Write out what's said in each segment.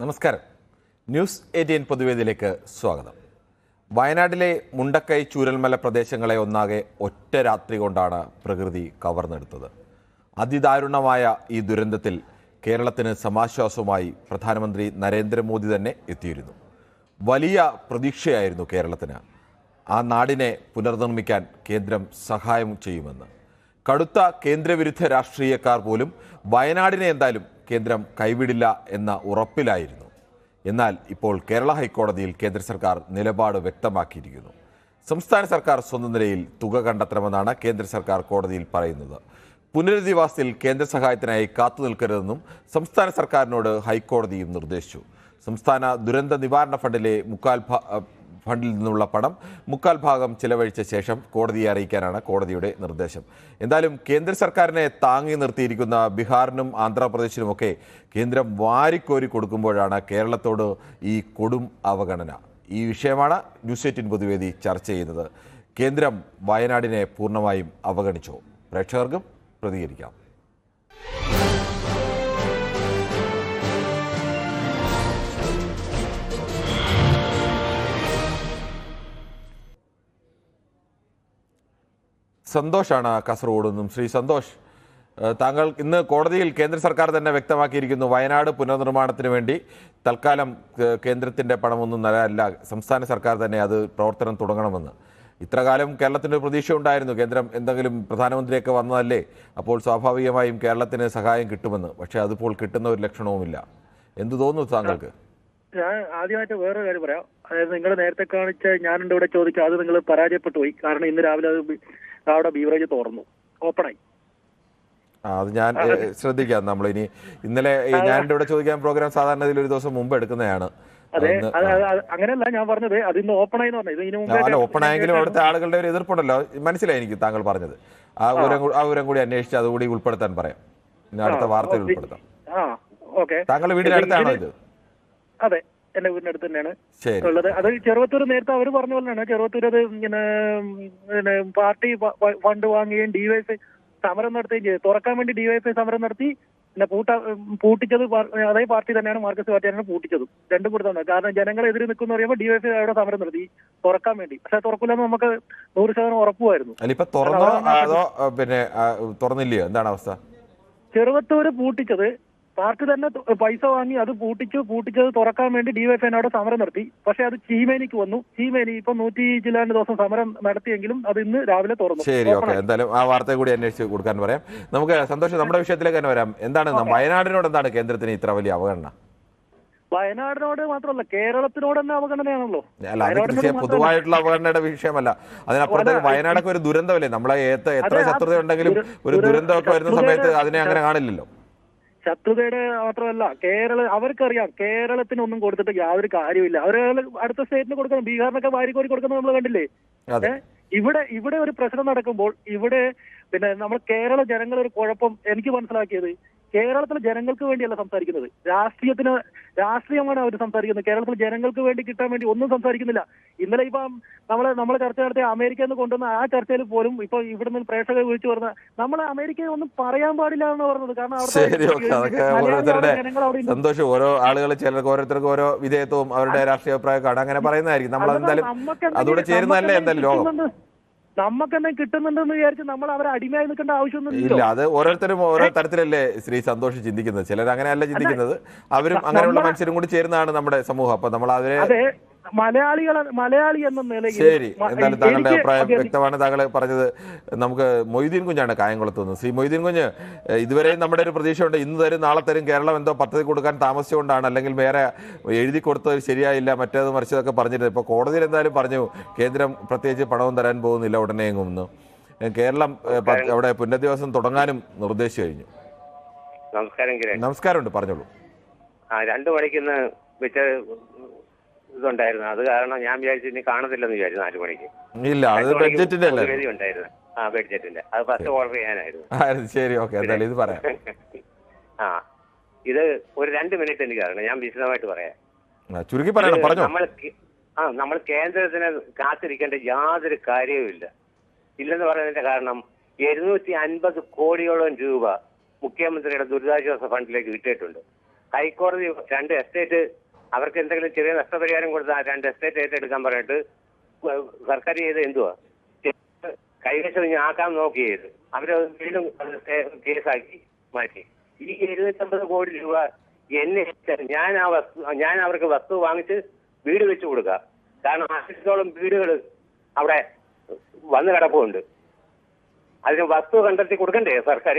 നമസ്കാരം. ന്യൂസ് 18 പൊതുവേദിയിലേക്ക് സ്വാഗതം. വയനാട്ടിലെ മുണ്ടക്കൈ ചൂരൽമല പ്രദേശങ്ങളെ ഒന്നാകെ ഒറ്റ രാത്രി കൊണ്ടാണ് പ്രകൃതി കവർന്നെടുത്തത്. അതിദാരുണമായ ഈ ദുരന്തത്തിൽ കേരളത്തിന് സമാശ്വാസവുമായി പ്രധാനമന്ത്രി നരേന്ദ്രമോദി തന്നെ എത്തിയിരുന്നു. വലിയ പ്രതീക്ഷയായിരുന്നു കേരളത്തിന്. ആ നാടിനെ പുനർനിർമ്മിക്കാൻ കേന്ദ്രം സഹായം ചെയ്യുമെന്ന്. കടുത്ത കേന്ദ്രവിരുദ്ധ രാഷ്ട്രീയക്കാർ പോലും വയനാടിനെ എന്തായാലും കേന്ദ്രം കൈവിടില്ല എന്ന ഉറപ്പിലായിരുന്നു. എന്നാൽ ഇപ്പോൾ കേരള ഹൈക്കോടതിയിൽ കേന്ദ്ര സർക്കാർ നിലപാട് വ്യക്തമാക്കിയിരിക്കുന്നു. സംസ്ഥാന സർക്കാർ സ്വന്തം നിലയിൽ തുക കണ്ടെത്തണമെന്നാണ് കേന്ദ്ര സർക്കാർ കോടതിയിൽ പറയുന്നത്. പുനരധിവാസത്തിൽ കേന്ദ്ര സഹായത്തിനായി കാത്തു നിൽക്കരുതെന്നും സംസ്ഥാന സർക്കാരിനോട് ഹൈക്കോടതിയും നിർദ്ദേശിച്ചു. സംസ്ഥാന ദുരന്ത നിവാരണ ഫണ്ടിലെ ഫണ്ടിൽ നിന്നുള്ള പണം 1/4 ചിലവഴിച്ച ശേഷം കോടതിയെ അറിയിക്കാനാണ് കോടതിയുടെ നിർദ്ദേശം. എന്തായാലും കേന്ദ്ര സർക്കാരിനെ താങ്ങി നിർത്തിയിരിക്കുന്ന ബീഹാറിനും ആന്ധ്രാപ്രദേശിനുമൊക്കെ കേന്ദ്രം വാരിക്കോരി കൊടുക്കുമ്പോഴാണ് കേരളത്തോട് ഈ കൊടും അവഗണന. ഈ വിഷയമാണ് ന്യൂസ് 18 പൊതുവേദി ചർച്ച ചെയ്യുന്നത്. കേന്ദ്രം വയനാടിനെ പൂർണ്ണമായും അവഗണിച്ചോ? പ്രേക്ഷകർക്കും പ്രതികരിക്കാം. സന്തോഷാണ് കാസർഗോഡ് നിന്നും. ശ്രീ സന്തോഷ്, താങ്കൾ ഇന്ന് കോടതിയിൽ കേന്ദ്ര സർക്കാർ തന്നെ വ്യക്തമാക്കിയിരിക്കുന്നു വയനാട് പുനർനിർമ്മാണത്തിന് വേണ്ടി തൽക്കാലം കേന്ദ്രത്തിൻ്റെ പണമൊന്നും നൽകാനില്ല, സംസ്ഥാന സർക്കാർ തന്നെ അത് പ്രവർത്തനം തുടങ്ങണമെന്ന്. ഇത്രകാലം കേരളത്തിൻ്റെ പ്രതീക്ഷ ഉണ്ടായിരുന്നു കേന്ദ്രം എന്തെങ്കിലും പ്രധാനമന്ത്രിയൊക്കെ വന്നതല്ലേ, അപ്പോൾ സ്വാഭാവികമായും കേരളത്തിന് സഹായം കിട്ടുമെന്ന്. പക്ഷേ അതിപ്പോൾ കിട്ടുന്ന ഒരു ലക്ഷണവുമില്ല. എന്ത് തോന്നുന്നു താങ്കൾക്ക്? ഞാൻ ആദ്യമായിട്ട് വേറൊരു കാര്യം പറയാം. അതായത് നിങ്ങൾ നേരത്തെ കാണിച്ച ഞാനുണ്ട് ഇവിടെ ചോദിക്കുക, അത് നിങ്ങൾ പരാജയപ്പെട്ടു പോയി. കാരണം ഇന്ന് രാവിലെ അത് അവിടെ ബീവറേജ് തുറന്നു, ഓപ്പണായി. അത് ഞാൻ ശ്രദ്ധിക്കാം. നമ്മളിനി ഇന്നലെ ഞാനുണ്ട് ഇവിടെ ചോദിക്കാൻ പ്രോഗ്രാം സാധാരണ ഒരു ദിവസം മുമ്പ് എടുക്കുന്നതാണ്. അതെ, അങ്ങനെയല്ല ഞാൻ പറഞ്ഞത്, അത് ഇന്ന് ഓപ്പണായി എന്ന് പറഞ്ഞത്. ഇതിന് മുമ്പ് ഓപ്പൺ ആയെങ്കിലും അവിടുത്തെ ആളുകളുടെ ഒരു എതിർപ്പുണ്ടല്ലോ, മനസ്സിലായി എനിക്ക് താങ്കൾ പറഞ്ഞത്. ആ വിവരം കൂടി അന്വേഷിച്ച് അതുകൂടി ഉൾപ്പെടുത്താൻ പറയാം, അടുത്ത വാർത്തയിൽ ഉൾപ്പെടുത്താം. താങ്കളുടെ വീടിനടുത്താണോ ഇത്? അതെ, എന്റെ വീടിനടുത്ത് തന്നെയാണ് ഉള്ളത്. അത് ചെറുവത്തൂർ നേരത്തെ അവർ പറഞ്ഞ പോലെയാണ്. ചെറുവത്തൂർ അത് ഇങ്ങനെ പാർട്ടി ഫണ്ട് വാങ്ങുകയും ഡിവൈഎഫ്ഐ സമരം നടത്തുകയും ചെയ്തു. തുറക്കാൻ വേണ്ടി ഡിവൈഎഫ്ഐ സമരം നടത്തി. പിന്നെ പൂട്ടിച്ചത് അതേ പാർട്ടി തന്നെയാണ്, മാർക്സിസ്റ്റ് പാർട്ടി തന്നെയാണ് പൂട്ടിച്ചതും. രണ്ടും കൊടുത്താണ്. കാരണം ജനങ്ങളെതിരെ നിൽക്കുന്ന പറയുമ്പോൾ ഡിവൈഎഫ്ഐ അവിടെ സമരം നടത്തി തുറക്കാൻ വേണ്ടി. പക്ഷെ തുറക്കില്ലെന്ന് നമുക്ക് 100% ഉറപ്പുമായിരുന്നു. പിന്നെ തുറന്നില്ലയോ? എന്താണ് അവസ്ഥ? ചെറുവത്തൂര് പൂട്ടിച്ചത് പാർട്ടി തന്നെ പൈസ വാങ്ങി അത് പൂട്ടിച്ചത് തുറക്കാൻ വേണ്ടി ഡിവൈഎഫ്ഐ സമരം നടത്തി. പക്ഷെ അത് ചീമേനിക്ക് വന്നു. ചീമേനി ഇപ്പൊ 100 ചില്ലാണ്ട് ദിവസം സമരം നടത്തിയെങ്കിലും അത് ഇന്ന് രാവിലെ തുറന്നു. ശരി, ഓക്കെ. എന്തായാലും ആ വാർത്ത കൂടി അന്വേഷിച്ച് കൊടുക്കാൻ പറയാം. നമുക്ക് സന്തോഷം, നമ്മുടെ വിഷയത്തിലേക്ക് തന്നെ വരാം. എന്താണ് വയനാടിനോട് എന്താണ് കേന്ദ്രത്തിന് ഇത്ര വലിയ അവഗണന? വയനാടിനോട് മാത്രമല്ല, കേരളത്തിനോട് തന്നെ അവഗണനയാണല്ലോ. അല്ല, അത് പൊതുവായിട്ടുള്ള അവഗണനയുടെ വിഷയമല്ല. അതിനപ്പുറത്തേക്ക് വയനാടൊക്കെ ഒരു ദുരന്തമല്ലേ. നമ്മളെ എത്ര ശത്രുത ഉണ്ടെങ്കിലും ഒരു ദുരന്തമൊക്കെ വരുന്ന സമയത്ത് അതിനെ അങ്ങനെ കാണില്ലല്ലോ. ശത്രുതയുടെ മാത്രമല്ല, അവർക്കറിയാം കേരളത്തിനൊന്നും കൊടുത്തിട്ട് യാതൊരു കാര്യമില്ല. അവര് അടുത്ത സ്റ്റേറ്റിന് കൊടുക്കണം. ബീഹാറിനൊക്കെ വാരിക്കോരി കൊടുക്കുന്നത് നമ്മൾ കണ്ടില്ലേ. ഇവിടെ ഒരു പ്രശ്നം നടക്കുമ്പോൾ ഇവിടെ പിന്നെ നമ്മൾ കേരള ജനങ്ങളൊരു കുഴപ്പം എനിക്ക് മനസ്സിലാക്കിയത്, കേരളത്തിലെ ജനങ്ങൾക്ക് വേണ്ടിയല്ല സംസാരിക്കുന്നത്, രാഷ്ട്രീയമാണ് അവർ സംസാരിക്കുന്നത്. കേരളത്തിലെ ജനങ്ങൾക്ക് വേണ്ടി കിട്ടാൻ വേണ്ടി ഒന്നും സംസാരിക്കുന്നില്ല. ഇന്നലെ ഇപ്പം നമ്മളെ ചർച്ച നടത്തിയ അമേരിക്കയിൽ നിന്ന് കൊണ്ടുവന്ന ആ ചർച്ചയിൽ പോലും ഇപ്പൊ ഇവിടുന്ന് പ്രേക്ഷകരെ വിളിച്ചു പറഞ്ഞ നമ്മളെ അമേരിക്കയെ ഒന്നും പറയാൻ പാടില്ല എന്ന് പറഞ്ഞത്. കാരണം സന്തോഷം, ഓരോ ആളുകൾ ചിലർക്ക് ഓരോരുത്തർക്കും ഓരോ വിധേയത്വവും അവരുടെ രാഷ്ട്രീയ അഭിപ്രായമൊക്കെ അങ്ങനെ പറയുന്നതായിരിക്കും. നമ്മൾ എന്തായാലും അതുകൂടെ ചേരുന്നതല്ലേ എന്തായാലും ലോകം. നമുക്ക് തന്നെ കിട്ടുന്നുണ്ടെന്ന് വിചാരിച്ച് നമ്മൾ അവരെ അടിമയായി നിൽക്കേണ്ട ആവശ്യമൊന്നും ഇല്ല. അത് ഓരോരുത്തരും ഓരോ തരത്തിലല്ലേ ശ്രീ സന്തോഷ് ചിന്തിക്കുന്നത്. ചിലർ അങ്ങനെയല്ല ചിന്തിക്കുന്നത്. അവരും അങ്ങനെയുള്ള മനുഷ്യരും കൂടി ചേരുന്നതാണ് നമ്മുടെ സമൂഹം. അപ്പൊ നമ്മൾ അവരെ മലയാളി എന്ന നിലയിൽ ശരി. എന്തായാലും താങ്കളുടെ അഭിപ്രായം വ്യക്തമാണ്. താങ്കൾ പറഞ്ഞത്. നമുക്ക് മൊയ്തീൻ കുഞ്ഞാണ് കായംകുളത്ത് നിന്ന്. ശ്രീ മൊയ്തീൻ കുഞ്ഞ്, ഇതുവരെയും നമ്മുടെ ഒരു പ്രതീക്ഷയുണ്ട്, ഇന്ന് തരും നാളെ തരും, കേരളം എന്തോ പദ്ധതി കൊടുക്കാൻ താമസിച്ചുകൊണ്ടാണ്, അല്ലെങ്കിൽ വേറെ എഴുതി കൊടുത്തത് ശരിയായില്ല, മറ്റേത് മറിച്ചതൊക്കെ പറഞ്ഞിരുന്നത്. ഇപ്പോൾ കോടതിയിൽ എന്തായാലും പറഞ്ഞു കേന്ദ്രം പ്രത്യേകിച്ച് പണവും തരാൻ പോകുന്നില്ല ഉടനെ എങ്ങുമെന്ന്. കേരളം അവിടെ പുനരധിവാസം തുടങ്ങാനും നിർദ്ദേശിച്ചു കഴിഞ്ഞു. നമസ്കാരമുണ്ട്, പറഞ്ഞോളൂ. 2 മണിക്ക് വെച്ച ഇതുണ്ടായിരുന്നു. അത് കാരണം ഞാൻ വിചാരിച്ചു ഇനി കാണത്തില്ലെന്ന് വിചാരിച്ചു. 4 മണിക്ക് ഇല്ല, അത് ബഡ്ജറ്റിന്റെ ഉണ്ടായിരുന്നു. ബഡ്ജറ്റിന്റെ അത് ഫസ്റ്റ് ഓർഡർ ചെയ്യാനായിരുന്നു. ശരി, ഓക്കെ. എന്തായാലും ഇത് പറയാം. ഇത് ഒരു 2 മിനിറ്റ് എനിക്ക് അറിയണം. ഞാൻ വിശദമായിട്ട് പറയാം. ചുരുക്കി പറയണം, പറഞ്ഞോ. നമ്മൾ കേന്ദ്രത്തിന് കാത്തിരിക്കേണ്ട യാതൊരു കാര്യവുമില്ല. ഇല്ലെന്ന് പറയുന്നതിന്റെ കാരണം 750 കോടിയോളം രൂപ മുഖ്യമന്ത്രിയുടെ ദുരിതാശ്വാസ ഫണ്ടിലേക്ക് കിട്ടിയിട്ടുണ്ട്. ഹൈക്കോടതി 2 എസ്റ്റേറ്റ് അവർക്ക് എന്തെങ്കിലും ചെറിയ നഷ്ടപരിഹാരം കൊടുത്ത് ആ 2 എസ്റ്റേറ്റ് ഏറ്റെടുക്കാൻ പറഞ്ഞിട്ട് സർക്കാർ ചെയ്ത് എന്തുവാ കൈവശം ആക്കാൻ നോക്കിയത് അവര് വീണ്ടും കേസാക്കി മാറ്റി. ഈ 250 കോടി രൂപ എന്നെ ഞാൻ അവർക്ക് വസ്തു വാങ്ങിച്ച് വീട് വെച്ച് കൊടുക്കാം. കാരണം 1000ഓളം വീടുകൾ അവിടെ വന്നു കിടപ്പുണ്ട്. അതിന് വസ്തു കണ്ടെത്തി കൊടുക്കണ്ടേ സർക്കാർ?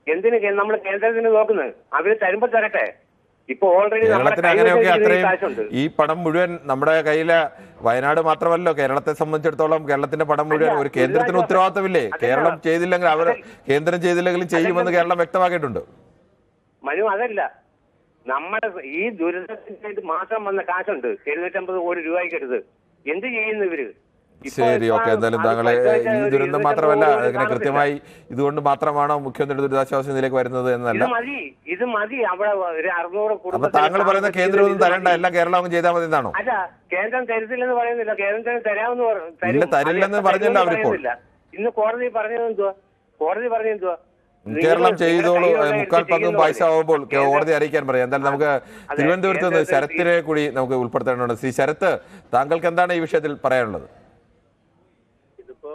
എന്തിന് നമ്മൾ കേന്ദ്രത്തിന് നോക്കുന്നത്? അവര് തരുമ്പോ തരട്ടെ. ഇപ്പൊ ഓൾറെഡി കേരളത്തിന് അങ്ങനെയൊക്കെ അത്രയും ഈ പണം മുഴുവൻ നമ്മുടെ കയ്യിലെ വയനാട് മാത്രമല്ലോ, കേരളത്തെ സംബന്ധിച്ചിടത്തോളം കേരളത്തിന്റെ പണം മുഴുവൻ ഒരു കേന്ദ്രത്തിന് ഉത്തരവാദിത്തമില്ലേ? കേരളം ചെയ്തില്ലെങ്കിൽ അവർ കേന്ദ്രം ചെയ്തില്ലെങ്കിലും ചെയ്യുമെന്ന് കേരളം വ്യക്തമാക്കിയിട്ടുണ്ട്. മനു, അതല്ല, നമ്മുടെ ഈ ദുരിതത്തിന് മാത്രം വന്ന കാശുണ്ട് 750 കോടി രൂപയ്ക്കടുത്ത്. എന്ത് ചെയ്യുന്നു ഇവര്? ശരി, ഓക്കെ. എന്തായാലും താങ്കളെ ഈ ദുരന്തം മാത്രമല്ല, അങ്ങനെ കൃത്യമായി ഇതുകൊണ്ട് മാത്രമാണോ മുഖ്യമന്ത്രി ദുരിതാശ്വാസ നിധിയിലേക്ക് വരുന്നത് എന്നല്ല. ഇത് മതി. അവിടെ ഒരു 600 അപ്പൊ താങ്കൾ പറയുന്ന കേന്ദ്രം ഒന്നും തരണ്ട, എല്ലാം കേരളം അങ്ങ് ചെയ്താൽ മതി എന്നാണോ? അല്ല, കേന്ദ്രം തരത്തില്ലെന്ന് പറയുന്നില്ല. കേന്ദ്രത്തിന് ഇല്ല, തരില്ലെന്ന് പറഞ്ഞല്ലോ അവരിപ്പോൾ. ഇന്ന് കോടതി പറഞ്ഞതെന്തുവാ? കേരളം ചെയ്തോളൂ, 3/4 പങ്കും പൈസ ആവുമ്പോൾ കോടതി അറിയിക്കാൻ പറയാം. എന്തായാലും നമുക്ക് തിരുവനന്തപുരത്ത് നിന്ന് ശരത്തിനെ കൂടി നമുക്ക് ഉൾപ്പെടുത്തേണ്ടതുണ്ട്. ശ്രീ ശരത്ത്, താങ്കൾക്ക് എന്താണ് ഈ വിഷയത്തിൽ പറയാനുള്ളത്? ഇതിപ്പോ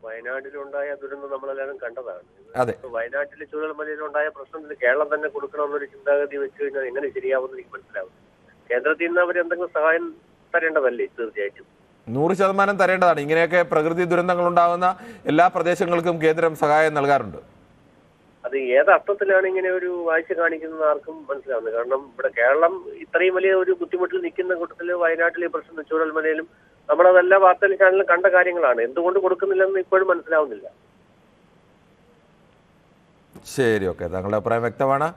വയനാട്ടിലുണ്ടായ ദുരന്തം നമ്മളെല്ലാവരും കണ്ടതാണ്. അതെ, വയനാട്ടിലെ ചൂരൽമലയിലുണ്ടായ പ്രശ്നത്തിൽ കേരളം തന്നെ കൊടുക്കണമെന്നൊരു ചിന്താഗതി വെച്ച് കഴിഞ്ഞാൽ എങ്ങനെ ശരിയാവുമെന്ന് എനിക്ക് മനസ്സിലാവും. കേന്ദ്രത്തിൽ നിന്ന് അവർ എന്തെങ്കിലും സഹായം തരേണ്ടതല്ലേ? തീർച്ചയായിട്ടും 100% തരേണ്ടതാണ്. ഇങ്ങനെയൊക്കെ പ്രകൃതി ദുരന്തങ്ങൾ ഉണ്ടാകുന്ന എല്ലാ പ്രദേശങ്ങൾക്കും കേന്ദ്രം സഹായം നൽകാറുണ്ട്. അത് ഏത് അർത്ഥത്തിലാണ് ഇങ്ങനെ ഒരു വാഴ്ച കാണിക്കുന്നത് ആർക്കും മനസ്സിലാവുന്നത്. കാരണം ഇവിടെ കേരളം ഇത്രയും വലിയ ഒരു ബുദ്ധിമുട്ടിൽ നിൽക്കുന്ന കൂട്ടത്തിൽ വയനാട്ടിലെ പ്രശ്നം ചൂരൽമലയിലും നമ്മളതെല്ലാ വാർത്താ ചാനലിലും കണ്ട കാര്യങ്ങളാണ്. എന്തുകൊണ്ട് കൊടുക്കുന്നില്ലെന്ന് ഇപ്പോഴും മനസ്സിലാവുന്നില്ല. ശരി, ഓക്കെ. താങ്കളുടെ അഭിപ്രായം വ്യക്തമാണ്.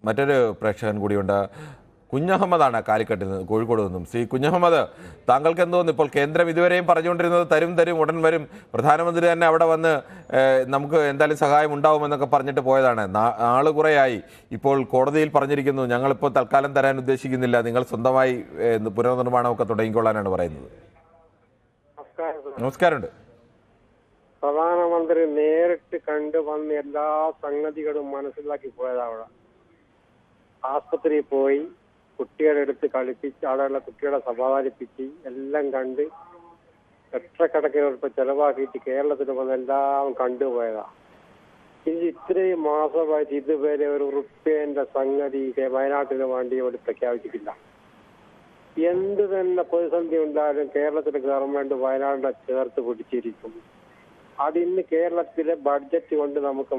മറ്റൊരു പ്രേക്ഷകൻ കൂടിയുണ്ട്. കുഞ്ഞഹമ്മദാണ് കാലിക്കട്ടിൽ നിന്ന്, കോഴിക്കോട് നിന്നും. ശ്രീ കുഞ്ഞഹമ്മദ്, താങ്കൾക്ക് എന്ത് തോന്നുന്നു? ഇപ്പോൾ കേന്ദ്രം ഇതുവരെയും പറഞ്ഞുകൊണ്ടിരുന്നത് തരും ഉടൻ വരും, പ്രധാനമന്ത്രി തന്നെ അവിടെ വന്ന് നമുക്ക് എന്തായാലും സഹായം ഉണ്ടാവുമെന്നൊക്കെ പറഞ്ഞിട്ട് പോയതാണ്. നാള് കുറേയായി. ഇപ്പോൾ കോടതിയിൽ പറഞ്ഞിരിക്കുന്നു ഞങ്ങളിപ്പോൾ തൽക്കാലം തരാൻ ഉദ്ദേശിക്കുന്നില്ല, നിങ്ങൾ സ്വന്തമായി പുനർനിർമ്മാണമൊക്കെ തുടങ്ങിക്കൊള്ളാനാണ് പറയുന്നത്. നമസ്കാരമുണ്ട്. പ്രധാനമന്ത്രി നേരിട്ട് കണ്ടുവന്ന് എല്ലാ സംഗതികളും മനസ്സിലാക്കി പോയതവിടെ. ആസ്പത്രിയിൽ പോയി കുട്ടികളെ എടുത്ത് കളിപ്പിച്ച് അവിടെയുള്ള കുട്ടികളെ സമാധാനിപ്പിച്ച് എല്ലാം കണ്ട് ലക്ഷക്കണക്കിന് ഉറുപ്പിക ചെലവാക്കിയിട്ട് കേരളത്തിൽ വന്ന് എല്ലാം കണ്ടുപോയതാ. ഇനി ഇത്രയും മാസമായിട്ട് ഇതുവരെ ഒരു ഉറുപ്പ്യന്റെ സംഗതി വയനാട്ടിന് വേണ്ടി ഇവിടെ പ്രഖ്യാപിച്ചിട്ടില്ല. എന്ത് തന്നെ പ്രതിസന്ധി ഉണ്ടായാലും കേരളത്തിലെ ഗവൺമെന്റ് വയനാടിനെ ചേർത്ത് പിടിച്ചിരിക്കും. അതിന്ന് കേരളത്തിലെ ബഡ്ജറ്റ് കൊണ്ട് നമുക്ക്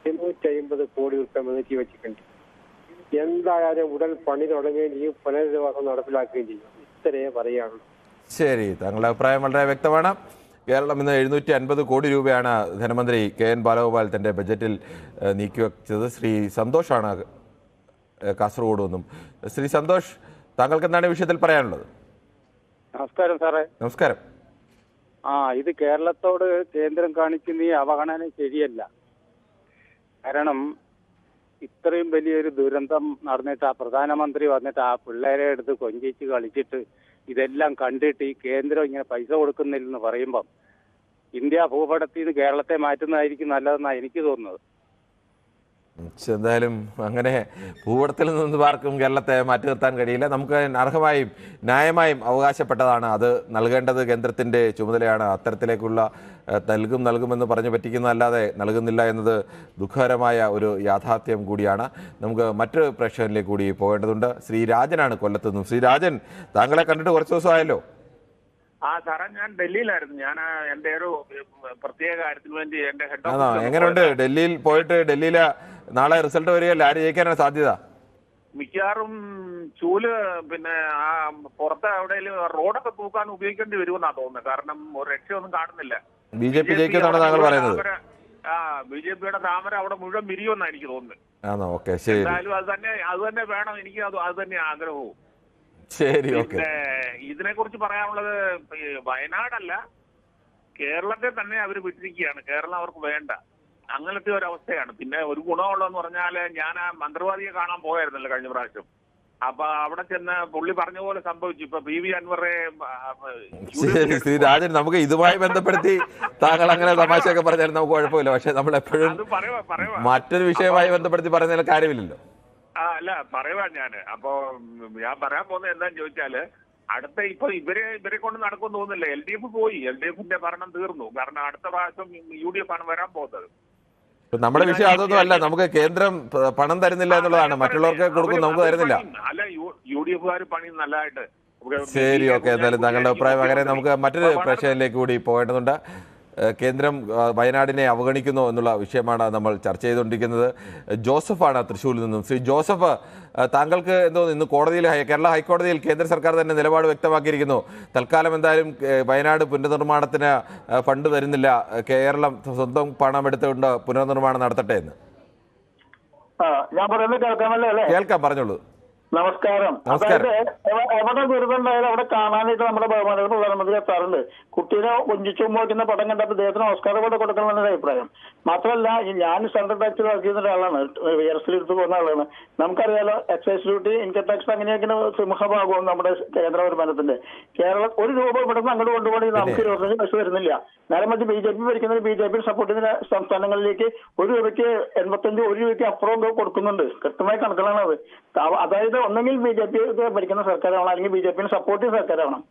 250 കോടി രൂപ നീക്കി വെച്ചിട്ടുണ്ട്. എന്തായാലും ഉടൻ പണി തുടങ്ങുകയും ചെയ്യും, പുനരധിവാസം നടപ്പിലാക്കുകയും ചെയ്യും. ഇത്രയേ പറയാനുള്ളൂ. ശരി, താങ്കളുടെ അഭിപ്രായം വളരെ വ്യക്തമാണ്. കേരളം ഇന്ന് 750 കോടി രൂപയാണ് ധനമന്ത്രി KN ബാലഗോപാൽ തൻ്റെ ബജറ്റിൽ നീക്കിവെച്ചത്. ശ്രീ സന്തോഷാണ് കാസർഗോഡ് നിന്നും. ശ്രീ സന്തോഷ്, താങ്കൾക്ക് എന്താണ് ഈ വിഷയത്തിൽ പറയാനുള്ളത്? നമസ്കാരം സാറേ. നമസ്കാരം. ഇത് കേരളത്തോട് കേന്ദ്രം കാണിക്കുന്ന ഈ അവഗണന ശരിയല്ല. കാരണം ഇത്രയും വലിയൊരു ദുരന്തം നടന്നിട്ട് ആ പ്രധാനമന്ത്രി വന്നിട്ട് ആ പിള്ളേരെ എടുത്ത് കൊഞ്ചിച്ച് കളിച്ചിട്ട് ഇതെല്ലാം കണ്ടിട്ട് ഈ കേന്ദ്രം ഇങ്ങനെ പൈസ കൊടുക്കുന്നില്ലെന്ന് പറയുമ്പം ഇന്ത്യ ഭൂപടത്തിൽ നിന്ന് കേരളത്തെ മാറ്റുന്നതായിരിക്കും നല്ലതെന്നാണ് എനിക്ക് തോന്നുന്നത്. എന്തായാലും അങ്ങനെ ഭൂപടത്തിൽ നിന്ന് ആർക്കും കേരളത്തെ മാറ്റി നിർത്താൻ കഴിയില്ല. നമുക്ക് അർഹമായും ന്യായമായും അവകാശപ്പെട്ടതാണ്, അത് നൽകേണ്ടത് കേന്ദ്രത്തിൻ്റെ ചുമതലയാണ്. അത്തരത്തിലേക്കുള്ള നൽകുമെന്ന് പറഞ്ഞ് പറ്റിക്കുന്നതല്ലാതെ നൽകുന്നില്ല എന്നത് ദുഃഖകരമായ ഒരു യാഥാർത്ഥ്യം കൂടിയാണ്. നമുക്ക് മറ്റൊരു പ്രേക്ഷകനിലേക്ക് കൂടി പോകേണ്ടതുണ്ട്. ശ്രീ രാജനാണ് കൊല്ലത്തു നിന്നും. ശ്രീ രാജൻ, താങ്കളെ കണ്ടിട്ട് കുറച്ച് ദിവസമായല്ലോ. സാറേ, ഞാൻ ഡൽഹിയിലായിരുന്നു. ഞാൻ എന്റെ ഒരു പ്രത്യേക കാര്യത്തിന് വേണ്ടി എന്റെ ഹെഡ് ആണോ? എങ്ങനെയുണ്ട് ഡൽഹിയിൽ പോയിട്ട്? ഡൽഹിയിലെ നാളെ റിസൾട്ട് വരികയല്ലേ, ആര് ജയിക്കാനാണ് സാധ്യത? മിക്കവാറും ചൂല് പിന്നെ ആ പുറത്ത് അവിടെ റോഡൊക്കെ തൂക്കാൻ ഉപയോഗിക്കേണ്ടി വരുമെന്നാണ് തോന്നുന്നത്. കാരണം ഒരു രക്ഷയൊന്നും കാണുന്നില്ല. BJP ജയിക്കുമെന്നാണ് താങ്കൾ പറയുന്നത്? BJPയുടെ താമര അവിടെ മുഴുവൻ വിരിയുമെന്നാണ് എനിക്ക് തോന്നുന്നത്. ആണോ? ഓക്കെ, ശരി. എന്തായാലും അത് തന്നെ വേണം. എനിക്ക് അത് തന്നെ ആഗ്രഹവും. ശരി, ഓക്കെ. ഇതിനെ കുറിച്ച് പറയാനുള്ളത് വയനാടല്ല, കേരളത്തെ തന്നെ അവർ വിട്ടിരിക്കുകയാണ്. കേരളം അവർക്ക് വേണ്ട, അങ്ങനത്തെ ഒരു അവസ്ഥയാണ്. പിന്നെ ഒരു ഗുണമുള്ളതെന്ന് പറഞ്ഞാല്, ഞാൻ ആ മന്ത്രവാദിയെ കാണാൻ പോയായിരുന്നല്ലോ കഴിഞ്ഞ പ്രാവശ്യം. അപ്പൊ അവിടെ ചെന്ന് പുള്ളി പറഞ്ഞ പോലെ സംഭവിച്ചു. ഇപ്പൊ PV അൻവറെ. ശ്രീ രാജൻ, നമുക്ക് ഇതുമായി ബന്ധപ്പെടുത്തി താങ്കൾ അങ്ങനെ തമാശയൊക്കെ പറഞ്ഞാലും നമുക്ക് കുഴപ്പമില്ല. പക്ഷെ നമ്മൾ എപ്പോഴും മറ്റൊരു വിഷയവുമായി ബന്ധപ്പെടുത്തി പറയുന്നതിൽ കാര്യമില്ലല്ലോ. അല്ല പറയുവാ ഞാന്. അപ്പോ ഞാൻ പറയാൻ പോകുന്നത് എന്താന്ന് ചോദിച്ചാല്, അടുത്ത ഇപ്പൊ ഇവരെ കൊണ്ട് നടക്കുമെന്ന് തോന്നുന്നില്ല. LDF പോയി, LDFന്റെ ഭരണം തീർന്നു. കാരണം അടുത്ത പ്രാവശ്യം UDF ആണ് വരാൻ പോകുന്നത്. നമ്മുടെ വിഷയം അതൊന്നും അല്ല. നമുക്ക് കേന്ദ്രം പണം തരുന്നില്ല എന്നുള്ളതാണ്. മറ്റുള്ളവർക്ക് കൊടുക്കും, നമുക്ക് തരുന്നില്ല. അല്ല, UDFകാർ പണി നല്ലതായിട്ട്. ശരി, ഓക്കെ. എന്തായാലും താങ്കളുടെ അഭിപ്രായം അങ്ങനെ നമുക്ക് മറ്റൊരു പ്രശ്നത്തിലേക്ക് കൂടി പോകേണ്ടതുണ്ട്. കേന്ദ്രം വയനാടിനെ അവഗണിക്കുന്നു എന്നുള്ള വിഷയമാണ് നമ്മൾ ചർച്ച ചെയ്തുകൊണ്ടിരിക്കുന്നത്. ജോസഫാണ് തൃശ്ശൂരിൽ നിന്നും. ശ്രീ ജോസഫ്, താങ്കൾക്ക് എന്തോ ഇന്ന് കോടതിയിൽ കേരള ഹൈക്കോടതിയിൽ കേന്ദ്ര സർക്കാർ തന്നെ നിലപാട് വ്യക്തമാക്കിയിരിക്കുന്നു. തൽക്കാലം എന്തായാലും വയനാട് പുനർനിർമ്മാണത്തിന് ഫണ്ട് തരുന്നില്ല, കേരളം സ്വന്തം പണം എടുത്തുകൊണ്ട് പുനർനിർമ്മാണം നടത്തട്ടെ എന്ന്. ഞാൻ പറയുന്നത് കേൾക്കാമല്ലോ അല്ലേ? കേൾക്കാം, പറഞ്ഞോളൂ. നമസ്കാരം. അതായത് എവിടെ ദുരിതമുണ്ടായാലും അവിടെ കാണാനായിട്ട് നമ്മുടെ ബഹുമാനപ്പെട്ട പ്രധാനമന്ത്രി എത്താറുണ്ട്. കുട്ടീനെ കൊഞ്ചിച്ചുമ്പോ വയ്ക്കുന്ന പടം കണ്ടപ്പോൾ അദ്ദേഹത്തിന് ഓസ്കാർ അവാർഡ് കൊടുക്കണമെന്നൊരു അഭിപ്രായം. മാത്രമല്ല, ഞാൻ സെൻട്രൽ ടാക്സിൽ വർക്ക് ചെയ്യുന്ന ഒരാളാണ്, എടുത്ത് പോകുന്ന ആളാണ്. നമുക്കറിയാലോ, എക്സൈസ് ഡ്യൂട്ടി, ഇൻകം ടാക്സ് അങ്ങനെയൊക്കെ സിംഹഭാഗവും നമ്മുടെ കേന്ദ്ര വരുമാനത്തിന്റെ. കേരളം ഒരു രൂപ ഇവിടുന്ന് അങ്ങോട്ട് കൊണ്ടുപോകണമെങ്കിൽ നമുക്ക് 25 പൈസ വരുന്നില്ല. നേരെ മറിച്ച് BJP ഭരിക്കുന്നത് BJP സപ്പോർട്ട് ചെയ്യുന്ന സംസ്ഥാനങ്ങളിലേക്ക് 1 രൂപയ്ക്ക് 85, 1 രൂപയ്ക്ക് അപ്പുറം കൊടുക്കുന്നുണ്ട്. കൃത്യമായ കണക്കുകളാണ് അത്. അതായത് ഒന്നെങ്കിൽ BJP ഭരിക്കുന്ന സർക്കാരാവണം, അല്ലെങ്കിൽ BJP സപ്പോർട്ട് ചെയ്യുന്ന സർക്കാരാവണം.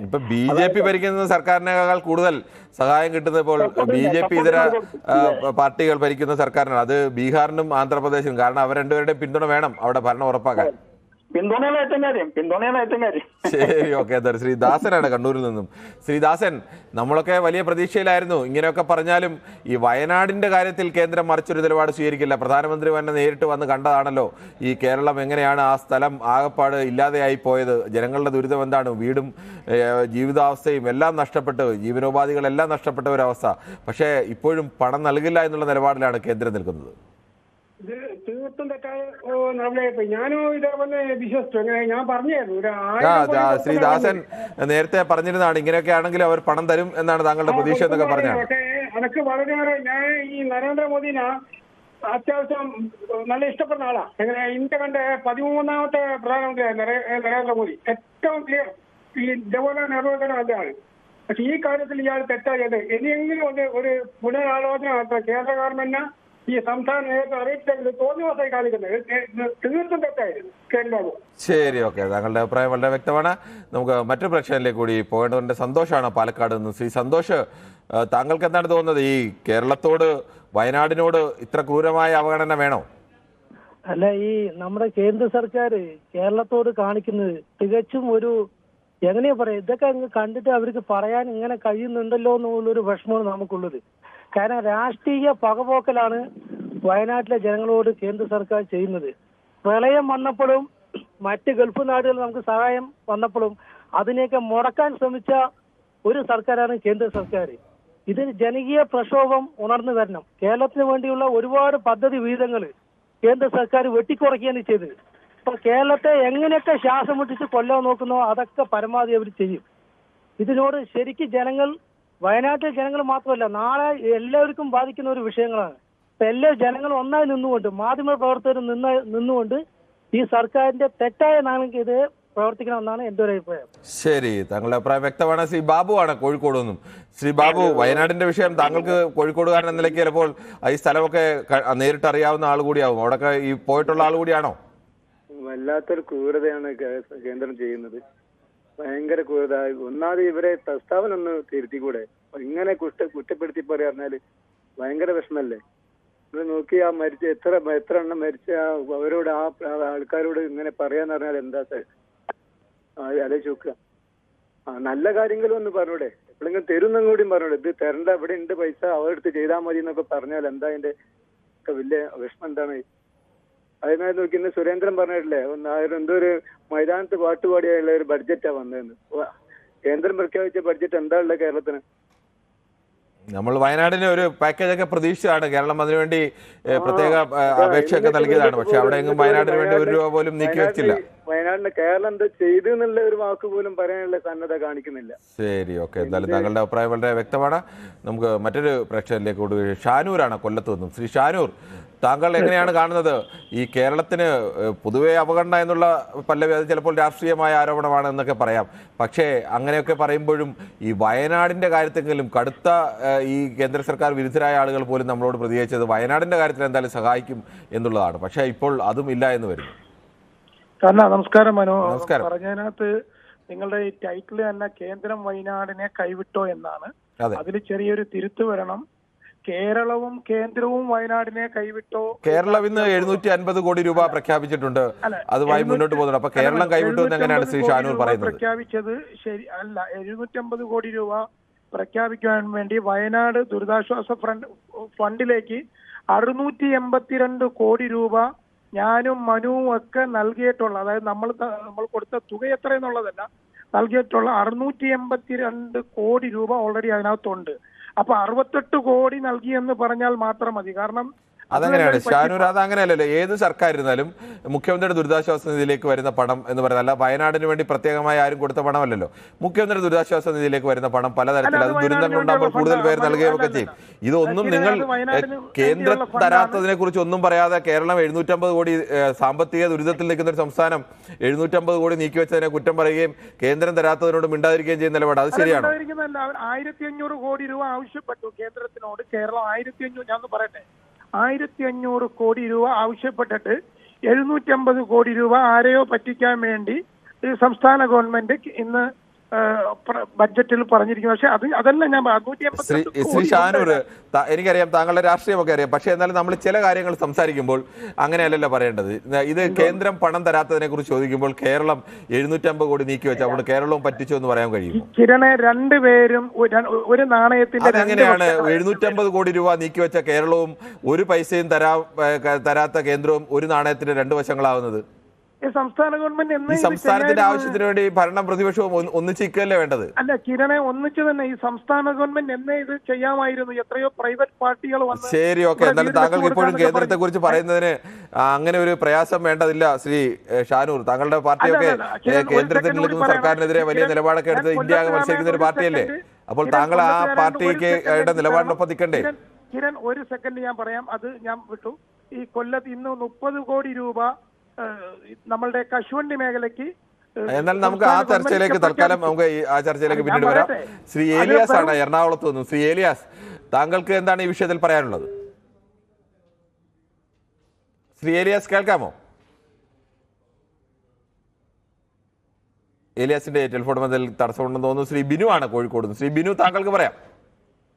ഇപ്പൊ BJP ഭരിക്കുന്ന സർക്കാരിനേക്കാൾ കൂടുതൽ സഹായം കിട്ടുന്നത് ഇപ്പോൾ BJP ഇതര പാർട്ടികൾ ഭരിക്കുന്ന സർക്കാരിനാണ്. അത് ബീഹാറിനും ആന്ധ്രാപ്രദേശിനും. കാരണം അവർ രണ്ടുപേരുടെയും പിന്തുണ വേണം അവിടെ ഭരണം ഉറപ്പാക്കാൻ. പിന്തുണയാണ് ഏറ്റവും കാര്യം. ശരി, ഓക്കെ. ശ്രീ ദാസനാണ് കണ്ണൂരിൽ നിന്നും. ശ്രീ ദാസൻ, നമ്മളൊക്കെ വലിയ പ്രതീക്ഷയിലായിരുന്നു. ഇങ്ങനെയൊക്കെ പറഞ്ഞാലും ഈ വയനാടിന്റെ കാര്യത്തിൽ കേന്ദ്രം മറിച്ചൊരു നിലപാട് സ്വീകരിക്കില്ല. പ്രധാനമന്ത്രി തന്നെ നേരിട്ട് വന്ന് കണ്ടതാണല്ലോ ഈ കേരളം എങ്ങനെയാണ് ആ സ്ഥലം ആകപ്പാട് ഇല്ലാതെയായി പോയത്. ജനങ്ങളുടെ ദുരിതം എന്താണ്, വീടും ജീവിതാവസ്ഥയും എല്ലാം നഷ്ടപ്പെട്ട്, ജീവനോപാധികളെല്ലാം നഷ്ടപ്പെട്ട ഒരവസ്ഥ. പക്ഷേ ഇപ്പോഴും പണം നൽകില്ല എന്നുള്ള നിലപാടിലാണ് കേന്ദ്രം നിൽക്കുന്നത്. ഇത് തീർത്തും തെറ്റായ നടപടിയായിപ്പോയി. ഞാനും ഇതേപോലെ വിശ്വസിച്ചു. അങ്ങനെ ഞാൻ പറഞ്ഞായിരുന്നു. ശ്രീ ദാസൻ നേരത്തെ പറഞ്ഞിരുന്നതാണ് ഇങ്ങനെയൊക്കെ ആണെങ്കിൽ അവർ പണം തരും എന്നാണ് താങ്കളുടെ പ്രതീക്ഷ എന്നൊക്കെ പറഞ്ഞാണ്. പക്ഷേ എനിക്ക് വളരെയേറെ ഞാൻ ഈ നരേന്ദ്രമോദിനെ അത്യാവശ്യം നല്ല ഇഷ്ടപ്പെടുന്ന ആളാ. എങ്ങനെ ഇന്ത്യ കണ്ട 13ാമത്തെ പ്രധാനമന്ത്രിയാണ് നരേന്ദ്രമോദി. ഏറ്റവും ക്ലിയർ ഈ ഇതേപോലെ നിർവഹണം അദ്ദേഹമാണ്. പക്ഷെ ഈ കാര്യത്തിൽ ഇയാൾ തെറ്റായത്. ഇനിയെങ്കിലും ഒരു പുനരാലോചന നടത്താൻ കേന്ദ്ര ഗവൺമെന്റിന് ഈ സംസ്ഥാന നേതൃത്വം അറിയിച്ചത് തോന്നിവാസായി കാണിക്കുന്നത് തീർത്തും തെറ്റായിരുന്നു. കേരളവും. ശരി, ഓക്കെ. താങ്കളുടെ അഭിപ്രായം വളരെ വ്യക്തമാണ്. നമുക്ക് മറ്റൊരു പ്രശ്നത്തിലേക്ക് കൂടി പോകേണ്ടതുണ്ട്. സന്തോഷാണ് പാലക്കാട് നിന്ന്. ശ്രീ സന്തോഷ്, താങ്കൾക്ക് എന്താണ് തോന്നുന്നത്? ഈ കേരളത്തോട്, വയനാടിനോട് ഇത്ര ക്രൂരമായ അവഗണന വേണോ? അല്ല, ഈ നമ്മുടെ കേന്ദ്ര സർക്കാർ കേരളത്തോട് കാണിക്കുന്നത് തികച്ചും ഒരു എങ്ങനെയാ പറയാ, ഇതൊക്കെ അങ്ങ് കണ്ടിട്ട് അവർക്ക് പറയാൻ ഇങ്ങനെ കഴിയുന്നുണ്ടല്ലോ എന്നുള്ളൊരു വിഷമമാണ് നമുക്കുള്ളത്. കാരണം രാഷ്ട്രീയ പകപോക്കലാണ് വയനാട്ടിലെ ജനങ്ങളോട് കേന്ദ്ര സർക്കാർ ചെയ്യുന്നത്. പ്രളയം വന്നപ്പോഴും മറ്റ് ഗൾഫ് നാടുകൾ നമുക്ക് സഹായം വന്നപ്പോഴും അതിനെയൊക്കെ മുടക്കാൻ ശ്രമിച്ച ഒരു സർക്കാരാണ് കേന്ദ്ര സർക്കാർ. ഇതിന് ജനകീയ പ്രക്ഷോഭം ഉണർന്നു വരണം. കേരളത്തിന് വേണ്ടിയുള്ള ഒരുപാട് പദ്ധതി വീതങ്ങൾ കേന്ദ്ര സർക്കാർ വെട്ടിക്കുറയ്ക്കുകയാണ് ചെയ്തത്. അപ്പൊ കേരളത്തെ എങ്ങനെയൊക്കെ ശ്വാസം മുട്ടിച്ച് കൊല്ലാൻ നോക്കുന്നോ അതൊക്കെ പരമാവധി അവർ ചെയ്യും. ഇതിനോട് ശരിക്കും ജനങ്ങൾ, വയനാട്ടിലെ ജനങ്ങൾ മാത്രമല്ല നാളെ എല്ലാവർക്കും ബാധിക്കുന്ന ഒരു വിഷയങ്ങളാണ്. അപ്പൊ എല്ലാ ജനങ്ങളും ഒന്നായി നിന്നുകൊണ്ട്, മാധ്യമ പ്രവർത്തകർ നിന്നുകൊണ്ട് ഈ സർക്കാരിന്റെ തെറ്റായ നയങ്ങൾക്കെതിരെ പ്രവർത്തിക്കണമെന്നാണ് എന്റെ ഒരു അഭിപ്രായം. ശരി, താങ്കളുടെ അഭിപ്രായം വ്യക്തമാണ്. ശ്രീ ബാബു ആണ് കോഴിക്കോട് നിന്നും. ശ്രീ ബാബു, വയനാടിന്റെ വിഷയം താങ്കൾക്ക് കോഴിക്കോടുകാരൻ എന്ന നിലയ്ക്ക് ചിലപ്പോൾ ഈ സ്ഥലമൊക്കെ നേരിട്ട് അറിയാവുന്ന ആൾ കൂടിയാവും. അവിടെയൊക്കെ ഈ പോയിട്ടുള്ള ആൾ കൂടിയാണോ? വല്ലാത്തൊരു ക്രൂരതയാണ് കേന്ദ്രം ചെയ്യുന്നത്. ഭയങ്കര ക്രൂരത. ഒന്നാമത് ഇവരെ പ്രസ്താവന ഒന്ന് തിരുത്തിക്കൂടെ? ഇങ്ങനെ കുറ്റപ്പെടുത്തി പറഞ്ഞാല് ഭയങ്കര വിഷമല്ലേ? ഇവിടെ നോക്കി ആ മരിച്ച എത്ര എണ്ണം മരിച്ച അവരോട്, ആ ആൾക്കാരോട് ഇങ്ങനെ പറയാന്ന് പറഞ്ഞാൽ എന്താ ആലോചിച്ച് നോക്കുക. നല്ല കാര്യങ്ങളും ഒന്ന് പറഞ്ഞൂടെ? എപ്പോഴെങ്കിലും തരുന്നും കൂടിയും പറഞ്ഞൂടെ? ഇത് തരണ്ട, ഇവിടെ ഉണ്ട് പൈസ, അവരെടുത്ത് ചെയ്താൽ മതി എന്നൊക്കെ പറഞ്ഞാൽ എന്താ അതിന്റെ ഒക്കെ വലിയ വിഷമം എന്താണ്? അതിനായി നോക്കി ഇന്ന് സുരേന്ദ്രൻ പറഞ്ഞിട്ടില്ലേ, എന്തോ ഒരു മൈതാനത്ത് പാട്ടുപാടിയുള്ള ഒരു ബഡ്ജറ്റാ വന്നതെന്ന്. കേന്ദ്രം പ്രഖ്യാപിച്ച ബഡ്ജറ്റ് എന്താ ഉള്ളത് കേരളത്തിന്? നമ്മൾ വയനാടിന് ഒരു പാക്കേജ് ഒക്കെ പ്രതീക്ഷിച്ചാണ്. കേരളം അതിനുവേണ്ടി പ്രത്യേക അപേക്ഷയൊക്കെ നൽകിയതാണ്. പക്ഷെ അവിടെ എങ്ങും വയനാടിന് വേണ്ടി 1 രൂപ പോലും നീക്കി വെച്ചില്ല. വയനാടിന് കേരളം എന്താ ചെയ്തു എന്നുള്ള ഒരു വാക്ക് പോലും പറയാനുള്ള സന്നദ്ധ കാണിക്കുന്നില്ല. ശരി, ഓക്കെ. എന്തായാലും താങ്കളുടെ അഭിപ്രായം വളരെ വ്യക്തമാണ്. നമുക്ക് മറ്റൊരു പ്രേക്ഷകരിലേക്ക് കൊടുക്കുക. ഷാനൂരാണ് കൊല്ലത്ത് നിന്നും. ശ്രീ ഷാനൂർ, താങ്കൾ എങ്ങനെയാണ് കാണുന്നത് ഈ കേരളത്തിന് പൊതുവെ അവഗണന എന്നുള്ള പല്ലവി? അത് ചിലപ്പോൾ രാഷ്ട്രീയമായ ആരോപണമാണ് എന്നൊക്കെ പറയാം. പക്ഷേ അങ്ങനെയൊക്കെ പറയുമ്പോഴും ഈ വയനാടിൻ്റെ കാര്യത്തെങ്കിലും കടുത്ത ഈ കേന്ദ്ര സർക്കാർ വിരുദ്ധരായ ആളുകൾ പോലും നമ്മളോട് പ്രതികരിച്ചത് വയനാടിൻ്റെ കാര്യത്തിൽ എന്തായാലും സഹായിക്കും എന്നുള്ളതാണ്. പക്ഷേ ഇപ്പോൾ അതും ഇല്ല എന്ന് വരുന്നു. നമസ്കാരം മനോ. നമസ്കാരം. പറഞ്ഞതിനകത്ത് നിങ്ങളുടെ ഈ ടൈറ്റിൽ തന്നെ കേന്ദ്രം വയനാടിനെ കൈവിട്ടോ എന്നാണ്. അതിൽ ചെറിയൊരു തിരുത്ത് വരണം. കേരളവും കേന്ദ്രവും വയനാടിനെ കൈവിട്ടോ. കേരളം ഇന്ന് 750 കോടി രൂപ പ്രഖ്യാപിച്ചിട്ടുണ്ട്, അതുമായി മുന്നോട്ട് പോകുന്നുണ്ട്. അപ്പൊ കേരളം കൈവിട്ടു എന്ന് എങ്ങനെയാണ് ശ്രീ ഷാനൂർ പറയുന്നത്? പ്രഖ്യാപിച്ചത് ശരി അല്ല. 750 കോടി രൂപ പ്രഖ്യാപിക്കാൻ വേണ്ടി വയനാട് ദുരിതാശ്വാസ ഫണ്ടിലേക്ക് 682 കോടി രൂപ ഞാനും മനുവും ഒക്കെ നൽകിയിട്ടുള്ള, അതായത് നമ്മൾ കൊടുത്ത തുക എത്ര എന്നുള്ളതല്ല, നൽകിയിട്ടുള്ള 682 കോടി രൂപ ഓൾറെഡി അതിനകത്തുണ്ട്. അപ്പൊ 68 കോടി നൽകി എന്ന് പറഞ്ഞാൽ മാത്രം മതി. കാരണം അതങ്ങനെയാണ് ഷാനൂർ, അത് അങ്ങനെയല്ലല്ലോ. ഏത് സർക്കാർ ഇരുന്നാലും മുഖ്യമന്ത്രിയുടെ ദുരിതാശ്വാസ നിധിയിലേക്ക് വരുന്ന പണം എന്ന് പറയുന്നതല്ല, വയനാടിന് വേണ്ടി പ്രത്യേകമായി ആരും കൊടുത്ത പണമല്ലല്ലോ. മുഖ്യമന്ത്രിയുടെ ദുരിതാശ്വാസ നിധിയിലേക്ക് വരുന്ന പണം പലതരത്തിൽ, അത് ദുരന്തങ്ങൾ ഉണ്ടാകുമ്പോൾ കൂടുതൽ പേര് നൽകുകയൊക്കെ ചെയ്യും. ഇതൊന്നും നിങ്ങൾ കേന്ദ്രം തരാത്തതിനെ കുറിച്ച് ഒന്നും പറയാതെ കേരളം 750 കോടി സാമ്പത്തിക ദുരിതത്തിൽ നിൽക്കുന്ന ഒരു സംസ്ഥാനം 750 കോടി നീക്കിവെച്ചതിനെ കുറ്റം പറയുകയും കേന്ദ്രം തരാത്തതിനോട് മിണ്ടാതിരിക്കുകയും ചെയ്യുന്ന നിലപാട് അത് ശരിയാണോ? 1500 കോടി രൂപ ആവശ്യപ്പെട്ടു കേന്ദ്രത്തിനോട്. കേരളം 1500, ഞാൻ പറയട്ടെ, 1500 കോടി രൂപ ആവശ്യപ്പെട്ടിട്ട് 750 കോടി രൂപ ആരെയോ പറ്റിക്കാൻ വേണ്ടി സംസ്ഥാന ഗവൺമെന്റ് ഇന്ന് ബഡ്ജറ്റിൽ പറഞ്ഞിരിക്കുന്നു. പക്ഷെ അതല്ല ഞാൻ ശ്രീ ഷാനൂർ, എനിക്കറിയാം താങ്കളുടെ രാഷ്ട്രീയമൊക്കെ അറിയാം. പക്ഷെ എന്നാലും നമ്മൾ ചില കാര്യങ്ങൾ സംസാരിക്കുമ്പോൾ അങ്ങനെയല്ലല്ലോ പറയേണ്ടത്. ഇത് കേന്ദ്രം പണം തരാത്തതിനെ കുറിച്ച് ചോദിക്കുമ്പോൾ കേരളം 750 കോടി നീക്കി വെച്ചാൽ അവിടെ കേരളവും പറ്റിച്ചു എന്ന് പറയാൻ കഴിയുമോ? കിരണെ, രണ്ടുപേരും ഒരു നാണയത്തിന്റെ അതെങ്ങനെയാണ് 750 കോടി രൂപ നീക്കി വെച്ച കേരളവും ഒരു പൈസയും തരാത്ത കേന്ദ്രവും ഒരു നാണയത്തിന്റെ രണ്ട് വശങ്ങളാവുന്നത്? സംസ്ഥാന ഗവൺമെന്റ് സംസ്ഥാനത്തിന്റെ ആവശ്യത്തിന് വേണ്ടി ഭരണം പ്രതിപക്ഷവും ഒന്നിച്ചിരിക്കല്ലേ വേണ്ടത്? അല്ല കിരണെ, ഒന്നിച്ച് തന്നെ ഈ സംസ്ഥാന ഗവൺമെന്റ് എന്നേ ഇത് ചെയ്യാമായിരുന്നു. എത്രയോ പ്രൈവറ്റ് പാർട്ടികൾ വന്ന്. ശരി, ഓക്കെ. എന്നാലും താങ്കൾക്ക് ഇപ്പോഴും കേന്ദ്രത്തെ കുറിച്ച് പറയുന്നതിന് അങ്ങനെ ഒരു പ്രയാസം വേണ്ടതില്ല ശ്രീ ഷാനൂർ. താങ്കളുടെ പാർട്ടിയൊക്കെ കേന്ദ്രത്തിൽ നിൽക്കുന്ന സർക്കാരിനെതിരെ വലിയ നിലപാടൊക്കെ എടുത്ത് ഇന്ത്യ മത്സരിക്കുന്ന ഒരു പാർട്ടിയല്ലേ? അപ്പോൾ താങ്കൾ ആ പാർട്ടിക്ക് നിലപാടിനൊപ്പം നിൽക്കണ്ടേ? കിരൺ, ഒരു സെക്കൻഡ് ഞാൻ പറയാം, അത് ഞാൻ വിട്ടു. ഈ കൊല്ലത്ത് ഇന്ന് 30 കോടി രൂപ നമ്മളുടെ കശുവണ്ടി മേഖലയ്ക്ക്. എന്നാൽ നമുക്ക് ആ ചർച്ചയിലേക്ക് തൽക്കാലം നമുക്ക് ആ ചർച്ചയിലേക്ക് പിന്നീട് വരാം. ശ്രീ ഏലിയാസ് ആണ് എറണാകുളത്ത് നിന്നും. ശ്രീ ഏലിയാസ്, താങ്കൾക്ക് എന്താണ് ഈ വിഷയത്തിൽ പറയാനുള്ളത്? ശ്രീ ഏലിയാസ് കേൾക്കാമോ? ഏലിയാസിന്റെ ടെലിഫോൺ ബന്ധത്തിൽ തടസ്സമുണ്ടെന്ന് തോന്നുന്നു. ശ്രീ ബിനു ആണ് കോഴിക്കോട് നിന്ന്. ശ്രീ ബിനു, താങ്കൾക്ക് പറയാം.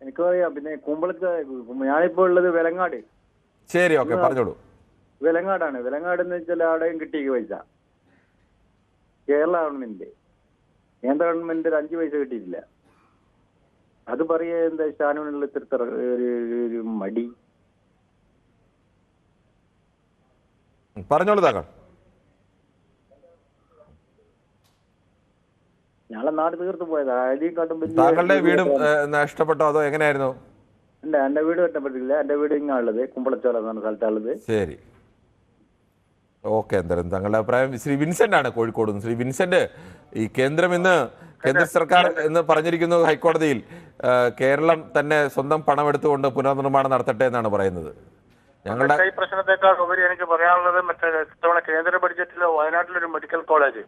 എനിക്ക് പറയാം. പിന്നെ കുമ്പളത്ത് ഞാനിപ്പോ ഉള്ളത് വെലങ്ങാട്. ശരി, ഓക്കെ, പറഞ്ഞോളൂ. വെലങ്ങാടാണ്. വെലങ്ങാട് എന്ന് വെച്ചാൽ ആടെയും കിട്ടിയ പൈസ കേരള ഗവൺമെന്റ്, കേന്ദ്ര ഗവൺമെന്റ് 5 പൈസ കിട്ടിയിട്ടില്ല. അത് പറയാ എന്താ ഷാനൂനുള്ള ഇത്ര ഒരു മടി? പറഞ്ഞോളൂ താങ്കൾ. ഞങ്ങളെ നാട് തീർത്ത് പോയതാ. ആദ്യം കാട്ടുമ്പോ താങ്കളുടെ വീടും നഷ്ടപ്പെട്ടോ അതോ എങ്ങനെയായിരുന്നു? ഇല്ല, എന്റെ വീട് നഷ്ടപ്പെട്ടില്ല. എന്റെ വീട് ഇങ്ങാണുള്ളത്, കുമ്പളച്ചോല എന്ന സ്ഥലത്താണുള്ളത്. ശരി, ഓക്കെ. എന്തായാലും താങ്കളുടെ അഭിപ്രായം. ശ്രീ വിൻസെന്റ് ആണ് കോഴിക്കോട് നിന്ന്. ശ്രീ വിൻസെന്റ്, ഈ കേന്ദ്രം ഇന്ന് കേന്ദ്ര സർക്കാർ എന്ന് പറഞ്ഞിരിക്കുന്നു ഹൈക്കോടതിയിൽ, കേരളം തന്നെ സ്വന്തം പണം എടുത്തുകൊണ്ട് പുനർനിർമ്മാണം നടത്തട്ടെ എന്നാണ് പറയുന്നത്. ഞങ്ങളുടെ ഈ പ്രശ്നത്തെക്കാൾ ഉപരി എനിക്ക് പറയാനുള്ളത് മറ്റേ ഇത്തവണ കേന്ദ്ര ബഡ്ജറ്റിൽ വയനാട്ടിലൊരു മെഡിക്കൽ കോളേജ്,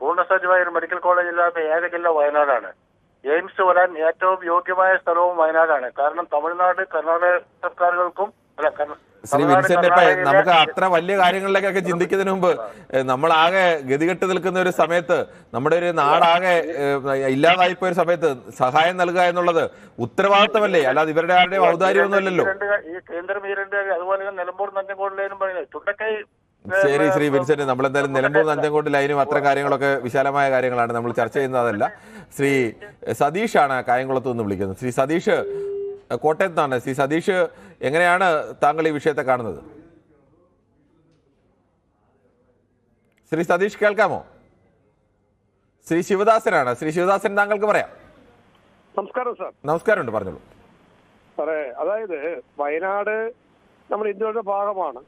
പൂർണ്ണസജ്ജമായ ഒരു മെഡിക്കൽ കോളേജ് ഇല്ലാത്ത ഏക ജില്ല വയനാടാണ്. എയിംസ് വരാൻ ഏറ്റവും യോഗ്യമായ സ്ഥലവും വയനാടാണ്. കാരണം തമിഴ്നാട് കർണാടക സർക്കാരുകൾക്കും ശ്രീ വിൻസെന്റ്, ഇപ്പൊ നമുക്ക് അത്ര വലിയ കാര്യങ്ങളിലേക്കൊക്കെ ചിന്തിക്കുന്നതിന് മുമ്പ് നമ്മളാകെ ഗതികെട്ട് നിൽക്കുന്ന ഒരു സമയത്ത്, നമ്മുടെ ഒരു നാടാകെ ഇല്ലാതായിപ്പോയ ഒരു സമയത്ത് സഹായം നൽകുക എന്നുള്ളത് ഉത്തരവാദിത്തമല്ലേ? അല്ലാതെ ഇവരുടെ ആരുടെയും ഔദാര്യമൊന്നും അല്ലല്ലോ. ഈ കേന്ദ്രം ഈ രണ്ട്, അതുപോലെ നിലമ്പൂർ നഞ്ചങ്കോടിലേനും പറയുന്നത് ചുണ്ടക്കൈ. ശരി ശ്രീ വിൻസെന്റ്, നമ്മളെന്തായാലും നിലമ്പൂർ നഞ്ചങ്കോട് ലൈനും അത്തരം കാര്യങ്ങളൊക്കെ വിശാലമായ കാര്യങ്ങളാണ് നമ്മൾ ചർച്ച ചെയ്യുന്നതല്ല. ശ്രീ സതീഷാണ് കായംകുളത്ത് നിന്ന് വിളിക്കുന്നത്. ശ്രീ സതീഷ് കോട്ടയത്ത് നിന്നാണ്. ശ്രീ സതീഷ്, എങ്ങനെയാണ് താങ്കൾ ഈ വിഷയത്തെ കാണുന്നത്? ശ്രീ സതീഷ് കേൾക്കാമോ? ശ്രീ ശിവദാസനാണ്. ശ്രീ ശിവദാസൻ, താങ്കൾക്ക് പറയാം. നമസ്കാരം സാർ. നമസ്കാരമുണ്ട്, പറഞ്ഞോളൂ സാറേ. അതായത് വയനാട് നമ്മൾ ഇന്ത്യയുടെ ഭാഗമാണ്.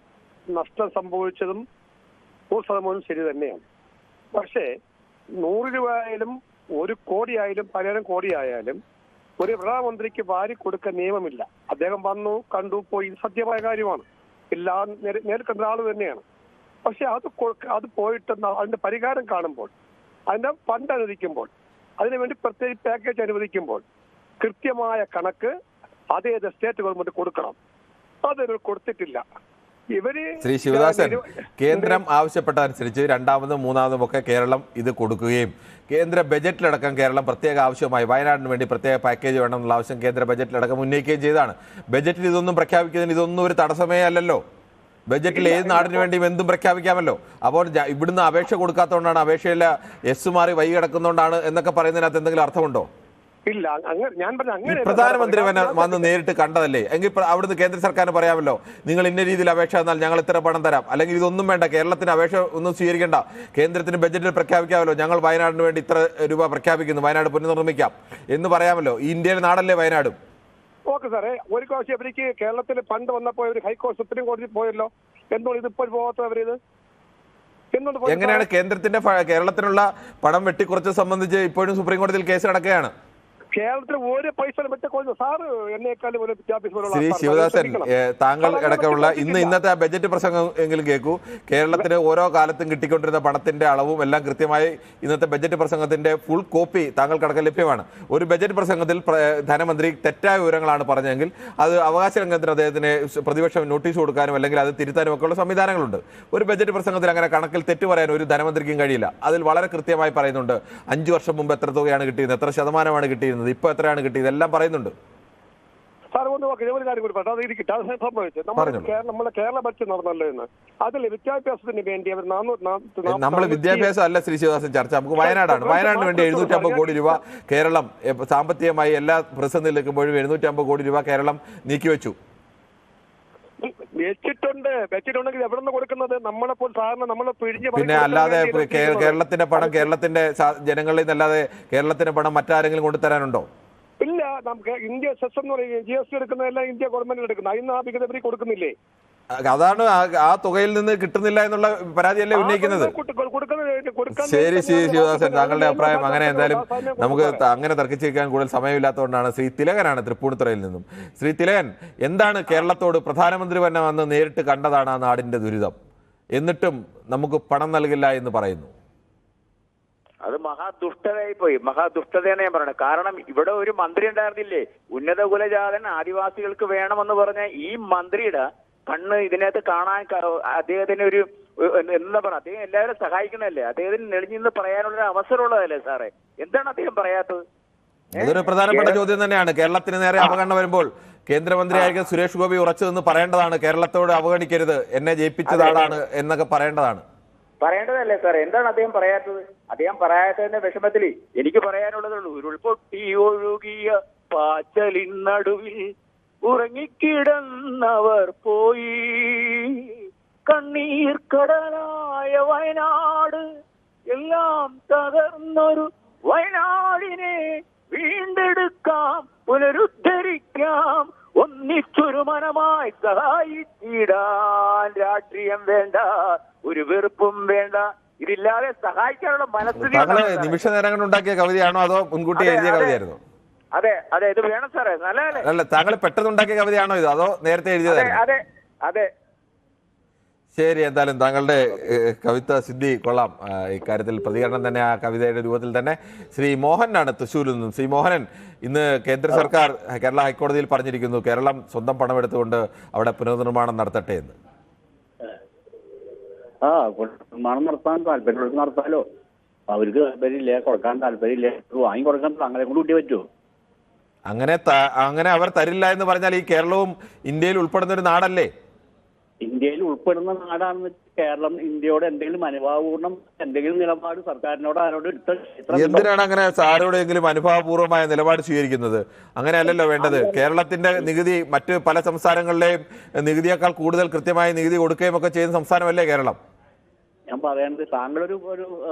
നഷ്ടം സംഭവിച്ചതും 100% ശരി തന്നെയാണ്. പക്ഷേ 100 രൂപ ആയാലും 1 കോടി ആയാലും 10,000 കോടി ആയാലും ഒരു പ്രധാനമന്ത്രിക്ക് വാരി കൊടുക്കാൻ നിയമമില്ല. അദ്ദേഹം വന്നു, കണ്ടു, പോയി, സത്യമായ കാര്യമാണ്. എല്ലാം നേരിടുന്ന ആള് തന്നെയാണ്. പക്ഷെ അത് പോയിട്ട് അതിന്റെ പരിഹാരം കാണുമ്പോൾ, അതിന്റെ ഫണ്ട് അനുവദിക്കുമ്പോൾ, അതിനുവേണ്ടി പ്രത്യേക പാക്കേജ് അനുവദിക്കുമ്പോൾ കൃത്യമായ കണക്ക് അതേത് സ്റ്റേറ്റ് ഗവൺമെന്റ് കൊടുക്കണം. അതിന് കൊടുത്തിട്ടില്ല. ശ്രീ ശിവദാസൻ, കേന്ദ്രം ആവശ്യപ്പെട്ടതനുസരിച്ച് രണ്ടാമതും മൂന്നാമതും ഒക്കെ കേരളം ഇത് കൊടുക്കുകയും കേന്ദ്ര ബജറ്റിലടക്കം കേരളം പ്രത്യേക ആവശ്യമായി വയനാടിന് വേണ്ടി പ്രത്യേക പാക്കേജ് വേണമെന്നുള്ള ആവശ്യം കേന്ദ്ര ബജറ്റിലടക്കം ഉന്നയിക്കുകയും ചെയ്തതാണ്. ബജറ്റിൽ ഇതൊന്നും പ്രഖ്യാപിക്കുന്നതിന് ഇതൊന്നും ഒരു തടസ്സമേ അല്ലല്ലോ. ബജറ്റിൽ ഏത് നാടിന് വേണ്ടിയും എന്തും പ്രഖ്യാപിക്കാമല്ലോ. അപ്പോൾ ഇവിടുന്ന് അപേക്ഷ കൊടുക്കാത്തതുകൊണ്ടാണ്, അപേക്ഷയില്ല എസ് മാറി വൈകി കിടക്കുന്നതുകൊണ്ടാണ് എന്നൊക്കെ പറയുന്നതിനകത്ത് എന്തെങ്കിലും അർത്ഥമുണ്ടോ? ഇല്ല, ഞാൻ പറഞ്ഞ പ്രധാനമന്ത്രി വന്ന് നേരിട്ട് കണ്ടതല്ലേ? എങ്കിൽ അവിടുന്ന് കേന്ദ്ര സർക്കാരിന് പറയാമല്ലോ, നിങ്ങൾ ഇന്ന രീതിയിൽ അപേക്ഷ തന്നാൽ ഞങ്ങൾ ഇത്ര പണം തരാം, അല്ലെങ്കിൽ ഇതൊന്നും വേണ്ട, കേരളത്തിന് അപേക്ഷ ഒന്നും സ്വീകരിക്കേണ്ട, കേന്ദ്രത്തിന് ബജറ്റിൽ പ്രഖ്യാപിക്കാമല്ലോ, ഞങ്ങൾ വയനാടിന് വേണ്ടി ഇത്ര രൂപ പ്രഖ്യാപിക്കുന്നു, വയനാട് പുനർനിർമ്മിക്കാം എന്ന് പറയാമല്ലോ. ഈ ഇന്ത്യയിലെ നാടല്ലേ വയനാടും. ഓക്കെ സാറേ, ഒരു പ്രാവശ്യം അവർക്ക് കേരളത്തിൽ ഫണ്ട് വന്നപ്പോൾ ഒരു ഹൈക്കോടതി സുപ്രീം കോടതി പോയല്ലോ. എന്തുകൊണ്ട് ഇതിപ്പോൾ പോകാത്തവരിത്? എങ്ങനെയാണ് കേരളത്തിനുള്ള പണം വെട്ടിക്കുറച്ച് സംബന്ധിച്ച് ഇപ്പോഴും സുപ്രീം കോടതിയിൽ കേസ് നടക്കുകയാണ്? കേരളത്തിൽ ഒരു പൈസ വെട്ടിക്കൊടുത്തു സാറ് എന്നെക്കാളും ഒരു ശ്രീ ശിവദാസൻ, താങ്കൾ അടക്കമുള്ള ഇന്നത്തെ ആ ബജറ്റ് പ്രസംഗം എങ്കിലും കേൾക്കൂ. കേരളത്തിന് ഓരോ കാലത്തും കിട്ടിക്കൊണ്ടിരുന്ന പണത്തിന്റെ അളവും എല്ലാം കൃത്യമായി ഇന്നത്തെ ബജറ്റ് പ്രസംഗത്തിന്റെ ഫുൾ കോപ്പി താങ്കൾക്കടക്കം ലഭ്യമാണ്. ഒരു ബജറ്റ് പ്രസംഗത്തിൽ ധനമന്ത്രി തെറ്റായ വിവരങ്ങളാണ് പറഞ്ഞെങ്കിൽ അത് അവകാശ ലംഘനത്തിന് അദ്ദേഹത്തിന് പ്രതിപക്ഷം നോട്ടീസ് കൊടുക്കാനും അല്ലെങ്കിൽ അത് തിരുത്താനും ഒക്കെ ഉള്ള സംവിധാനങ്ങളുണ്ട്. ഒരു ബജറ്റ് പ്രസംഗത്തിൽ അങ്ങനെ കണക്കിൽ തെറ്റ് പറയാൻ ഒരു ധനമന്ത്രിക്കും കഴിയില്ല. അതിൽ വളരെ കൃത്യമായി പറയുന്നുണ്ട് 5 വർഷം മുമ്പ് എത്ര തുകയാണ് കിട്ടിയത്, എത്ര ശതമാനമാണ് കിട്ടിയിരുന്നത്, ഇപ്പൊ എത്രയാണ് കിട്ടിയത്, എല്ലാം പറയുന്നുണ്ട്. സാർ ഒന്ന് നോക്കി, ഒരു കാര്യം കൂടി പറഞ്ഞു, അത് ഇരിക്കട്ടെ. അത് സംഭവിച്ചത് നമ്മളെ കേരള ബഡ്ജറ്റ് നടന്നല്ലോ എന്ന്. അതിൽ വിദ്യാഭ്യാസത്തിന് വേണ്ടി അവർ നമ്മൾ വിദ്യാഭ്യാസം അല്ല ശ്രീ ശിവദാസൻ ചർച്ച, നമുക്ക് വയനാടാണ്. വയനാടിന് വേണ്ടി 750 കോടി രൂപ കേരളം സാമ്പത്തികമായി എല്ലാ പ്രതിസന്ധി നിൽക്കുമ്പോഴും 750 കോടി രൂപ കേരളം നീക്കിവെച്ചു. വെച്ചിട്ടുണ്ടെങ്കിൽ എവിടെ നിന്ന് കൊടുക്കുന്നത്? നമ്മളെ പോലെ സാറിന് നമ്മളെ പിഴിഞ്ഞ് പിന്നെ അല്ലാതെ കേരളത്തിന്റെ പണം കേരളത്തിന്റെ ജനങ്ങളിൽ നിന്നല്ലാതെ കേരളത്തിന്റെ പണം മറ്റാരെങ്കിലും കൊണ്ടുതരാനുണ്ടോ? ഇല്ല. നമുക്ക് ഇന്ത്യ സെസ് എന്ന് പറയുന്നത് GST എടുക്കുന്നതെല്ലാം ഇന്ത്യ ഗവൺമെന്റ് എടുക്കുന്നത്. അതിന് ആ വിഹിതം കൊടുക്കുന്നില്ലേ? അതാണ് ആ തുകയിൽ നിന്ന് കിട്ടുന്നില്ല എന്നുള്ള പരാതിയല്ലേ ഉന്നയിക്കുന്നത്. ശരി ശ്രീ ശിവദാസൻ, താങ്കളുടെ അഭിപ്രായം അങ്ങനെ. എന്തായാലും നമുക്ക് അങ്ങനെ തർക്കിച്ചിരിക്കാൻ കൂടുതൽ സമയമില്ലാത്തതുകൊണ്ടാണ്. ശ്രീ തിലകനാണ് തൃപ്പൂണിത്തുറയിൽ നിന്നും. ശ്രീ തിലകൻ, എന്താണ് കേരളത്തോട് പ്രധാനമന്ത്രി തന്നെ വന്ന് നേരിട്ട് കണ്ടതാണ് ആ നാടിന്റെ ദുരിതം, എന്നിട്ടും നമുക്ക് പണം നൽകില്ല എന്ന് പറയുന്നു? അത് മഹാദുഷ്ടതയായി പോയി. മഹാദുഷ്ടതയാണ് ഞാൻ പറയുന്നത്. കാരണം ഇവിടെ ഒരു മന്ത്രി ഉണ്ടായിരുന്നില്ലേ, ഉന്നത കുലജാതൻ, ആദിവാസികൾക്ക് വേണമെന്ന് പറഞ്ഞ ഈ മന്ത്രിയുടെ കണ്ണ് ഇതിനകത്ത് കാണാൻ അദ്ദേഹത്തിന് ഒരു എന്താ പറയുക, അദ്ദേഹം എല്ലാവരും സഹായിക്കണല്ലേ, അദ്ദേഹത്തിന് നെളിഞ്ഞിന്ന് പറയാനുള്ള അവസരമുള്ളതല്ലേ സാറേ? എന്താണ് അദ്ദേഹം പറയാത്തത്? അതൊരു പ്രധാനപ്പെട്ട ചോദ്യം തന്നെയാണ്. കേരളത്തിന് നേരെ അവഗണന വരുമ്പോൾ കേന്ദ്രമന്ത്രിയായിരിക്കും സുരേഷ് ഗോപി ഉറച്ചു നിന്ന് പറയേണ്ടതാണ്, കേരളത്തോട് അവഗണിക്കരുത്, എന്നെ ജയിപ്പിച്ചതാണ് എന്നൊക്കെ പറയേണ്ടതല്ലേ സാറേ? എന്താണ് അദ്ദേഹം പറയാത്തത്? അദ്ദേഹം പറയാത്തതിന്റെ വിഷമത്തിൽ എനിക്ക് പറയാനുള്ളതുള്ളൂ, ഉരുൾപൊട്ടി ഒഴുകിയ പാച്ചലിനടുവിൽ ഉറങ്ങിക്കിടന്നവർ പോയി, കണ്ണീർ കടലായ വയനാട്, എല്ലാം തകർന്നൊരു വയനാടിനെ വീണ്ടെടുക്കാം, പുനരുദ്ധരിക്കാം, ഒന്നിച്ചൊരു മനമായി സഹായിച്ചിടാൻ. രാഷ്ട്രീയം വേണ്ട, ഒരു വെറുപ്പും വേണ്ട, ഇതില്ലാതെ സഹായിക്കാനുള്ള മനസ്ഥിതി. നിമിഷ നേരം കൊണ്ട് ഉണ്ടാക്കിയ കവിതയാണോ അതോ മുൻകൂട്ടി എഴുതിയ കവിതയായിരുന്നു? അതെ അതെ, ഇത് വേണം സാറേ. അല്ല, താങ്കൾ പെട്ടെന്നുണ്ടാക്കിയ കവിതയാണോ ഇത്, അതോ നേരത്തെ എഴുതിയതായിരുന്നു? അതെ അതെ. ശരി, എന്തായാലും താങ്കളുടെ കവിത സിദ്ധി കൊള്ളാം. ഇക്കാര്യത്തിൽ പ്രതികരണം തന്നെ ആ കവിതയുടെ രൂപത്തിൽ തന്നെ. ശ്രീ മോഹനാണ് തൃശ്ശൂരിൽ നിന്നും. ശ്രീ മോഹനൻ, ഇന്ന് കേന്ദ്ര സർക്കാർ കേരള ഹൈക്കോടതിയിൽ പറഞ്ഞിരിക്കുന്നു കേരളം സ്വന്തം പണമെടുത്തുകൊണ്ട് അവിടെ പുനർനിർമ്മാണം നടത്തട്ടെ എന്ന്. നിർമ്മാണം നടത്താൻ താല്പര്യമുള്ളവർക്ക് നടത്താലോ. അവർക്ക് താല്പര്യമില്ല, കൊടുക്കാൻ താല്പര്യമില്ല, വാങ്ങി കൊടുക്കാൻ അങ്ങനെ കൊണ്ട് കൂട്ടി പറ്റുമോ? അങ്ങനെ അവർ തരില്ല എന്ന് പറഞ്ഞാൽ ഈ കേരളവും ഇന്ത്യയിൽ ഉൾപ്പെടുന്ന ഒരു നാടല്ലേ? ഇന്ത്യയിൽ ഉൾപ്പെടുന്ന നാടാണെന്ന് കേരളം ഇന്ത്യയോട് എന്തെങ്കിലും അനുഭാവപൂർണ്ണം എന്തെങ്കിലും നിലപാട് സർക്കാരിനോട് ആരോട് എന്തിനാണ് അങ്ങനെ ആരോടെങ്കിലും അനുഭാവപൂർവമായ നിലപാട് സ്വീകരിക്കുന്നത്? അങ്ങനെയല്ലല്ലോ വേണ്ടത്. കേരളത്തിന്റെ നികുതി മറ്റ് പല സംസ്ഥാനങ്ങളിലെയും നികുതിയേക്കാൾ കൂടുതൽ കൃത്യമായി നികുതി കൊടുക്കുകയും ഒക്കെ ചെയ്യുന്ന സംസ്ഥാനമല്ലേ കേരളം? ഞാൻ പറയുന്നത്, താങ്കളൊരു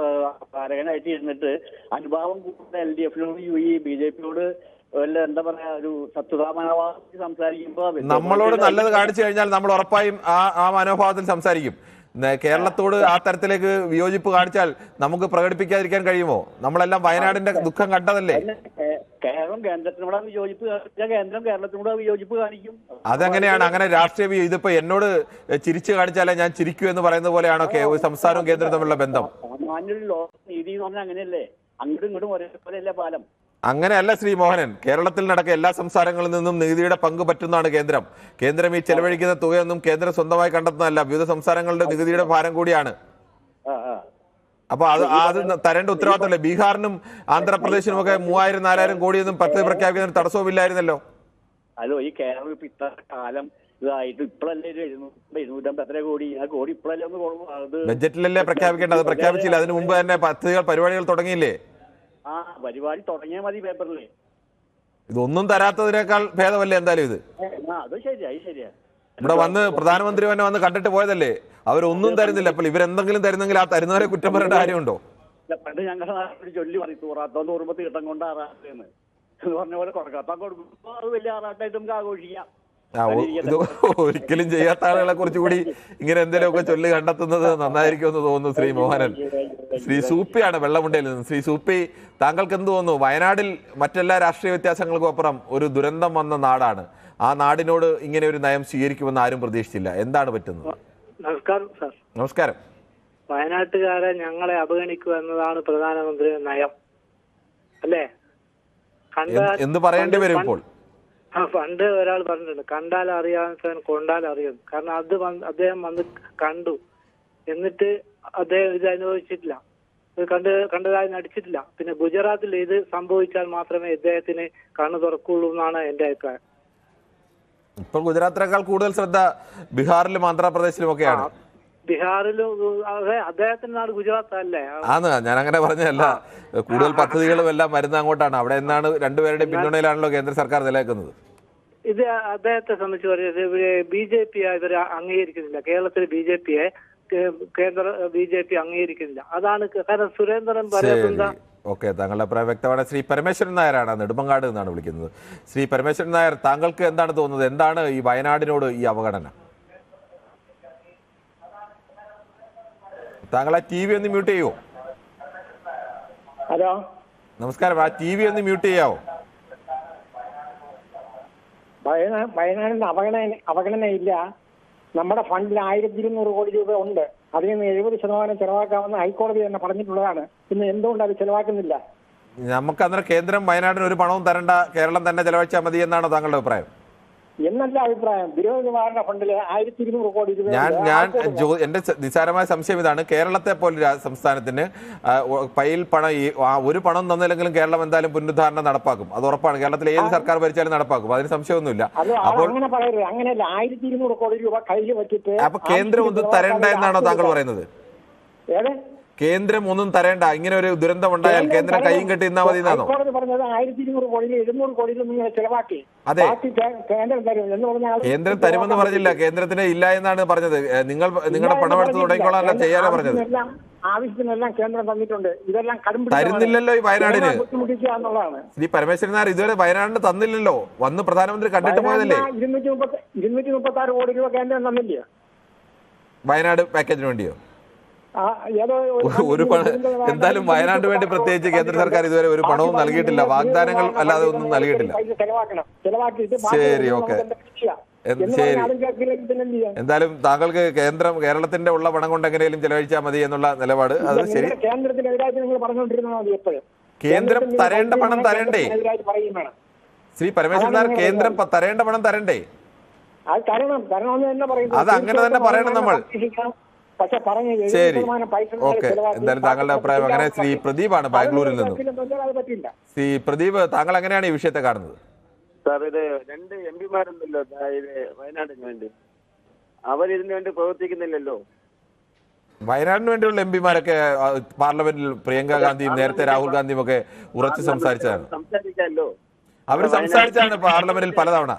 കാരകനായിട്ട് ഇരുന്നിട്ട് അനുഭാവം കൂടുതൽ LDF-നോട് BJP-യോട് എന്താ പറയാ, ഒരു ശത്രുതാ മനോഭാവത്തിൽ സംസാരിക്കുമ്പോ നമ്മളോട് നല്ലത് കാണിച്ചു കഴിഞ്ഞാൽ നമ്മൾ ഉറപ്പായും ആ മനോഭാവത്തിൽ സംസാരിക്കും. കേരളത്തോട് ആ തരത്തിലേക്ക് വിയോജിപ്പ് കാണിച്ചാൽ നമുക്ക് പ്രകടിപ്പിക്കാതിരിക്കാൻ കഴിയുമോ? നമ്മളെല്ലാം വയനാടിന്റെ ദുഃഖം കണ്ടതല്ലേ? കേരളം കേന്ദ്രത്തിനോട് വിയോജിപ്പ് കാണിച്ചാൽ കേന്ദ്രം കേരളത്തിനോട് വിയോജിപ്പ് കാണിക്കും. അതെങ്ങനെയാണ് അങ്ങനെ രാഷ്ട്രീയ ഇതിപ്പോ എന്നോട് ചിരിച്ചു കാണിച്ചാലേ ഞാൻ ചിരിക്കൂ എന്ന് പറയുന്നത് പോലെയാണോ ഒരു സംസ്ഥാനവും കേന്ദ്രവും തമ്മിലുള്ള ബന്ധം? സാമാന്യൊരു ലോക നീതി എന്ന് പറഞ്ഞാൽ അങ്ങനെയല്ലേ? അങ്ങോട്ടും ഇങ്ങോട്ടും ഒരേപോലെയല്ലേ പാലം? അങ്ങനെയല്ല ശ്രീ മോഹനൻ. കേരളത്തിൽ നടക്കുക എല്ലാ സംസ്ഥാനങ്ങളിൽ നിന്നും നികുതിയുടെ പങ്ക് പറ്റുന്നതാണ് കേന്ദ്രം. കേന്ദ്രം ഈ ചെലവഴിക്കുന്ന തുകയൊന്നും കേന്ദ്രം സ്വന്തമായി കണ്ടെത്തുന്നതല്ല, വിവിധ സംസ്ഥാനങ്ങളുടെ നികുതിയുടെ ഭാരം കൂടിയാണ്. അപ്പൊ അത് തരേണ്ട ഉത്തരവാദിത്തമല്ലേ? ബീഹാറിനും ആന്ധ്രാപ്രദേശിനും ഒക്കെ 3000-4000 കോടിയൊന്നും പദ്ധതി പ്രഖ്യാപിക്കുന്നതിന് തടസ്സവുമില്ലായിരുന്നല്ലോ. ഹലോ, ഈ കേരളം ഇപ്പൊ ഇത്ര കാലം ഇതായിട്ട് ഇപ്പോഴല്ലേ 250 എത്ര കോടി? ആ കോടി ഇപ്പോഴല്ലേ ഒന്ന് ബജറ്റിലല്ലേ പ്രഖ്യാപിക്കേണ്ടത്? അത് പ്രഖ്യാപിച്ചില്ല. അതിനു മുമ്പ് തന്നെ പദ്ധതികൾ പരിപാടികൾ തുടങ്ങിയില്ലേ? ആ പരിപാടി തുടങ്ങിയാൽ മതി പേപ്പറില്. ഇതൊന്നും തരാത്തതിനേക്കാൾ ഭേദമല്ലേ എന്തായാലും ഇത്? അത് ശരിയാ. ഇവിടെ വന്ന് പ്രധാനമന്ത്രി തന്നെ വന്ന് കണ്ടിട്ട് പോയതല്ലേ? അവരൊന്നും തരുന്നില്ല. അപ്പോൾ ഇവരെന്തെങ്കിലും തരുന്നെങ്കിൽ ആ തരുന്നവരെ കുറ്റം പറയേണ്ട കാര്യമുണ്ടോ? പണ്ട് ഞങ്ങളുടെ നാട്ടിൽ ചൊല്ലി പറയും, തൂറാത്തോന്ന് ഓർമ്മ തീട്ടം കൊണ്ട് ആറാട്ടെന്ന് പറഞ്ഞ പോലെ കൊടുക്കാത്ത കൊടുക്കുമ്പോ അത് വലിയ ആറാട്ടായിട്ട് നമുക്ക് ആഘോഷിക്കാം. ഇത് ഒരിക്കലും ചെയ്യാത്ത ആളുകളെ കുറിച്ച് കൂടി ഇങ്ങനെ എന്തെങ്കിലുമൊക്കെ ചൊല്ലി കണ്ടെത്തുന്നത് നന്നായിരിക്കുമെന്ന് തോന്നുന്നു ശ്രീ മോഹനൻ. ശ്രീ സൂപ്പിയാണ് വെള്ളമുണ്ടയിൽ നിന്ന്. ശ്രീ സൂപ്പി, താങ്കൾക്ക് എന്ത് തോന്നുന്നു? വയനാടിൽ മറ്റെല്ലാ രാഷ്ട്രീയ വ്യത്യാസങ്ങൾക്കും അപ്പുറം ഒരു ദുരന്തം വന്ന നാടാണ്. ആ നാടിനോട് ഇങ്ങനെ ഒരു നയം സ്വീകരിക്കുമെന്ന് ആരും പ്രതീക്ഷിച്ചില്ല. എന്താണ് പറ്റുന്നത്? നമസ്കാരം സാർ. നമസ്കാരം. വയനാട്ടുകാരെ ഞങ്ങളെ അവഗണിക്കുക എന്നതാണ് പ്രധാനമന്ത്രിയുടെ നയം അല്ലേ? എന്ത് പറയേണ്ടി വരും ഇപ്പോൾ? പണ്ട് ഒരാൾ പറഞ്ഞിട്ടുണ്ട്, കണ്ടാൽ അറിയാൻ കൊണ്ടാൽ അറിയാം. കാരണം അദ്ദേഹം വന്ന് കണ്ടു, എന്നിട്ട് അദ്ദേഹം ഇത് അനുഭവിച്ചിട്ടില്ല, കണ്ടതായി നടിച്ചിട്ടില്ല. പിന്നെ ഗുജറാത്തിൽ ഇത് സംഭവിച്ചാൽ മാത്രമേ ഇദ്ദേഹത്തിന് കണ്ണു തുറക്കുള്ളൂ എന്നാണ് എന്റെ അഭിപ്രായം. ഇപ്പോൾ ഗുജറാത്തിനേക്കാൾ കൂടുതൽ ശ്രദ്ധ ബീഹാറിലും ആന്ധ്രാപ്രദേശിലും ഒക്കെയാണ്. ബീഹാറിലും അതെ, അദ്ദേഹത്തിന്റെ നാട് ഗുജറാത്ത് അല്ലേ? ആന്ന്, ഞാൻ അങ്ങനെ പറഞ്ഞതല്ല. കൂടുതൽ പദ്ധതികളും എല്ലാം വരുന്ന അങ്ങോട്ടാണ്. അവിടെ നിന്നാണ് രണ്ടുപേരുടെയും പിന്തുണയിലാണല്ലോ കേന്ദ്ര സർക്കാർ നിലനിൽക്കുന്നത്. ഇത് അദ്ദേഹത്തെ സംബന്ധിച്ച് പറയുന്നത് BJP ഇവർ അംഗീകരിക്കുന്നില്ല. കേരളത്തിൽ BJP-യെ കേന്ദ്ര BJP അംഗീകരിക്കുന്നില്ല. അതാണ് കാരണം സുരേന്ദ്രൻ പറയുന്നത്. ഓക്കെ, താങ്കളുടെ അഭിപ്രായം വ്യക്തമാണ്. ശ്രീ പരമേശ്വരൻ നായരാണ്, നെടുമങ്ങാട് നിന്നാണ് വിളിക്കുന്നത്. ശ്രീ പരമേശ്വരൻ നായർ, താങ്കൾക്ക് എന്താണ് തോന്നുന്നത്? എന്താണ് ഈ വയനാടിനോട് ഈ അവഗണന? താങ്കൾ ആ TV ഒന്ന് മ്യൂട്ട് ചെയ്യുമോ? ഹലോ, നമസ്കാരം. ആ TV ഒന്ന് മ്യൂട്ട് ചെയ്യാവോ? വയനാടിന് അവഗണനയില്ല. നമ്മുടെ ഫണ്ടിൽ 1200 കോടി രൂപ ഉണ്ട്. അതിൽ നിന്ന് 70% ചെലവാക്കാമെന്ന് ഹൈക്കോടതി തന്നെ പറഞ്ഞിട്ടുള്ളതാണ്. പിന്നെ എന്തുകൊണ്ട് അത് ചെലവാക്കുന്നില്ല? നമുക്ക് അന്നേരം കേന്ദ്രം വയനാടിന് ഒരു പണവും തരണ്ട, കേരളം തന്നെ ചെലവഴിച്ചാൽ മതി എന്നാണോ താങ്കളുടെ അഭിപ്രായം? എന്നല്ല അഭിപ്രായം. ദുരന്ത നിവാരണ ഫണ്ടില് 1200 കോടി രൂപ. എന്റെ നിസ്സാരമായ സംശയം ഇതാണ്. കേരളത്തെ പോലെ സംസ്ഥാനത്തിന് പൈൽ പണം ഒരു പണം തന്നില്ലെങ്കിലും കേരളം എന്തായാലും പുനരുദ്ധാരണം നടപ്പാക്കും. അത് ഉറപ്പാണ്. കേരളത്തിലെ ഏത് സർക്കാർ ഭരിച്ചാലും നടപ്പാക്കും. അതിന് സംശയമൊന്നുമില്ല. അപ്പോൾ അങ്ങനെ പറയരുത്. അങ്ങനെയല്ല, 1200 കോടി രൂപ കയ്യിൽ വെച്ചിട്ട് അപ്പൊ കേന്ദ്രം ഒന്നും തരേണ്ട എന്നാണോ താങ്കൾ പറയുന്നത്? കേന്ദ്രം ഒന്നും തരേണ്ട, ഇങ്ങനെ ഒരു ദുരന്തം ഉണ്ടായാൽ കേന്ദ്രം കൈയും കെട്ടി നിന്നാ മതി എന്നാണോ? പറഞ്ഞത് 1200 കോടിയിൽ 700 കോടിയിൽ നിങ്ങൾ ചെലവാക്കി. അതെ, കേന്ദ്രം തരും എന്ന് പറഞ്ഞാൽ കേന്ദ്രം തരുമെന്ന് പറഞ്ഞില്ല. കേന്ദ്രത്തിന് ഇല്ല എന്നാണ് പറഞ്ഞത്. നിങ്ങളുടെ പണം എടുത്ത് തുടങ്ങിക്കോളാനല്ല ചെയ്യാനാ പറഞ്ഞത്. ആവശ്യത്തിനെല്ലാം കേന്ദ്രം തന്നിട്ടുണ്ട്. ഇതെല്ലാം തരുന്നില്ലല്ലോ ഈ വയനാടിന്. ബുദ്ധിമുട്ടിക്കുക എന്നുള്ളതാണ്. ശ്രീ പരമേശ്വരൻ നായർ, ഇതുവരെ വയനാടിന് തന്നില്ലല്ലോ. വന്ന് പ്രധാനമന്ത്രി കണ്ടിട്ട് പോയതല്ലേ? 236 കോടി രൂപ കേന്ദ്രം തന്നില്ല വയനാട് പാക്കേജിന് വേണ്ടിയോ? എന്തായാലും വയനാട് വേണ്ടി പ്രത്യേകിച്ച് കേന്ദ്ര സർക്കാർ ഇതുവരെ ഒരു പണവും നൽകിയിട്ടില്ല. വാഗ്ദാനങ്ങൾ അല്ലാതെ ഒന്നും നൽകിയിട്ടില്ല. ശരി, ഓക്കെ, ശരി. എന്തായാലും താങ്കൾക്ക് കേരളത്തിന്റെ ഉള്ള പണം കൊണ്ട് എങ്ങനെയും ചെലവഴിച്ചാൽ മതി എന്നുള്ള നിലപാട്, അത് ശരി. കേന്ദ്രം തരേണ്ട പണം തരണ്ടേ? ശ്രീ പരമേശ്വരൻ നായർ, കേന്ദ്രം തരേണ്ട പണം തരണ്ടേ? അത് അങ്ങനെ തന്നെ പറയണം നമ്മൾ. ശരി, ഓക്കെ. എന്തായാലും താങ്കളുടെ അഭിപ്രായം അങ്ങനെ. ശ്രീ പ്രദീപാണ് ബാംഗ്ലൂരിൽ നിന്നും. ശ്രീ പ്രദീപ്, താങ്കൾ എങ്ങനെയാണ് ഈ വിഷയത്തെ കാണുന്നത്? സാർ, ഇത് 2 MP-മാരുണ്ടല്ലോ വയനാടിന് വേണ്ടി. അവരിതിനു വേണ്ടി പ്രവർത്തിക്കുന്നില്ലല്ലോ. വയനാടിന് വേണ്ടിയുള്ള MP-മാരൊക്കെ പാർലമെന്റിൽ പ്രിയങ്ക ഗാന്ധിയും നേരത്തെ രാഹുൽ ഗാന്ധിയും ഒക്കെ ഉറച്ചു സംസാരിച്ചതാണ്. സംസാരിക്കാമല്ലോ. അവർ സംസാരിച്ചാണ് പാർലമെന്റിൽ പലതവണ.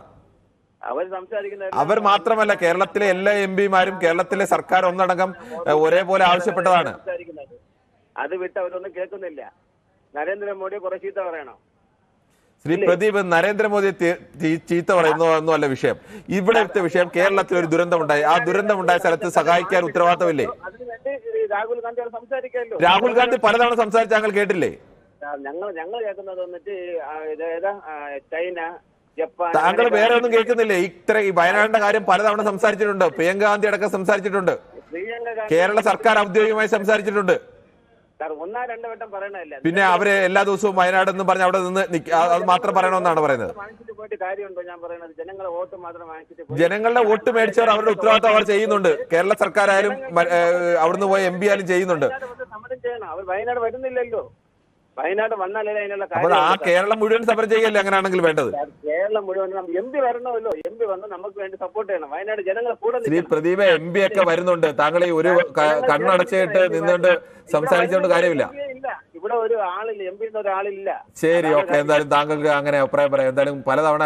അവർ മാത്രമല്ല, കേരളത്തിലെ എല്ലാ MP-മാരും കേരളത്തിലെ സർക്കാർ ഒന്നടങ്കം ഒരേപോലെ ആവശ്യപ്പെട്ടതാണ്. അത് വിട്ട് അവരൊന്നും കേൾക്കുന്നില്ല. നരേന്ദ്രമോദി കുറെ ചീത്ത പറയണം. ശ്രീ പ്രദീപ്, നരേന്ദ്രമോദി ചീത്ത പറയുന്നതൊന്നും അല്ല വിഷയം. ഇവിടുത്തെ വിഷയം കേരളത്തിൽ ഒരു ദുരന്തമുണ്ടായി. ആ ദുരന്തമുണ്ടായ സ്ഥലത്ത് സഹായിക്കാൻ ഉത്തരവാദിത്തമില്ലേ? രാഹുൽ ഗാന്ധിയോട് സംസാരിക്കാമല്ലോ. രാഹുൽ ഗാന്ധി പലതവണ സംസാരിച്ച് താങ്കൾ കേട്ടില്ലേ? ഞങ്ങൾ കേൾക്കുന്നത് വന്നിട്ട് ചൈന, ജപ്പാൻ. താങ്കൾ വേറെ ഒന്നും കേൾക്കുന്നില്ലേ? ഈ വയനാടിന്റെ കാര്യം പലതവണ സംസാരിച്ചിട്ടുണ്ട്. പ്രിയങ്ക ഗാന്ധി അടക്കം സംസാരിച്ചിട്ടുണ്ട്. കേരള സർക്കാർ ഔദ്യോഗികമായി സംസാരിച്ചിട്ടുണ്ട്. ഒന്നാ രണ്ട് വട്ടം പറയണല്ലേ. പിന്നെ അവര് എല്ലാ ദിവസവും വയനാട് എന്ന് പറഞ്ഞ് അവിടെ നിന്ന് അത് മാത്രം പറയണമെന്നാണ് പറയുന്നത്. വാങ്ങിച്ചിട്ട് പോയിട്ട് കാര്യമുണ്ടോ? ഞാൻ പറയുന്നത് ജനങ്ങളെ വോട്ട് മാത്രം വാങ്ങിച്ചിട്ട് ജനങ്ങളുടെ വോട്ട് മേടിച്ചവർ അവരുടെ ഉത്തരവാദിത്വം അവർ ചെയ്യുന്നുണ്ട്. കേരള സർക്കാരായാലും അവിടുന്ന് പോയ MP ആയാലും ചെയ്യുന്നുണ്ട്. സമരം ചെയ്യണം. അവർ വയനാട് വരുന്നില്ലല്ലോ. വയനാട് വന്നാലേ അതിനുള്ള അപ്പോൾ ആ കേരളം മുഴുവൻ സമരം ചെയ്യല്ലേ അങ്ങനെയാണെങ്കിൽ വേണ്ടത്? കേരളം മുഴുവൻ MP വരണമല്ലോ. MP വന്ന് നമുക്ക് വേണ്ടി സപ്പോർട്ട് ചെയ്യണം. വയനാട് ജനങ്ങളെ കൂടെ. ശ്രീ പ്രദീപ്, MP ഒക്കെ വരുന്നുണ്ട്. താങ്കൾ ഈ ഒരു കണ്ണടച്ചിട്ട് നിന്നുകൊണ്ട് സംസാരിച്ചുകൊണ്ട് കാര്യമില്ല. ഇവിടെ ഒരു ആളില്ല, MP ഒരാളില്ല. ശരി, ഓക്കെ. എന്തായാലും താങ്കൾക്ക് അങ്ങനെ അഭിപ്രായം പറയാം. എന്തായാലും പലതവണ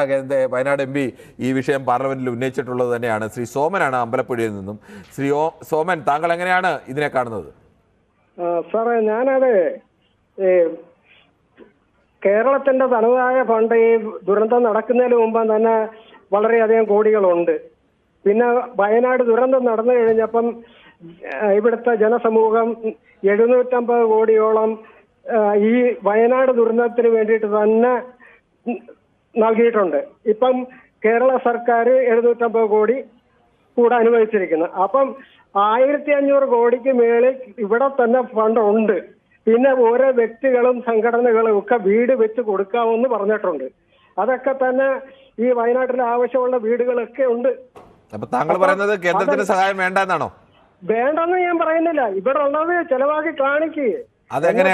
വയനാട് MP ഈ വിഷയം പാർലമെന്റിൽ ഉന്നയിച്ചിട്ടുള്ളത് തന്നെയാണ്. ശ്രീ സോമനാണ് അമ്പലപ്പുഴയിൽ നിന്നും. ശ്രീ സോമൻ, താങ്കൾ എങ്ങനെയാണ് ഇതിനെ കാണുന്നത്? സാറേ, ഞാനത് കേരളത്തിന്റെ തനതായ ഫണ്ട് ഈ ദുരന്തം നടക്കുന്നതിന് മുമ്പ് തന്നെ വളരെയധികം കോടികളുണ്ട്. പിന്നെ വയനാട് ദുരന്തം നടന്നു കഴിഞ്ഞപ്പം ഇവിടുത്തെ ജനസമൂഹം 750 കോടിയോളം ഈ വയനാട് ദുരന്തത്തിന് വേണ്ടിയിട്ട് തന്നെ നൽകിയിട്ടുണ്ട്. ഇപ്പം കേരള സർക്കാർ 750 കോടി കൂടെ അനുവദിച്ചിരിക്കുന്നു. അപ്പം 1500 കോടിക്ക് മേളിൽ ഇവിടെ തന്നെ ഫണ്ട് ഉണ്ട്. പിന്നെ ഓരോ വ്യക്തികളും സംഘടനകളും ഒക്കെ വീട് വെച്ച് കൊടുക്കാമെന്ന് പറഞ്ഞിട്ടുണ്ട്. അതൊക്കെ തന്നെ ഈ വയനാട്ടിൽ ആവശ്യമുള്ള വീടുകളൊക്കെ ഉണ്ട്. അപ്പൊ താങ്കൾ പറയുന്നത് കേന്ദ്രത്തിന്റെ സഹായം വേണ്ട എന്നാണോ? വേണ്ടെന്ന് ഞാൻ പറയുന്നില്ല. ഇവിടെ ഉള്ളത് ചെലവാക്കി കാണിക്കുക. അതെങ്ങനെ?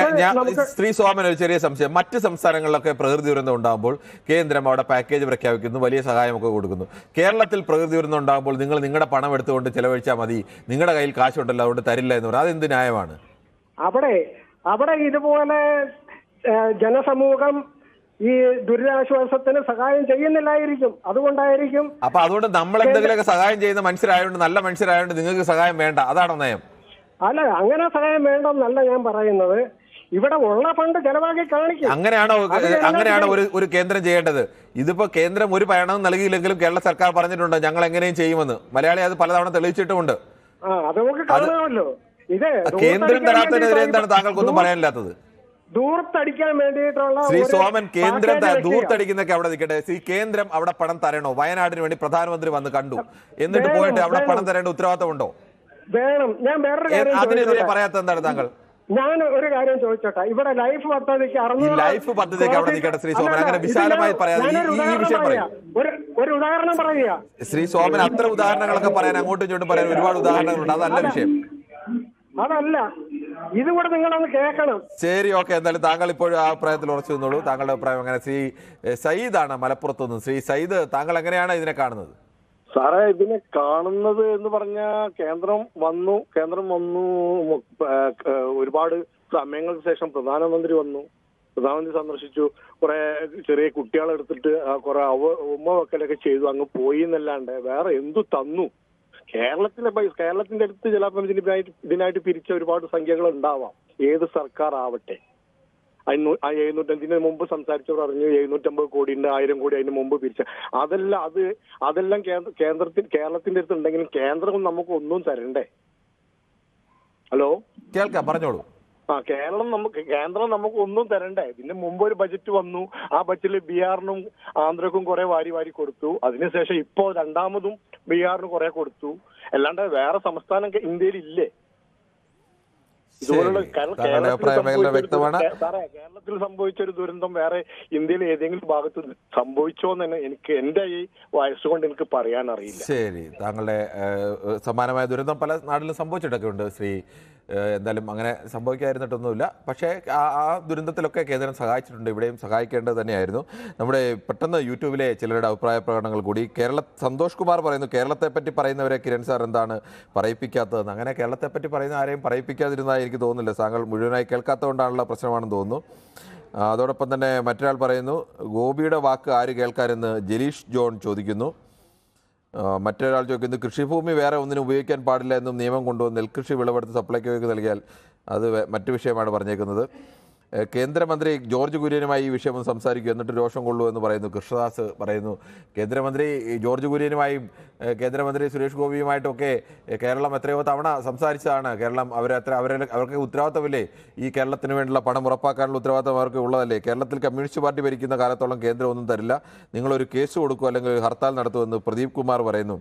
ശ്രീ സോമൻ, ഒരു ചെറിയ സംശയം. മറ്റ് സംസ്ഥാനങ്ങളിലൊക്കെ പ്രകൃതി ദുരന്തം ഉണ്ടാകുമ്പോൾ കേന്ദ്രം അവിടെ പാക്കേജ് പ്രഖ്യാപിക്കുന്നു, വലിയ സഹായമൊക്കെ കൊടുക്കുന്നു. കേരളത്തിൽ പ്രകൃതി ദുരന്തം ഉണ്ടാകുമ്പോൾ നിങ്ങൾ നിങ്ങളുടെ പണം എടുത്തുകൊണ്ട് ചെലവഴിച്ചാൽ മതി, നിങ്ങളുടെ കയ്യിൽ കാശുണ്ടല്ലോ അതുകൊണ്ട് തരില്ല എന്ന് പറയുന്നത് അതെന്ത് ന്യായമാണ്? അവിടെ ഇതുപോലെ ജനസമൂഹം ഈ ദുരിതാശ്വാസത്തിന് സഹായം ചെയ്യുന്നില്ലായിരിക്കും. അതുകൊണ്ടായിരിക്കും. അപ്പൊ അതുകൊണ്ട് നമ്മൾ എന്തെങ്കിലുമൊക്കെ സഹായം ചെയ്യുന്ന മനുഷ്യരായതുകൊണ്ട്, നല്ല മനുഷ്യരായതുകൊണ്ട് നിങ്ങൾക്ക് സഹായം വേണ്ട, അതാണോ നയം? അല്ല, അങ്ങനെ സഹായം വേണ്ടെന്നല്ല ഞാൻ പറയുന്നത്. ഇവിടെ ഉള്ള ഫണ്ട് ചെലവാക്കി കാണിക്കും. അങ്ങനെയാണോ ഒരു കേന്ദ്രം ചെയ്യേണ്ടത്? ഇതിപ്പോ കേന്ദ്രം ഒരു പണവും നൽകിയില്ലെങ്കിലും കേരള സർക്കാർ പറഞ്ഞിട്ടുണ്ട് ഞങ്ങൾ എങ്ങനെയും ചെയ്യുമെന്ന്. മലയാളി അത് പലതവണ തെളിയിച്ചിട്ടുമുണ്ട്. അത് നമുക്ക് കാണാമല്ലോ. ഇത് കേന്ദ്രം തരാത്തതിനെതിരെ എന്താണ് താങ്കൾക്കൊന്നും പറയാനില്ലാത്തത്? ദൂർത്തടിക്കാൻ വേണ്ടിയിട്ടുള്ള ശ്രീ സോമൻ, കേന്ദ്രം ദൂർത്തടിക്കുന്നൊക്കെ അവിടെ നിൽക്കട്ടെ. ശ്രീ കേന്ദ്രം അവിടെ പണം തരണോ? വയനാടിന് വേണ്ടി പ്രധാനമന്ത്രി വന്ന് കണ്ടു, എന്നിട്ട് പോയിട്ട് അവിടെ പണം തരേണ്ട ഉത്തരവാദിത്തമുണ്ടോ? വേണം. ഞാൻ വേറൊരു കാര്യം അതിനെതിരെ പറയാത്ത എന്താണ് താങ്കൾ? ഞാൻ ഒരു കാര്യം ചോദിച്ചോട്ടെ. ഇവിടെ ലൈഫ് പദ്ധതിക്ക് ലൈഫ് പദ്ധതിക്ക് അവിടെ നിൽക്കട്ടെ ശ്രീ സോമൻ. അങ്ങനെ വിശാലമായി പറയാതെ ഈ വിഷയം പറയാം. ഒരു ഉദാഹരണം പറയുക. ശ്രീ സോമൻ, അത്ര ഉദാഹരണങ്ങളൊക്കെ പറയാൻ അങ്ങോട്ടും ഇങ്ങോട്ടും പറയാൻ ഒരുപാട് ഉദാഹരണങ്ങളുണ്ട്. അതല്ല വിഷയം. അതല്ല, ഇതുകൂടെ നിങ്ങളൊന്ന് കേൾക്കണം. ശരി, ഓക്കെ. എന്തായാലും താങ്കൾ ഇപ്പോഴും ആ അഭിപ്രായത്തിൽ ഉറച്ചു നിന്നോളൂ. താങ്കളുടെ അഭിപ്രായം അങ്ങനെ. ശ്രീ സയ്യിദാണ് മലപ്പുറത്തുനിന്ന്. ശ്രീ സയ്യിദ്, താങ്കൾ എങ്ങനെയാണ് ഇതിനെ കാണുന്നത്? സാറേ, ഇതിനെ കാണുന്നത് എന്ന് പറഞ്ഞാൽ കേന്ദ്രം വന്നു ഒരുപാട് സമയങ്ങൾക്ക് ശേഷം പ്രധാനമന്ത്രി വന്നു. പ്രധാനമന്ത്രി സന്ദർശിച്ചു, കുറെ ചെറിയ കുട്ടികളെ എടുത്തിട്ട് കുറെ ഉമ്മ വെക്കലൊക്കെ ചെയ്തു, അങ്ങ് പോയി എന്നല്ലാണ്ട് വേറെ എന്തു തന്നു? കേരളത്തിന്റെ അടുത്ത് ചിലപ്പോൾ ഇതിനായിട്ട് പിരിച്ച ഒരുപാട് സംഖ്യകൾ ഉണ്ടാവാം. ഏത് സർക്കാർ ആവട്ടെ. 750 മുമ്പ് സംസാരിച്ചവർ അറിഞ്ഞു 750 കോടി ഉണ്ട്, 1000 കോടി അതിന് മുമ്പ് പിരിച്ച. അതെല്ലാം കേരളത്തിന്റെ അടുത്ത് ഉണ്ടെങ്കിലും കേന്ദ്രം നമുക്ക് ഒന്നും തരണ്ടേ? ഹലോ, കേൾക്കാം, പറഞ്ഞോളൂ. കേന്ദ്രം നമുക്ക് ഒന്നും തരണ്ടേ? ഇതിന് മുമ്പ് ഒരു ബജറ്റ് വന്നു. ആ ബജറ്റിൽ ബീഹാറിനും ആന്ധ്രക്കും കുറെ വാരി കൊടുത്തു. അതിനുശേഷം ഇപ്പോ രണ്ടാമതും ബീഹാറിന് കുറെ കൊടുത്തു. അല്ലാണ്ട് വേറെ സംസ്ഥാനം ഇന്ത്യയിൽ ഇല്ലേ? ഇതുപോലുള്ള കേരളത്തിൽ സംഭവിച്ച ഒരു ദുരന്തം വേറെ ഇന്ത്യയിൽ ഏതെങ്കിലും ഭാഗത്ത് സംഭവിച്ചോന്ന് തന്നെ എന്റെ ഈ വയസ്സുകൊണ്ട് എനിക്ക് പറയാൻ അറിയില്ല. ശരി, താങ്കളുടെ സമാനമായ ദുരന്തം പല നാട്ടിലും സംഭവിച്ചിട്ടൊക്കെ ഉണ്ട് ശ്രീ. എന്തായാലും അങ്ങനെ സംഭവിക്കാതിരുന്നിട്ടൊന്നുമില്ല. പക്ഷേ ആ ദുരന്തത്തിലൊക്കെ കേന്ദ്രം സഹായിച്ചിട്ടുണ്ട്. ഇവിടെയും സഹായിക്കേണ്ടത് തന്നെയായിരുന്നു. നമ്മുടെ പെട്ടെന്ന് യൂട്യൂബിലെ ചിലരുടെ അഭിപ്രായ പ്രകടനങ്ങൾ കൂടി. സന്തോഷ് കുമാർ പറയുന്നു, കേരളത്തെ പറ്റി പറയുന്നവരെ കിരൺ സാർ എന്താണ് പറയിപ്പിക്കാത്തതെന്ന്. അങ്ങനെ കേരളത്തെ പറ്റി പറയുന്ന ആരെയും പറയിപ്പിക്കാതിരുന്നതായി എനിക്ക് തോന്നുന്നില്ല. താങ്കൾ മുഴുവനായി കേൾക്കാത്തതുകൊണ്ടാണുള്ള പ്രശ്നമാണെന്ന് തോന്നുന്നു. അതോടൊപ്പം തന്നെ മറ്റൊരാൾ പറയുന്നു, ഗോപിയുടെ വാക്ക് ആര് കേൾക്കാരെന്ന് ജലീഷ് ജോൺ ചോദിക്കുന്നു. മറ്റൊരാൾ ചോദിക്കുന്നു, കൃഷിഭൂമി വേറെ ഒന്നിനും ഉപയോഗിക്കാൻ പാടില്ല എന്നും നിയമം കൊണ്ടുവന്ന് നെൽകൃഷി വിളവെടുത്ത് സപ്ലൈകോയ്ക്ക് നൽകിയാൽ അത് മറ്റു വിഷയമാണ് പറഞ്ഞേക്കുന്നത്. കേന്ദ്രമന്ത്രി ജോർജ് കുര്യനുമായി ഈ വിഷയം ഒന്ന് സംസാരിക്കും, എന്നിട്ട് രോഷം കൊള്ളൂ എന്ന് പറയുന്നു. കൃഷ്ണദാസ് പറയുന്നു കേന്ദ്രമന്ത്രി ജോർജ് കുര്യനുമായും കേന്ദ്രമന്ത്രി സുരേഷ് ഗോപിയുമായിട്ടൊക്കെ കേരളം എത്രയോ തവണ സംസാരിച്ചതാണ്. കേരളം അവർക്ക് ഉത്തരവാദിത്തമില്ലേ? ഈ കേരളത്തിന് വേണ്ടിയുള്ള പണം ഉറപ്പാക്കാനുള്ള ഉത്തരവാദിത്തം അവർക്ക് ഉള്ളതല്ലേ? കേരളത്തിൽ കമ്മ്യൂണിസ്റ്റ് പാർട്ടി ഭരിക്കുന്ന കാലത്തോളം കേന്ദ്രം ഒന്നും തരില്ല, നിങ്ങളൊരു കേസ് കൊടുക്കുക അല്ലെങ്കിൽ ഒരു ഹർത്താൽ നടത്തുമെന്ന് പ്രദീപ് കുമാർ പറയുന്നു.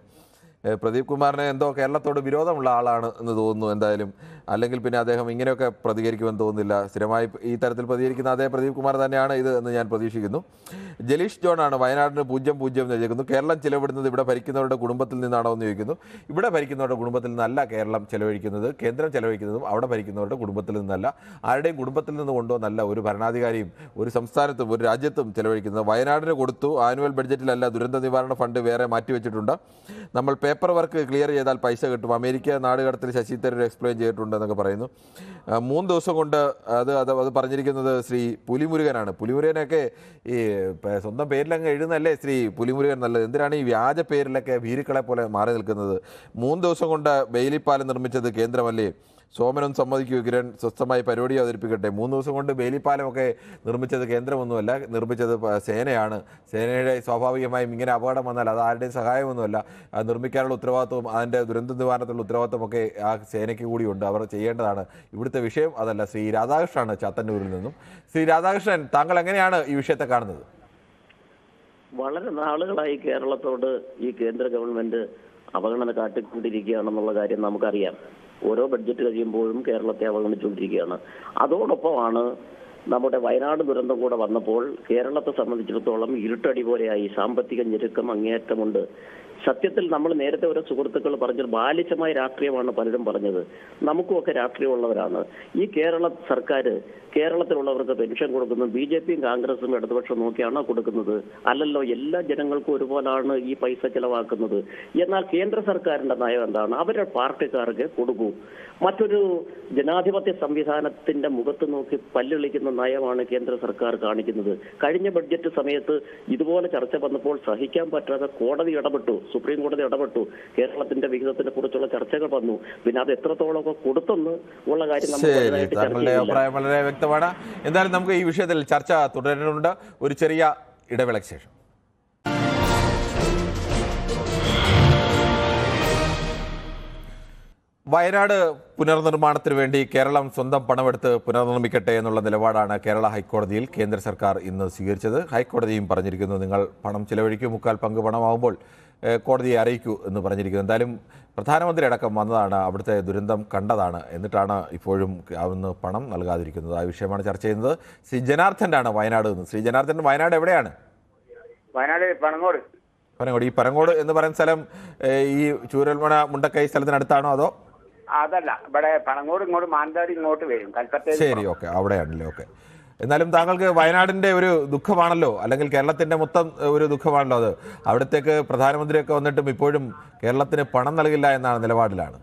പ്രദീപ് കുമാറിന് എന്തോ കേരളത്തോട് വിരോധമുള്ള ആളാണ് എന്ന് തോന്നുന്നു എന്തായാലും, അല്ലെങ്കിൽ പിന്നെ അദ്ദേഹം ഇങ്ങനെയൊക്കെ പ്രതികരിക്കുമെന്ന് തോന്നുന്നില്ല. സ്ഥിരമായി ഈ തരത്തിൽ പ്രതികരിക്കുന്ന അതേ പ്രദീപ് കുമാർ തന്നെയാണ് ഇത് എന്ന് ഞാൻ പ്രതീക്ഷിക്കുന്നു. ജലീഷ് ജോണാണ് വയനാടിന് 0-0 എന്ന് ചോദിക്കുന്നു. കേരളം ചിലവിടുന്നത് ഇവിടെ ഭരിക്കുന്നവരുടെ കുടുംബത്തിൽ നിന്നാണോ എന്ന് ചോദിക്കുന്നു. ഇവിടെ ഭരിക്കുന്നവരുടെ കുടുംബത്തിൽ നിന്നല്ല കേരളം ചെലവഴിക്കുന്നത്, കേന്ദ്രം ചെലവഴിക്കുന്നതും അവിടെ ഭരിക്കുന്നവരുടെ കുടുംബത്തിൽ നിന്നല്ല, ആരുടെയും കുടുംബത്തിൽ നിന്ന് കൊണ്ടുവന്നല്ല ഒരു ഭരണാധികാരിയും ഒരു സംസ്ഥാനത്തും ഒരു രാജ്യത്തും ചെലവഴിക്കുന്നത്. വയനാടിന് കൊടുത്തു, ആനുവൽ ബഡ്ജറ്റിലല്ല, ദുരന്ത നിവാരണ ഫണ്ട് വേറെ മാറ്റിവെച്ചിട്ടുണ്ട്. നമ്മൾ പേപ്പർ വർക്ക് ക്ലിയർ ചെയ്താൽ പൈസ കിട്ടും. അമേരിക്ക നാടുകടത്തിൽ ശശി തരൂർ എക്സ്പ്ലെയിൻ ചെയ്തിട്ടുണ്ടെന്നൊക്കെ പറയുന്നു. 3 ദിവസം കൊണ്ട് അത് പറഞ്ഞിരിക്കുന്നത് ശ്രീ പുലിമുരുകനാണ്. പുലിമുരുകനൊക്കെ ഈ സ്വന്തം പേരിലങ്ങ് എഴുതുന്നല്ലേ ശ്രീ പുലിമുരുകൻ നല്ലത്? എന്തിനാണ് ഈ വ്യാജ പേരിലൊക്കെ ഭീരുക്കളെ പോലെ മാറി നിൽക്കുന്നത്? 3 ദിവസം കൊണ്ട് ബെയിലിപ്പാലം നിർമ്മിച്ചത് കേന്ദ്രമല്ലേ? സോമനൊന്ന് സമ്മതിക്കൂ, കിരൺ സ്വസ്ഥമായി പരിപാടി അവതരിപ്പിക്കട്ടെ. 3 ദിവസം കൊണ്ട് ബെയിലിപ്പാലമൊക്കെ നിർമ്മിച്ചത് കേന്ദ്രമൊന്നുമല്ല, നിർമ്മിച്ചത് സേനയാണ്. സേനയുടെ സ്വാഭാവികമായും ഇങ്ങനെ അപകടം വന്നാൽ അത് ആരുടെയും സഹായമൊന്നുമല്ല. അത് നിർമ്മിക്കാനുള്ള ഉത്തരവാദിത്വവും അതിൻ്റെ ദുരന്ത നിവാരണത്തിലുള്ള ഉത്തരവാദിത്വമൊക്കെ ആ സേനയ്ക്ക് കൂടിയുണ്ട്, അവർ ചെയ്യേണ്ടതാണ്. ഇവിടുത്തെ വിഷയം അതല്ല. ശ്രീ രാധാകൃഷ്ണനാണ് ചാത്തന്നൂരിൽ നിന്നും. ശ്രീ രാധാകൃഷ്ണൻ, താങ്കൾ എങ്ങനെയാണ് ഈ വിഷയത്തെ കാണുന്നത്? വളരെ നാളുകളായി കേരളത്തോട് ഈ കേന്ദ്ര ഗവൺമെന്റ് അവഗണന കാട്ടിക്കൊണ്ടിരിക്കുകയാണെന്നുള്ള കാര്യം നമുക്കറിയാം. ഓരോ ബഡ്ജറ്റ് കഴിയുമ്പോഴും കേരളത്തെ അവഗണിച്ചുകൊണ്ടിരിക്കുകയാണ്. അതോടൊപ്പമാണ് നമ്മുടെ വയനാട് ദുരന്തം കൂടെ വന്നപ്പോൾ കേരളത്തെ സംബന്ധിച്ചിടത്തോളം ഇരുട്ടടി പോലെയായി. സാമ്പത്തിക ഞെരുക്കം അങ്ങേയറ്റമുണ്ട്. സത്യത്തിൽ നമ്മൾ നേരത്തെ ഓരോ സുഹൃത്തുക്കൾ പറഞ്ഞത് ബാലിശമായ രാഷ്ട്രീയമാണ് പലരും പറഞ്ഞത്. നമുക്കുമൊക്കെ രാഷ്ട്രീയമുള്ളവരാണ്. ഈ കേരള സർക്കാർ കേരളത്തിലുള്ളവർക്ക് പെൻഷൻ കൊടുക്കുന്നത് BJPയും കോൺഗ്രസും ഇടതുപക്ഷം നോക്കിയാണോ കൊടുക്കുന്നത്? അല്ലല്ലോ, എല്ലാ ജനങ്ങൾക്കും ഒരുപോലാണ് ഈ പൈസ ചെലവാക്കുന്നത്. എന്നാൽ കേന്ദ്ര സർക്കാരിന്റെ നയം എന്താണ്? അവരുടെ പാർട്ടിക്കാർക്ക് കൊടുക്കൂ. മറ്റൊരു ജനാധിപത്യ സംവിധാനത്തിന്റെ മുഖത്ത് നോക്കി പല്ലുളിക്കുന്ന നയമാണ് കേന്ദ്ര സർക്കാർ കാണിക്കുന്നത്. കഴിഞ്ഞ ബഡ്ജറ്റ് സമയത്ത് ഇതുപോലെ ചർച്ച വന്നപ്പോൾ സഹിക്കാൻ പറ്റാതെ കോടതി ഇടപെട്ടു, സുപ്രീം കോടതി ഇടപെട്ടു. കേരളത്തിന്റെ വിഹിതത്തിനെ കുറിച്ചുള്ള ചർച്ചകൾ വന്നു. പിന്നെ അത് എത്രത്തോളം കൊടുത്തെന്ന് ഉള്ള കാര്യം താങ്കളുടെ അഭിപ്രായം വളരെ വ്യക്തമാണ്. എന്തായാലും നമുക്ക് ഈ വിഷയത്തിൽ ചർച്ച തുടരുന്നുണ്ട്. ഒരു ചെറിയ ഇടവേളയ്ക്ക് ശേഷം. വയനാട് പുനർനിർമ്മാണത്തിന് വേണ്ടി കേരളം സ്വന്തം പണമെടുത്ത് പുനർനിർമ്മിക്കട്ടെ എന്നുള്ള നിലപാടാണ് കേരള ഹൈക്കോടതിയിൽ കേന്ദ്ര സർക്കാർ ഇന്ന് സ്വീകരിച്ചത്. ഹൈക്കോടതിയും പറഞ്ഞിരിക്കുന്നു, നിങ്ങൾ പണം ചിലവഴിക്കൂ, 3/4 പങ്ക് പണമാകുമ്പോൾ കോടതിയെ അറിയിക്കൂ എന്ന് പറഞ്ഞിരിക്കുന്നു. എന്തായാലും പ്രധാനമന്ത്രി അടക്കം വന്നതാണ്, അവിടുത്തെ ദുരന്തം കണ്ടതാണ്, എന്നിട്ടാണ് ഇപ്പോഴും അവിടുന്ന് പണം നൽകാതിരിക്കുന്നത്. ആ വിഷയമാണ് ചർച്ച ചെയ്യുന്നത്. ശ്രീ ജനാർദ്ദനാണ് വയനാട് നിന്ന്. ശ്രീ ജനാർദ്ദൻ, വയനാട് എവിടെയാണ്? വയനാട് പനങ്ങോട്. പനങ്ങോട്. ഈ പനങ്ങോട് എന്ന് പറയുന്ന സ്ഥലം ഈ ചൂരൽമല മുണ്ടക്കൈ സ്ഥലത്തിനടുത്താണോ അതോ? അതല്ല, ഇവിടെ പനങ്ങോട് ഇങ്ങോട്ട് മാനന്തവാടി ഇങ്ങോട്ട് വരും, കൽപ്പറ്റ. ശരി, ഓക്കെ, അവിടെയാണല്ലേ. ഓക്കെ. എന്നാലും താങ്കൾക്ക് വയനാടിന്റെ ഒരു ദുഃഖമാണല്ലോ, അല്ലെങ്കിൽ കേരളത്തിന്റെ മൊത്തം ഒരു ദുഃഖമാണല്ലോ അത്. അവിടത്തേക്ക് പ്രധാനമന്ത്രിയൊക്കെ വന്നിട്ടും ഇപ്പോഴും കേരളത്തിന് പണം നൽകില്ല എന്നാണ് നിലപാടിലാണ്.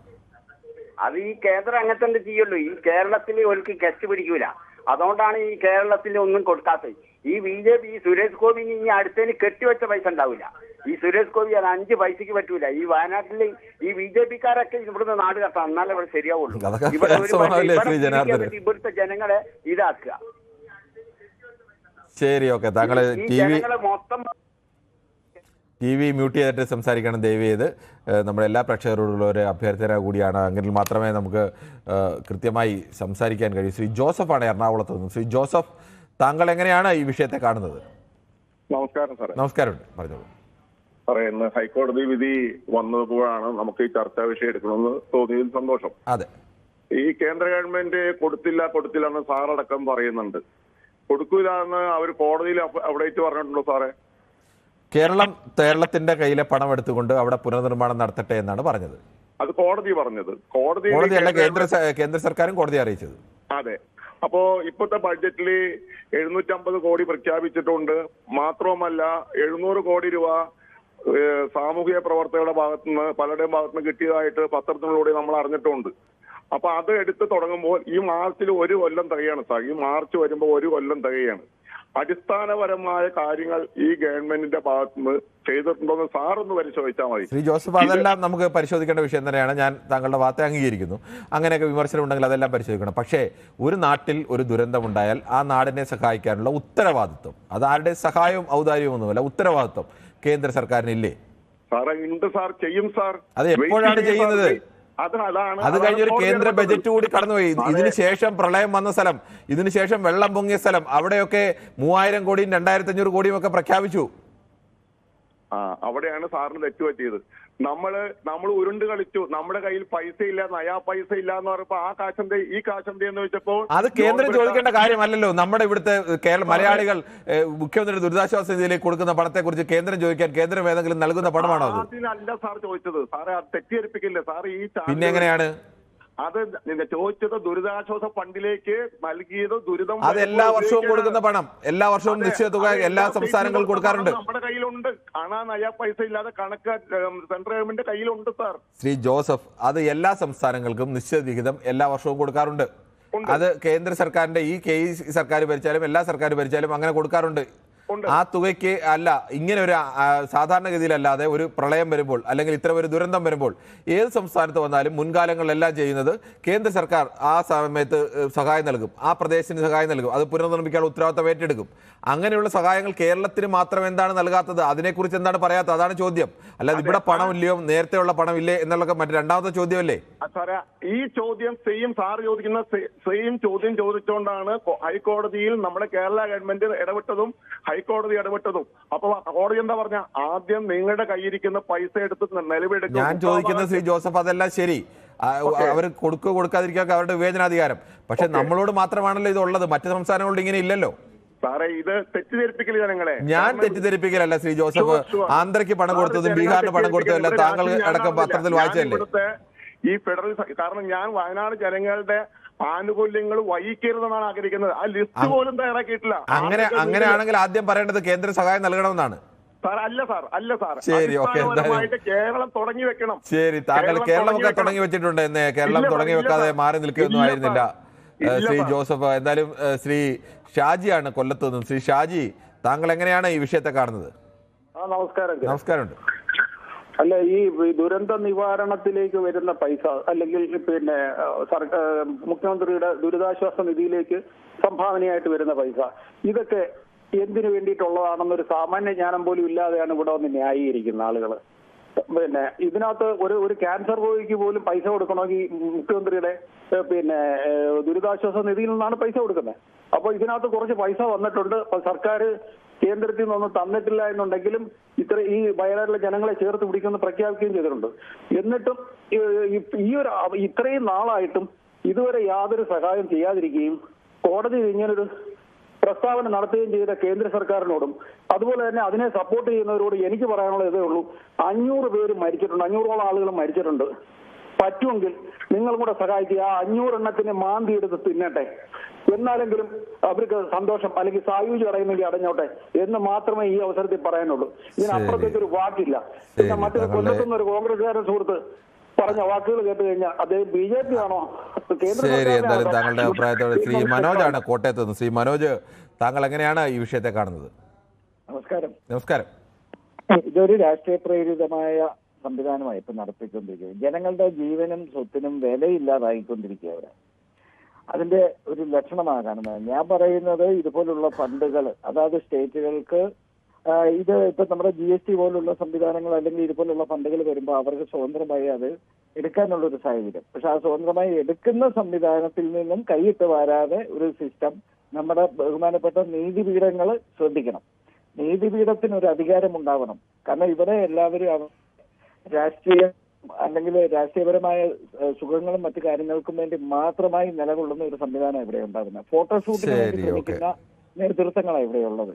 അത് ഈ കേന്ദ്രം അങ്ങനെ തന്നെ ചെയ്യുള്ളൂ. ഈ കേരളത്തിൽ ഒരിക്കലും കെച്ച് പിടിക്കൂല. അതുകൊണ്ടാണ് ഈ കേരളത്തിൽ ഒന്നും കൊടുക്കാത്തത്. ഈ BJP ഈ സുരേഷ് ഗോപി ഇനി അടുത്തതിന് കെട്ടിവെച്ച പൈസ ഉണ്ടാവില്ല. ഈ സുരേഷ് ഗോപി അത് 5 പൈസക്ക് പറ്റൂല. ഈ വയനാട്ടിൽ ഈ BJPക്കാരൊക്കെ ഇവിടുന്ന് നാട് കത്താം, എന്നാലേ ഇവിടെ ശരിയാവുള്ളൂ. ഇവിടുത്തെ ജനങ്ങളെ ഇതാക്കുക. ശരി, ഓക്കെ. താങ്കളെ TV മ്യൂട്ട് ചെയ്തിട്ട് സംസാരിക്കണം ദയവ് ചെയ്ത്. നമ്മുടെ എല്ലാ പ്രേക്ഷകരോടുള്ള ഒരു അഭ്യർത്ഥന കൂടിയാണ്. എങ്കിൽ മാത്രമേ നമുക്ക് കൃത്യമായി സംസാരിക്കാൻ കഴിയൂ. ശ്രീ ജോസഫാണ് എറണാകുളത്ത് നിന്ന്. ശ്രീ ജോസഫ്, താങ്കൾ എങ്ങനെയാണ് ഈ വിഷയത്തെ കാണുന്നത്? നമസ്കാരം സാറേ. നമസ്കാരം, പറഞ്ഞോളൂ. സാറേ, ഇന്ന് ഹൈക്കോടതി വിധി വന്നപ്പോഴാണ് നമുക്ക് ഈ ചർച്ചാ വിഷയം എടുക്കണമെന്ന് തോന്നിയതിൽ സന്തോഷം. അതെ, ഈ കേന്ദ്ര ഗവൺമെന്റ് കൊടുത്തില്ല എന്ന് സാറടക്കം പറയുന്നുണ്ട്. കൊടുക്കൂല എന്ന് അവർ കോടതിയിൽ അപ്ഡേറ്റ് പറഞ്ഞിട്ടുണ്ടോ സാറേ? കേരളത്തിന്റെ കയ്യിലെ പണം എടുത്തുകൊണ്ട് അവിടെ പുനർനിർമ്മാണം നടത്തട്ടെ എന്നാണ് പറഞ്ഞത്. അത് കോടതി പറഞ്ഞത്. കോടതിയല്ല, കേന്ദ്ര സർക്കാരും കോടതി അറിയിച്ചത്. അതെ. അപ്പോ ഇപ്പോഴത്തെ ബഡ്ജറ്റിൽ 750 കോടി പ്രഖ്യാപിച്ചിട്ടുണ്ട്. മാത്രവുമല്ല 700 കോടി രൂപ സാമൂഹിക പ്രവർത്തകരുടെ ഭാഗത്തുനിന്ന് പലരുടെയും ഭാഗത്തുനിന്ന് കിട്ടിയതായിട്ട് പത്രത്തിലൂടെ നമ്മൾ അറിഞ്ഞിട്ടുണ്ട്. അപ്പൊ അത് എടുത്ത് തുടങ്ങുമ്പോൾ ഈ മാർച്ചിൽ 1 കൊല്ലം തികയാണ് സാർ. ഈ മാർച്ച് വരുമ്പോൾ 1 കൊല്ലം തികയാണ്. അടിസ്ഥാനപരമായ കാര്യങ്ങൾ ഈ ഗവൺമെന്റിന്റെ ഭാഗത്തുനിന്ന് ചെയ്തിട്ടുണ്ടോന്ന് സാറൊന്ന് പരിശോധിച്ചാൽ മതി. ശ്രീ ജോസഫ്, അതെല്ലാം നമുക്ക് പരിശോധിക്കേണ്ട വിഷയം തന്നെയാണ്. ഞാൻ താങ്കളുടെ വാർത്ത അംഗീകരിക്കുന്നു. അങ്ങനെയൊക്കെ വിമർശനം ഉണ്ടെങ്കിൽ അതെല്ലാം പരിശോധിക്കണം. പക്ഷേ ഒരു നാട്ടിൽ ഒരു ദുരന്തമുണ്ടായാൽ ആ നാടിനെ സഹായിക്കാനുള്ള ഉത്തരവാദിത്വം, അത് ആരുടെ സഹായവും ഔദാര്യവും ഒന്നുമല്ല, ഉത്തരവാദിത്വം കേന്ദ്ര സർക്കാരിനില്ലേ? സാറേ ഉണ്ട് സാർ, ചെയ്യും സാർ. അത് എപ്പോഴാണ് ചെയ്യുന്നത്? അത് കഴിഞ്ഞൊരു കേന്ദ്ര ബജറ്റ് കൂടി കടന്നുപോയി. ഇതിനുശേഷം പ്രളയം വന്ന സ്ഥലം, ഇതിനുശേഷം വെള്ളം പൊങ്ങിയ സ്ഥലം, അവിടെയൊക്കെ 3000 കോടിയും 2500 കോടിയും ഒക്കെ പ്രഖ്യാപിച്ചു. അവിടെയാണ് സാറിന് തെറ്റുപറ്റിയത്. നമ്മൾ ഉരുണ്ട് കളിച്ചു. നമ്മുടെ കയ്യിൽ പൈസ ഇല്ല, നയാ പൈസ ഇല്ല എന്ന് പറഞ്ഞപ്പോ ആ കാശന്തെ ഈ കാശന്തെ എന്ന് വെച്ചപ്പോൾ അത് കേന്ദ്രം ചോദിക്കേണ്ട കാര്യമല്ലല്ലോ. നമ്മുടെ ഇവിടുത്തെ മലയാളികൾ മുഖ്യമന്ത്രി ദുരിതാശ്വാസ നിധിയിലേക്ക് കൊടുക്കുന്ന പണത്തെ കുറിച്ച് കേന്ദ്രം ചോദിക്കാൻ കേന്ദ്രം ഏതെങ്കിലും നൽകുന്ന പണമാണോ അത്? അതിനല്ല സാർ ചോദിച്ചത്. സാറേ അത് തെറ്റിദ്ധരിപ്പിക്കില്ലേ സാർ? ഈ പിന്നെ എങ്ങനെയാണ് അത് ചോദിച്ചത്? ദുരിതാശ്വാസ ഫണ്ടിലേക്ക് നൽകിയത് ദുരിതം, അത് എല്ലാ വർഷവും കൊടുക്കുന്ന പണം, എല്ലാ വർഷവും നിശ്ചിത തുക എല്ലാ സംസ്ഥാനങ്ങളും കൊടുക്കാറുണ്ട്. നമ്മുടെ കയ്യിലുണ്ട്. നയാ പൈസ ഇല്ലാതെ കണക്ക് സെൻട്രൽ ഗവൺമെന്റ് കയ്യിലുണ്ട് സാർ. ശ്രീ ജോസഫ്, അത് എല്ലാ സംസ്ഥാനങ്ങൾക്കും നിശ്ചിത വിഹിതം എല്ലാ വർഷവും കൊടുക്കാറുണ്ട്. അത് കേന്ദ്ര സർക്കാരിന്റെ ഈ സർക്കാർ ഭരിച്ചാലും എല്ലാ സർക്കാർ ഭരിച്ചാലും അങ്ങനെ കൊടുക്കാറുണ്ട്. ആ തുകയ്ക്ക് അല്ല, ഇങ്ങനെ ഒരു സാധാരണഗതിയിലല്ലാതെ ഒരു പ്രളയം വരുമ്പോൾ അല്ലെങ്കിൽ ഇത്തരം ഒരു ദുരന്തം വരുമ്പോൾ ഏത് സംസ്ഥാനത്ത് വന്നാലും മുൻകാലങ്ങളിലെല്ലാം ചെയ്യുന്നത് കേന്ദ്ര സർക്കാർ ആ സമയത്ത് സഹായം നൽകും, ആ പ്രദേശത്തിന് സഹായം നൽകും, അത് പുനർനിർമ്മിക്കാനുള്ള ഉത്തരവാദിത്തം ഏറ്റെടുക്കും. അങ്ങനെയുള്ള സഹായങ്ങൾ കേരളത്തിന് മാത്രം എന്താണ് നൽകാത്തത്? അതിനെക്കുറിച്ച് എന്താണ് പറയാത്തത്? അതാണ് ചോദ്യം. അല്ലാതെ ഇവിടെ പണമില്ലയോ, നേരത്തെയുള്ള പണമില്ലേ എന്നുള്ള മറ്റു രണ്ടാമത്തെ ചോദ്യമല്ലേ? സാറേ ഈ ചോദ്യം സാർ ചോദിക്കുന്ന സെയിം ചോദ്യം ചോദിച്ചുകൊണ്ടാണ് ഹൈക്കോടതിയിൽ നമ്മുടെ കേരള ഗവൺമെന്റ് ഇടപെട്ടതും ഹൈക്കോടതി ഇടപെട്ടതും. അപ്പൊ കോടതി എന്താ പറഞ്ഞ? ആദ്യം നിങ്ങളുടെ കയ്യിരിക്കുന്ന പൈസ എടുത്ത് നിലവിലെടുക്കും. ഞാൻ ചോദിക്കുന്നത് ശ്രീ ജോസഫ്, അതെല്ലാം ശരി, അവർ കൊടുക്കാതിരിക്കുക അവരുടെ വിവേചനാധികാരം. പക്ഷെ നമ്മളോട് മാത്രമാണല്ലോ ഇത് ഉള്ളത്, മറ്റു സംസ്ഥാനങ്ങളോട് ഇങ്ങനെ ഇല്ലല്ലോ. സാറേ ഇത് തെറ്റിദ്ധരിപ്പിക്കല് ജനങ്ങളെ. ഞാൻ തെറ്റിദ്ധരിപ്പിക്കലല്ല ശ്രീ ജോസഫ്. ആന്ധ്രയ്ക്ക് പണം കൊടുത്തതും ബീഹാറിന് പണം കൊടുത്തതും എല്ലാം താങ്കൾ അടക്കം പത്രത്തിൽ വായിച്ചല്ലേ? ഈ ഫെഡറൽ, കാരണം ഞാൻ വയനാട് ജനങ്ങളുടെ ആനുകൂല്യങ്ങൾ വഹിക്കരുതെന്നാണ് ആഗ്രഹിക്കുന്നത്. ആ ലിസ്റ്റ് പോലും തയ്യാറാക്കിയിട്ടില്ല. അങ്ങനെയാണെങ്കിൽ ആദ്യം പറയേണ്ടത് കേന്ദ്ര സഹായം നൽകണമെന്നാണ്. സാർ അല്ല സാർ, ശരി, ഓക്കെ, കേരളം തുടങ്ങി വെക്കണം. ശരി, താങ്കൾ കേരളമൊക്കെ തുടങ്ങി വെച്ചിട്ടുണ്ട്. എന്ന് കേരളം തുടങ്ങി വെക്കാതെ മാറി നിൽക്കുകയൊന്നും ആയിരുന്നില്ല ശ്രീ ജോസഫ്. എന്തായാലും ശ്രീ ഷാജിയാണ് കൊല്ലത്ത് നിന്നും. ശ്രീ ഷാജി, താങ്കൾ എങ്ങനെയാണ് ഈ വിഷയത്തെ കാണുന്നത്? നമസ്കാരമുണ്ട്. അല്ല, ഈ ദുരന്ത നിവാരണത്തിലേക്ക് വരുന്ന പൈസ അല്ലെങ്കിൽ പിന്നെ മുഖ്യമന്ത്രിയുടെ ദുരിതാശ്വാസ നിധിയിലേക്ക് സംഭാവനയായിട്ട് വരുന്ന പൈസ, ഇതൊക്കെ എന്തിനു വേണ്ടിയിട്ടുള്ളതാണെന്നൊരു സാമാന്യ ജ്ഞാനം പോലും ഇല്ലാതെയാണ് ഇവിടെ വന്ന് ന്യായീകരിക്കുന്ന ആളുകൾ. പിന്നെ ഇതിനകത്ത് ഒരു ക്യാൻസർ രോഗിക്ക് പോലും പൈസ കൊടുക്കണമെങ്കിൽ മുഖ്യമന്ത്രിയുടെ പിന്നെ ദുരിതാശ്വാസ നിധിയിൽ നിന്നാണ് പൈസ കൊടുക്കുന്നത്. അപ്പൊ ഇതിനകത്ത് കുറച്ച് പൈസ വന്നിട്ടുണ്ട്. സർക്കാർ കേന്ദ്രത്തിൽ നിന്നൊന്നും തന്നിട്ടില്ല എന്നുണ്ടെങ്കിലും ഈ വയനാട്ടിലെ ജനങ്ങളെ ചേർത്ത് പിടിക്കുമെന്ന് പ്രഖ്യാപിക്കുകയും ചെയ്തിട്ടുണ്ട്. എന്നിട്ടും ഇത്രയും നാളായിട്ടും ഇതുവരെ യാതൊരു സഹായം ചെയ്യാതിരിക്കുകയും കോടതി ഇങ്ങനൊരു പ്രസ്താവന നടത്തുകയും ചെയ്ത കേന്ദ്ര സർക്കാരിനോടും അതുപോലെ തന്നെ അതിനെ സപ്പോർട്ട് ചെയ്യുന്നവരോട് എനിക്ക് പറയാനുള്ള ഇതേ ഉള്ളൂ. 500 പേര് മരിച്ചിട്ടുണ്ട്, 500ഓളം ആളുകൾ മരിച്ചിട്ടുണ്ട്. പറ്റുമെങ്കിൽ നിങ്ങളും കൂടെ സഹായിക്കുക. 500 എണ്ണത്തിന് മാന്തി എടുത്ത് തിന്നട്ടെ, എന്നാലെങ്കിലും അവർക്ക് സന്തോഷം, അല്ലെങ്കിൽ സായുജ്യം അടയുന്നെങ്കിൽ അടഞ്ഞോട്ടെ എന്ന് മാത്രമേ ഈ അവസരത്തിൽ പറയാനുള്ളൂ. ഇതിനപ്പുറത്തേക്ക് ഒരു വാക്കില്ല. പിന്നെ മറ്റൊരു കൊല്ലത്തുനിന്ന് ഒരു കോൺഗ്രസ്സുകാരൻ സുഹൃത്ത് പറഞ്ഞ വാക്കുകൾ കേട്ട് കഴിഞ്ഞാൽ അദ്ദേഹം BJP ആണോ ശരി, എന്തായാലും താങ്കളുടെ അഭിപ്രായത്തോടെ ശ്രീ മനോജാണ് കോട്ടയത്ത് നിന്ന്. ശ്രീ മനോജ്, താങ്കൾ എങ്ങനെയാണ് ഈ വിഷയത്തെ കാണുന്നത്? നമസ്കാരം. ഇതൊരു രാഷ്ട്രീയ പ്രേരിതമായ സംവിധാനമായി ഇപ്പൊ നടത്തിക്കൊണ്ടിരിക്കുന്നത്. ജനങ്ങളുടെ ജീവനും സ്വത്തിനും വിലയില്ലാതായിക്കൊണ്ടിരിക്കുക അവിടെ. അതിന്റെ ഒരു ലക്ഷണമാണ് കാണുന്നത്. ഞാൻ പറയുന്നത് ഇതുപോലുള്ള ഫണ്ടുകൾ, അതായത് സ്റ്റേറ്റുകൾക്ക് ഇത് ഇപ്പൊ നമ്മുടെ GST പോലുള്ള സംവിധാനങ്ങൾ അല്ലെങ്കിൽ ഇതുപോലുള്ള ഫണ്ടുകൾ വരുമ്പോൾ അവർക്ക് സ്വതന്ത്രമായി അത് എടുക്കാനുള്ളൊരു സാഹചര്യം. പക്ഷെ ആ സ്വതന്ത്രമായി എടുക്കുന്ന സംവിധാനത്തിൽ നിന്നും കൈയിട്ട് വരാതെ ഒരു സിസ്റ്റം നമ്മുടെ ബഹുമാനപ്പെട്ട നീതിപീഠങ്ങൾ ശ്രദ്ധിക്കണം. നീതിപീഠത്തിന് ഒരു അധികാരം ഉണ്ടാവണം. കാരണം ഇവിടെ എല്ലാവരും രാഷ്ട്രീയ അല്ലെങ്കിൽ രാഷ്ട്രീയപരമായ സുഖങ്ങളും മറ്റു കാര്യങ്ങൾക്കും വേണ്ടി മാത്രമായി നിലകൊള്ളുന്ന ഒരു സംവിധാനം ഇവിടെ ഉണ്ടാകുന്നത്. ഫോട്ടോഷൂട്ടിന് വേണ്ടി ശ്രമിക്കുന്ന നേതൃത്വങ്ങളാണ് ഇവിടെ ഉള്ളത്.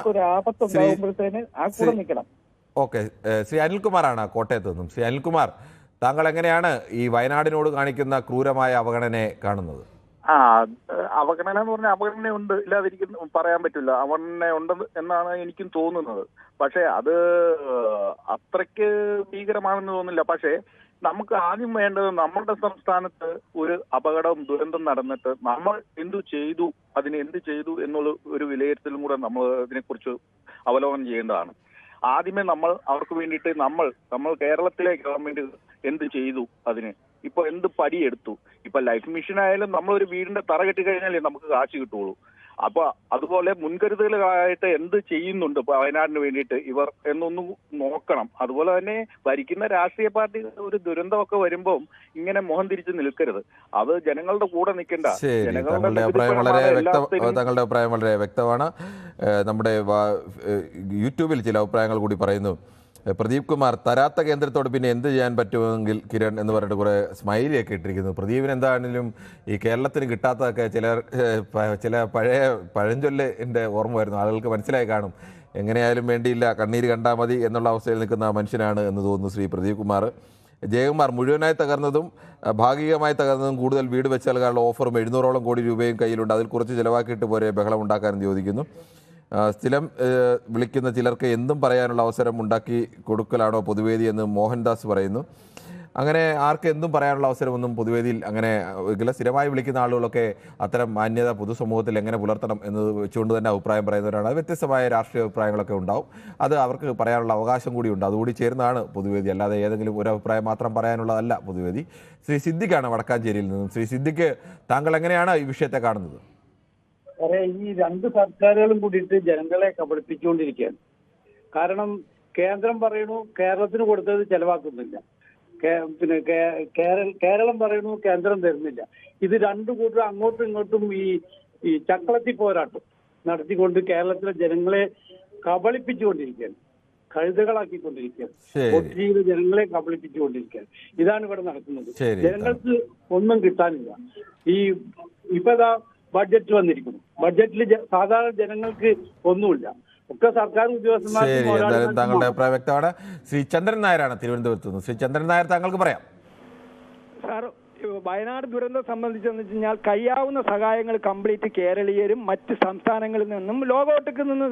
ഒരു ആപത്തുണ്ടാകുമ്പോഴത്തേന് ആ കൂടെ നിൽക്കണം. ഓക്കെ, ശ്രീ അനിൽകുമാറാണ് കോട്ടയത്ത് നിന്നും. ശ്രീ അനിൽകുമാർ, താങ്കൾ എങ്ങനെയാണ് ഈ വയനാടിനോട് കാണിക്കുന്ന ക്രൂരമായ അവഗണനയെ കാണുന്നത്? അവഗണന എന്ന് പറഞ്ഞാൽ അവഗണന ഉണ്ട്, ഇല്ലാതിരിക്കുന്ന പറയാൻ പറ്റില്ല. അവഗണന ഉണ്ട് എന്നാണ് എനിക്കും തോന്നുന്നത്. പക്ഷെ അത് അത്രയ്ക്ക് ഭീകരമാണെന്ന് തോന്നുന്നില്ല. പക്ഷേ നമുക്ക് ആദ്യം വേണ്ടത് നമ്മളുടെ സംസ്ഥാനത്ത് ഒരു അപകടം ദുരന്തം നടന്നിട്ട് നമ്മൾ എന്ത് ചെയ്തു എന്നുള്ള ഒരു വിലയിരുത്തലും കൂടെ നമ്മൾ ഇതിനെക്കുറിച്ച് അവലോകനം ചെയ്യേണ്ടതാണ്. ആദ്യമേ നമ്മൾ അവർക്ക് വേണ്ടിയിട്ട് നമ്മൾ കേരളത്തിലെ ഗവൺമെന്റ് എന്ത് ചെയ്തു, അതിന് ഇപ്പൊ എന്ത് പടിയെടുത്തു. ഇപ്പൊ ലൈഫ് മിഷൻ ആയാലും നമ്മൾ ഒരു വീടിന്റെ തറ കെട്ടി കഴിഞ്ഞാലേ നമുക്ക് കാശ് കിട്ടുള്ളൂ. അപ്പൊ അതുപോലെ മുൻകരുതലുകളായിട്ട് എന്ത് ചെയ്യുന്നുണ്ട് വയനാടിന് വേണ്ടിയിട്ട് ഇവർ എന്നൊന്നും നോക്കണം. അതുപോലെ തന്നെ ഭരിക്കുന്ന രാഷ്ട്രീയ പാർട്ടി ഒരു ദുരന്തമൊക്കെ വരുമ്പോൾ ഇങ്ങനെ മുഖം തിരിച്ച് നിൽക്കരുത്. അത് ജനങ്ങളുടെ കൂടെ നിൽക്കണ്ട. താങ്കളുടെ അഭിപ്രായം വളരെ വ്യക്തമാണ്. നമ്മുടെ യൂട്യൂബിൽ ചില അഭിപ്രായങ്ങൾ കൂടി പറയുന്നു. പ്രദീപ് കുമാർ, തരാത്ത കേന്ദ്രത്തോട് പിന്നെ എന്ത് ചെയ്യാൻ പറ്റുമെങ്കിൽ കിരൺ എന്ന് പറഞ്ഞിട്ട് കുറേ സ്മൈലിയൊക്കെ ഇട്ടിരിക്കുന്നു. പ്രദീപിന് എന്താണെങ്കിലും ഈ കേരളത്തിന് കിട്ടാത്തതൊക്കെ ചില പഴഞ്ചൊല്ലിൻ്റെ ഓർമ്മ വരുന്നു. ആളുകൾക്ക് മനസ്സിലായി കാണും. എങ്ങനെയായാലും വേണ്ടിയില്ല, കണ്ണീര് കണ്ടാൽ മതി എന്നുള്ള അവസ്ഥയിൽ നിൽക്കുന്ന മനുഷ്യനാണ് എന്ന് തോന്നുന്നു ശ്രീ പ്രദീപ് കുമാർ. ജയകുമാർ, മുഴുവനായി തകർന്നതും ഭാഗികമായി തകർന്നതും കൂടുതൽ വീട് വെച്ച് നൽകാനുള്ള ഓഫറും 700ഓളം കോടി രൂപയും കയ്യിലുണ്ട്, അതിൽ കുറച്ച് ചിലവാക്കിയിട്ട് പോരെ ബഹളം ഉണ്ടാക്കാനെന്ന് ചോദിക്കുന്നു. സ്ഥിരം വിളിക്കുന്ന ചിലർക്ക് എന്തും പറയാനുള്ള അവസരം ഉണ്ടാക്കി കൊടുക്കലാണോ പൊതുവേദി എന്ന് മോഹൻദാസ് പറയുന്നു. അങ്ങനെ ആർക്ക് എന്തും പറയാനുള്ള അവസരമൊന്നും പൊതുവേദിയിൽ അങ്ങനെ സ്ഥിരമായി വിളിക്കുന്ന ആളുകളൊക്കെ അത്തരം മാന്യത പൊതുസമൂഹത്തിൽ എങ്ങനെ പുലർത്തണം എന്ന് വെച്ചുകൊണ്ട് തന്നെ അഭിപ്രായം പറയുന്നവരാണ്. അത് വ്യത്യസ്തമായ രാഷ്ട്രീയ അഭിപ്രായങ്ങളൊക്കെ ഉണ്ടാവും. അത് അവർക്ക് പറയാനുള്ള അവകാശം കൂടിയുണ്ട്. അതുകൂടി ചേർന്നാണ് പൊതുവേദി, അല്ലാതെ ഏതെങ്കിലും ഒരു അഭിപ്രായം മാത്രം പറയാനുള്ളതല്ല പൊതുവേദി. ശ്രീ സിദ്ദിഖാണ് വടക്കാഞ്ചേരിയിൽ നിന്നും. ശ്രീ സിദ്ദിഖ്, താങ്കൾ എങ്ങനെയാണ് ഈ വിഷയത്തെ കാണുന്നത്? ഈ രണ്ട് സർക്കാരുകളും കൂടിയിട്ട് ജനങ്ങളെ കബളിപ്പിച്ചുകൊണ്ടിരിക്കുകയാണ്. കാരണം കേന്ദ്രം പറയുന്നു കേരളത്തിന് കൊടുത്തത് ചെലവാക്കുന്നില്ല, പിന്നെ കേരളം പറയുന്നു കേന്ദ്രം തരുന്നില്ല. ഇത് രണ്ടു കൂട്ടരും അങ്ങോട്ടും ഇങ്ങോട്ടും ഈ ചക്കളത്തി പോരാട്ടം നടത്തിക്കൊണ്ട് കേരളത്തിലെ ജനങ്ങളെ കബളിപ്പിച്ചുകൊണ്ടിരിക്കുകയാണ്, കഴുതകളാക്കിക്കൊണ്ടിരിക്കുകയാണ്, ഒത്തിരി ജനങ്ങളെ കബളിപ്പിച്ചുകൊണ്ടിരിക്കുകയാണ്. ഇതാണ് ഇവിടെ നടക്കുന്നത്. ജനങ്ങൾക്ക് ഒന്നും കിട്ടാനില്ല. ഇപ്പതാ ബഡ്ജറ്റ് വന്നിരിക്കുന്നു. ബഡ്ജറ്റിൽ സാധാരണ ജനങ്ങൾക്ക് ഒന്നുമില്ല. ഒക്കെ സർക്കാർ ഉദ്യോഗസ്ഥന്മാർ. താങ്കളുടെ അഭിപ്രായം വ്യക്തമാണ്. ശ്രീ ചന്ദ്രൻ നായരാണ് തിരുവനന്തപുരത്ത് നിന്ന്. ശ്രീ ചന്ദ്രൻ നായർ, താങ്കൾക്ക് പറയാം. സാർ, വയനാട് ദുരന്തം സംബന്ധിച്ചെന്ന് വെച്ച് കഴിഞ്ഞാൽ കഴിയാവുന്ന സഹായങ്ങൾ കംപ്ലീറ്റ് കേരളീയരും മറ്റ് സംസ്ഥാനങ്ങളിൽ നിന്നും ലോകോട്ടേക്ക് നിന്ന്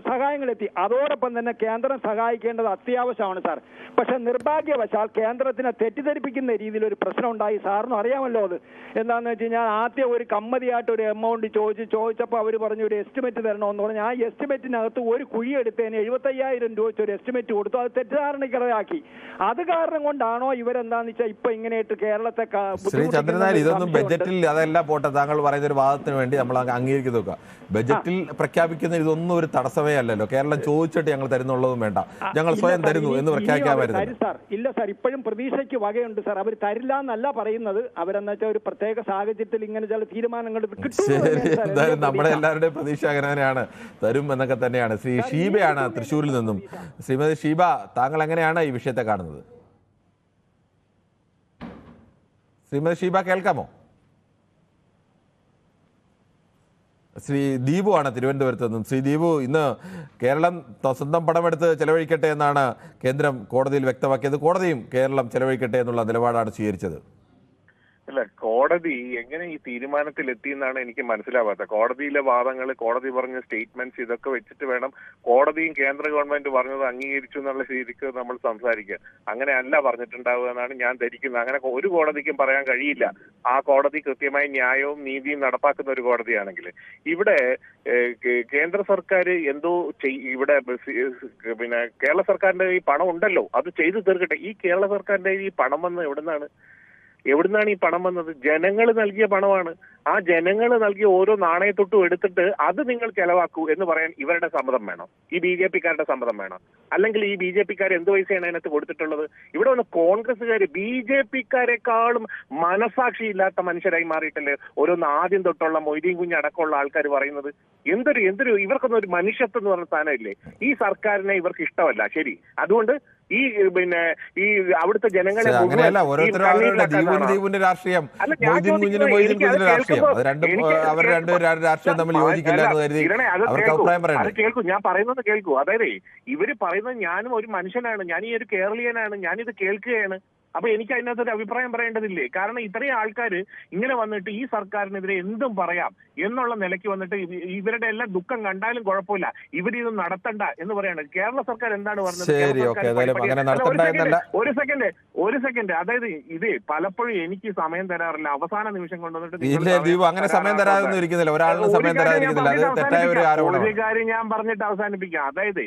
സഹായങ്ങൾ എത്തി. അതോടൊപ്പം തന്നെ കേന്ദ്രം സഹായിക്കേണ്ടത് അത്യാവശ്യമാണ് സാർ. പക്ഷെ നിർഭാഗ്യവശാൽ കേന്ദ്രത്തിനെ തെറ്റിദ്ധരിപ്പിക്കുന്ന രീതിയിൽ ഒരു പ്രശ്നം ഉണ്ടായി. സാറിനും അറിയാമല്ലോ അത്. എന്താണെന്ന് വെച്ച് കഴിഞ്ഞാൽ ആദ്യം ഒരു കമ്മതിയായിട്ട് ഒരു എമൗണ്ട് ചോദിച്ചപ്പോൾ അവർ പറഞ്ഞു ഒരു എസ്റ്റിമേറ്റ് തരണമെന്ന് പറഞ്ഞു. ആ എസ്റ്റിമേറ്റിനകത്ത് ഒരു കുഴിയെടുത്തതിന് 75,000 രൂപ വെച്ച് ഒരു എസ്റ്റിമേറ്റ് കൊടുത്തു. അത് തെറ്റിദ്ധാരണയ്ക്കിടയാക്കി. അത് കാരണം കൊണ്ടാണോ ഇവരെന്താന്ന് വെച്ചാൽ ഇപ്പൊ ഇങ്ങനെയായിട്ട് കേരളത്തെ ശ്രീ ചന്ദ്രനാഥ്, ഇതൊന്നും ബജറ്റിൽ അതെല്ലാം പോട്ടെ, താങ്കൾ പറയുന്ന ഒരു വാദത്തിന് വേണ്ടി നമ്മൾ അംഗീകരിക്കുന്നു നോക്കുക. ബജറ്റിൽ പ്രഖ്യാപിക്കുന്ന ഇതൊന്നും ഒരു തടസ്സമേ അല്ലല്ലോ. കേരളം ചോദിച്ചിട്ട് ഞങ്ങൾ തരുന്നുള്ളതും വേണ്ട, ഞങ്ങൾ സ്വയം തരുന്നു എന്ന് പ്രഖ്യാപിക്കാമായിരുന്നു. സാർ ഇല്ല സാർ, ഇപ്പോഴും പ്രതീക്ഷയ്ക്ക് വകയുണ്ട് സാർ. അവർ തരില്ല എന്നല്ല പറയുന്നത്. അവരെന്ന് വെച്ചാൽ ഒരു പ്രത്യേക സാഹചര്യത്തിൽ ഇങ്ങനെ ചില തീരുമാനങ്ങൾ എന്തായാലും നമ്മുടെ എല്ലാവരുടെയും പ്രതീക്ഷ അങ്ങനെയാണ്, തരും എന്നൊക്കെ തന്നെയാണ്. ശ്രീ ഷീബയാണ് തൃശ്ശൂരിൽ നിന്നും. ശ്രീമതി ഷീബ, താങ്കൾ എങ്ങനെയാണ് ഈ വിഷയത്തെ കാണുന്നത്? ശ്രീമതി ഷീബ, കേൾക്കാമോ? ശ്രീ ദീപു ആണ് തിരുവനന്തപുരത്ത് നിന്നും. ശ്രീ ദീപു, ഇന്ന് കേരളം സ്വന്തം പണമെടുത്ത് ചെലവഴിക്കട്ടെ എന്നാണ് കേന്ദ്രം കോടതിയിൽ വ്യക്തമാക്കിയത്. കോടതിയും കേരളം ചെലവഴിക്കട്ടെ എന്നുള്ള നിലപാടാണ് സ്വീകരിച്ചത്. അല്ല, കോടതി എങ്ങനെ ഈ തീരുമാനത്തിൽ എത്തിയെന്നാണ് എനിക്ക് മനസ്സിലാവാത്തത്. കോടതിയിലെ വാദങ്ങൾ, കോടതി പറഞ്ഞ സ്റ്റേറ്റ്മെന്റ്സ്, ഇതൊക്കെ വെച്ചിട്ട് വേണം കോടതിയും കേന്ദ്ര ഗവൺമെന്റ് പറഞ്ഞത് അംഗീകരിച്ചു എന്നുള്ള രീതിക്ക് നമ്മൾ സംസാരിക്കുക. അങ്ങനെ അല്ല പറഞ്ഞിട്ടുണ്ടാവുക എന്നാണ് ഞാൻ ധരിക്കുന്നത്. അങ്ങനെ ഒരു കോടതിക്കും പറയാൻ കഴിയില്ല. ആ കോടതി കൃത്യമായി ന്യായവും നീതിയും നടപ്പാക്കുന്ന ഒരു കോടതിയാണെങ്കിൽ. ഇവിടെ കേന്ദ്ര സർക്കാർ എന്തോ ഇവിടെ പിന്നെ കേരള സർക്കാരിന്റെ ഈ പണം ഉണ്ടല്ലോ, അത് ചെയ്തു തീർക്കട്ടെ. ഈ കേരള സർക്കാരിന്റെ ഈ പണം വന്ന് എവിടുന്നാണ് ഈ പണം വന്നത്? ജനങ്ങൾ നൽകിയ പണമാണ്. ആ ജനങ്ങൾ നൽകിയ ഓരോ നാണയത്തൊട്ടും എടുത്തിട്ട് അത് നിങ്ങൾ ചെലവാക്കൂ എന്ന് പറയാൻ ഇവരുടെ സമ്മതം വേണം, ഈ BJP-ക്കാരുടെ സമ്മതം വേണം. അല്ലെങ്കിൽ ഈ BJP-ക്കാർ എന്ത് പൈസയാണ് അതിനകത്ത് കൊടുത്തിട്ടുള്ളത്? ഇവിടെ വന്ന് കോൺഗ്രസ്സുകാർ BJP-ക്കാരെക്കാളും മനസാക്ഷി ഇല്ലാത്ത മനുഷ്യരായി മാറിയിട്ടല്ലേ ഓരോന്ന് ആദ്യം തൊട്ടുള്ള മൊയ്തീൻ കുഞ്ഞ് അടക്കമുള്ള ആൾക്കാർ പറയുന്നത്. എന്തൊരു ഇവർക്കൊന്നും ഒരു മനുഷ്യത്വം എന്ന് പറഞ്ഞ സാധനമില്ലേ? ഈ സർക്കാരിനെ ഇവർക്ക് ഇഷ്ടമല്ല, ശരി. അതുകൊണ്ട് ഈ അവിടുത്തെ ജനങ്ങളെ രാഷ്ട്രീയം രാഷ്ട്രീയം തമ്മിൽ യോജിക്കില്ല എന്ന് കരുതി അവർക്ക് അഭിപ്രായം പറയണം. അത് കേൾക്കൂ, ഞാൻ പറയുന്നത് കേൾക്കൂ. അതായത് ഇവര് പറയുന്നത് ഞാനും ഒരു മനുഷ്യനാണ്, ഞാൻ ഈ ഒരു കേരളീയനാണ്, ഞാനിത് കേൾക്കുകയാണ്. അപ്പൊ എനിക്ക് അതിനകത്തൊരു അഭിപ്രായം പറയേണ്ടതില്ലേ? കാരണം ഇത്രയും ആൾക്കാർ ഇങ്ങനെ വന്നിട്ട് ഈ സർക്കാരിനെതിരെ എന്തും പറയാം എന്നുള്ള നിലയ്ക്ക് വന്നിട്ട് ഇവരുടെ എല്ലാം ദുഃഖം കണ്ടാലും കുഴപ്പമില്ല, ഇവരിത് നടത്തണ്ട എന്ന് പറയാണ്. കേരള സർക്കാർ എന്താണ് പറഞ്ഞത്? ഒരു സെക്കൻഡ് അതായത് ഇത് പലപ്പോഴും എനിക്ക് സമയം തരാറില്ല, അവസാന നിമിഷം കൊണ്ടുവന്നിട്ട് ഒരു കാര്യം ഞാൻ പറഞ്ഞിട്ട് അവസാനിപ്പിക്കാം. അതായത്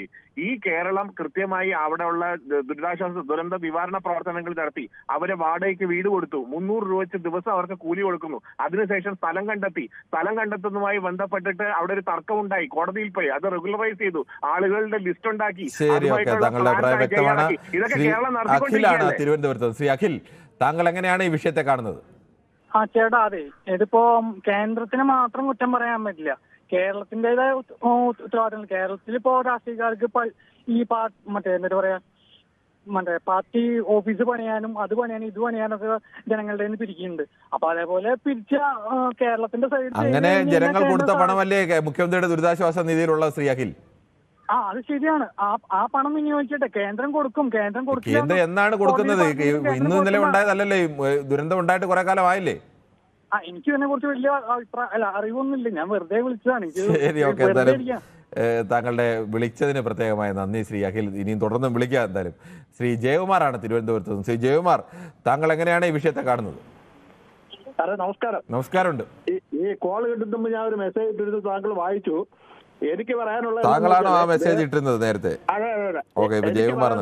ഈ കേരളം കൃത്യമായി അവിടെയുള്ള ദുരിതാശ്വാസ ദുരന്ത നിവാരണ പ്രവർത്തനങ്ങൾ നടത്തി, അവരെ വാടകയ്ക്ക് വീട് കൊടുത്തു, 300 രൂപ വെച്ച് ദിവസം അവർക്ക് കൂലി കൊടുക്കുന്നു. അതിനുശേഷം സ്ഥലം കണ്ടെത്തുന്നതുമായി ബന്ധപ്പെട്ടിട്ട് അവിടെ ഒരു തർക്കമുണ്ടായി, കോടതിയിൽ പോയി അത് റെഗുലറൈസ് ചെയ്തു, ആളുകളുടെ ലിസ്റ്റ് ഉണ്ടാക്കി. ഇതൊക്കെ കേരളം നടത്തിക്കൊണ്ടിരിക്കുകയാണ്. തിരുവനന്തപുരത്ത് ശ്രീ അഖിൽ, താങ്കൾ എങ്ങനെയാണ് ഈ വിഷയത്തെ കാണുന്നത്? ചേട്ടാ, അതെ, ഇതിപ്പോ കേന്ദ്രത്തിന് മാത്രം കുറ്റം പറയാൻ പറ്റില്ല, കേരളത്തിന്റേതായ ഉത്തരവാദിത്തങ്ങൾ. കേരളത്തിലിപ്പോ രാഷ്ട്രീയക്കാർക്ക് ഈ മറ്റേ എന്താ പറയാ പാർട്ടി ഓഫീസ് പണിയാനും അത് പണിയാനും ഇത് പണിയാനൊക്കെ ജനങ്ങളുടെ നിന്ന് പിരിക്കുന്നുണ്ട്. അപ്പൊ അതേപോലെ പിരിച്ച കേരളത്തിന്റെ സൈഡിൽ അങ്ങനെ ജനങ്ങൾ കൊടുത്ത പണമല്ലേ മുഖ്യമന്ത്രിയുടെ ദുരിതാശ്വാസ നിധിയിലുള്ള ശ്രീ അഖിൽ? അത് ശരിയാണ്. ആ പണം വിനിയോഗിക്കട്ടെ, കേന്ദ്രം കൊടുക്കും. കേന്ദ്രം എന്നാണ് കൊടുക്കുന്നത്? ഇന്ന് ഇന്നലെ ഉണ്ടായതല്ലല്ലേ, ദുരന്തം ഉണ്ടായിട്ട് കുറെ കാലം ആയില്ലേ? എനിക്ക് ഇതിനെ കുറിച്ച് വലിയ അറിവൊന്നുമില്ല, ഞാൻ വെറുതെ വിളിച്ചതാണ്. ശരി, ഓക്കെ. എന്തായാലും താങ്കളുടെ വിളിച്ചതിന് പ്രത്യേകമായ നന്ദി ശ്രീ അഖിൽ. ഇനിയും തുടർന്നും വിളിക്കാം. എന്തായാലും ശ്രീ ജയകുമാറാണ് തിരുവനന്തപുരത്ത് നിന്ന്. ശ്രീ ജയകുമാർ, താങ്കൾ എങ്ങനെയാണ് ഈ വിഷയത്തെ കാണുന്നത്? നമസ്കാരം. നമസ്കാരമുണ്ട്. ഈ കോൾ കിട്ടുമ്പോൾ ഞാൻ ഒരു മെസ്സേജ് ഇട്ടിരുന്നു, താങ്കൾ വായിച്ചു. എനിക്ക് പറയാനുള്ള, താങ്കളാണോ ആ മെസ്സേജ് ഇട്ടിരുന്നത് നേരത്തെ? ഓക്കെ, ജയകുമാർ.